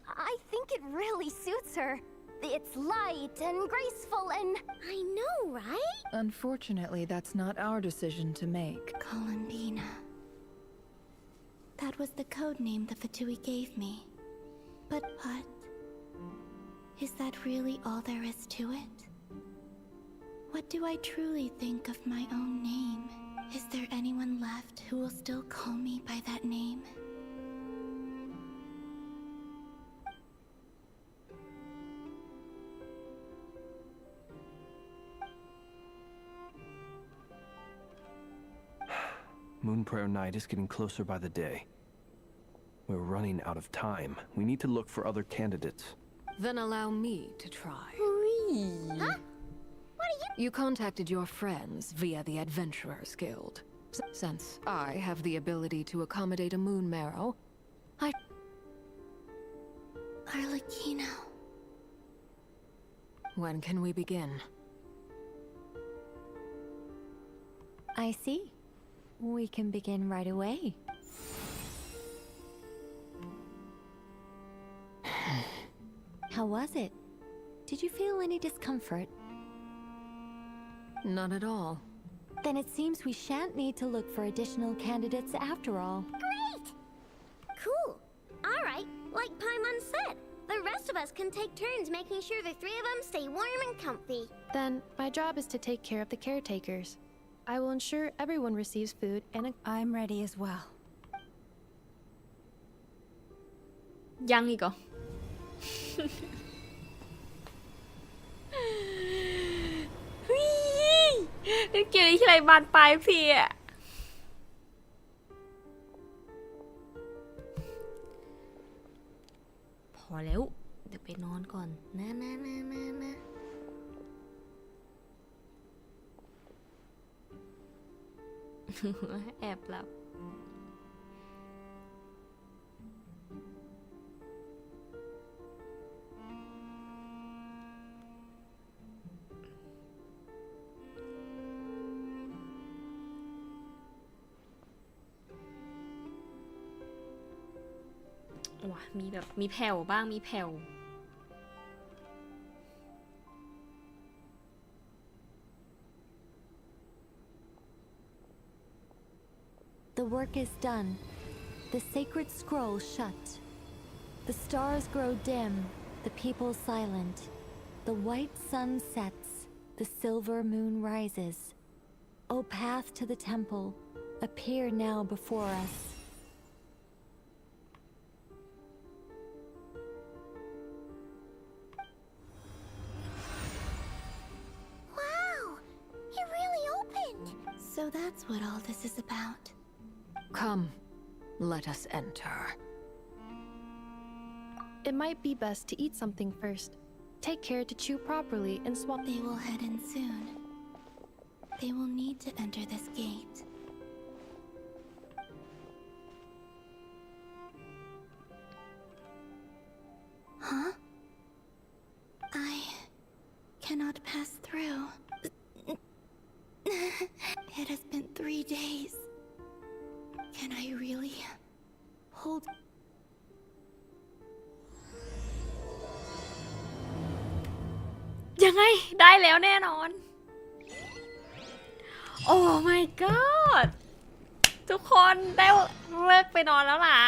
I think it really suits her. It's light and graceful and... I know, right? Unfortunately, that's not our decision to make. Columbina. That was the code name the Fatui gave me. But what? Is that really all there is to it? What do I truly think of my own name? Is there anyone left who will still call me by that name? Moon Prayer Night is getting closer by the day. We're running out of time. We need to look for other candidates. Then allow me to try. Huh? What are You contacted your friends via the Adventurers Guild. Since I have the ability to accommodate a moon marrow, Arlecchino. When can we begin? I see. We can begin right away. How was it? Did you feel any discomfort? Not at all. Then it seems we shan't need to look for additional candidates after all. Great! Cool. All right, like Paimon said, the rest of us can take turns making sure the three of them stay warm and comfy. Then, my job is to take care of the caretakers. I will ensure everyone receives food and I'm ready as well. ยังอีกเหรอ เล่นเกมนี้ที่ไรบานปลายพี่อะพอแล้ว เดี๋ยวไปนอนก่อนนะ แอบหลับ ว่ะมีแบบมีแผ่วบ้างมีแผ่ว The work is done. The sacred scroll shut. The stars grow dim, the people silent. The white sun sets, the silver moon rises. O path to the temple, appear now before us. Wow! It really opened! So that's what all this is about. Come, let us enter. it might be best to eat something first. Take care to chew properly and swallow. They will head in soon. They will need to enter this gate. Huh? I cannot pass through. It has been 3 days. Can I really hold? ยังไงได้แล้วแน่นอน โอ้ my god ทุกคนได้เลิกไปนอนแล้วล่ะ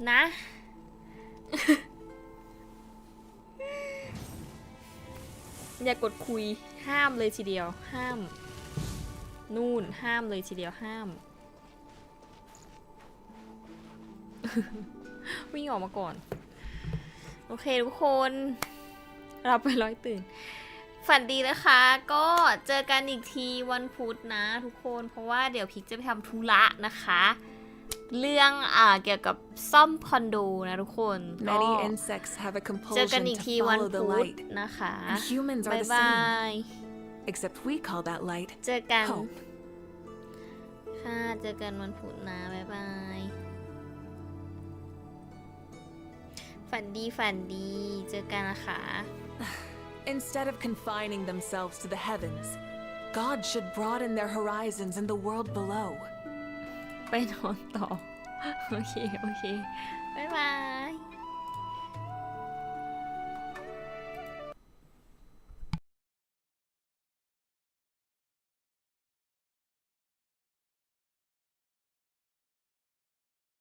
นะ อย่ากดคุยห้ามเลยทีเดียวห้ามนู่นห้ามเลยทีเดียวห้าม วิ่งออกมาก่อนโอเคทุกคน เราไปร้อยตื่นฝันดีนะคะ ก็เจอกันอีกทีวันพุธนะทุกคนเพราะว่าเดี๋ยวพิกจะไปทำธุระนะคะเรื่องเกี่ยวกับซ่อมคอนโดนะทุกคนเจอกันอีกทีวันพุธนะคะบ๊ายบายเจอกันค่ะเจอกันวันพุธนะบ๊ายบายฝันดีเจอกันนะคะ Instead of confining themselves to the heavens, God should broaden their horizons in the world below. ไปนอนต่อ โอเค บ๊ายบาย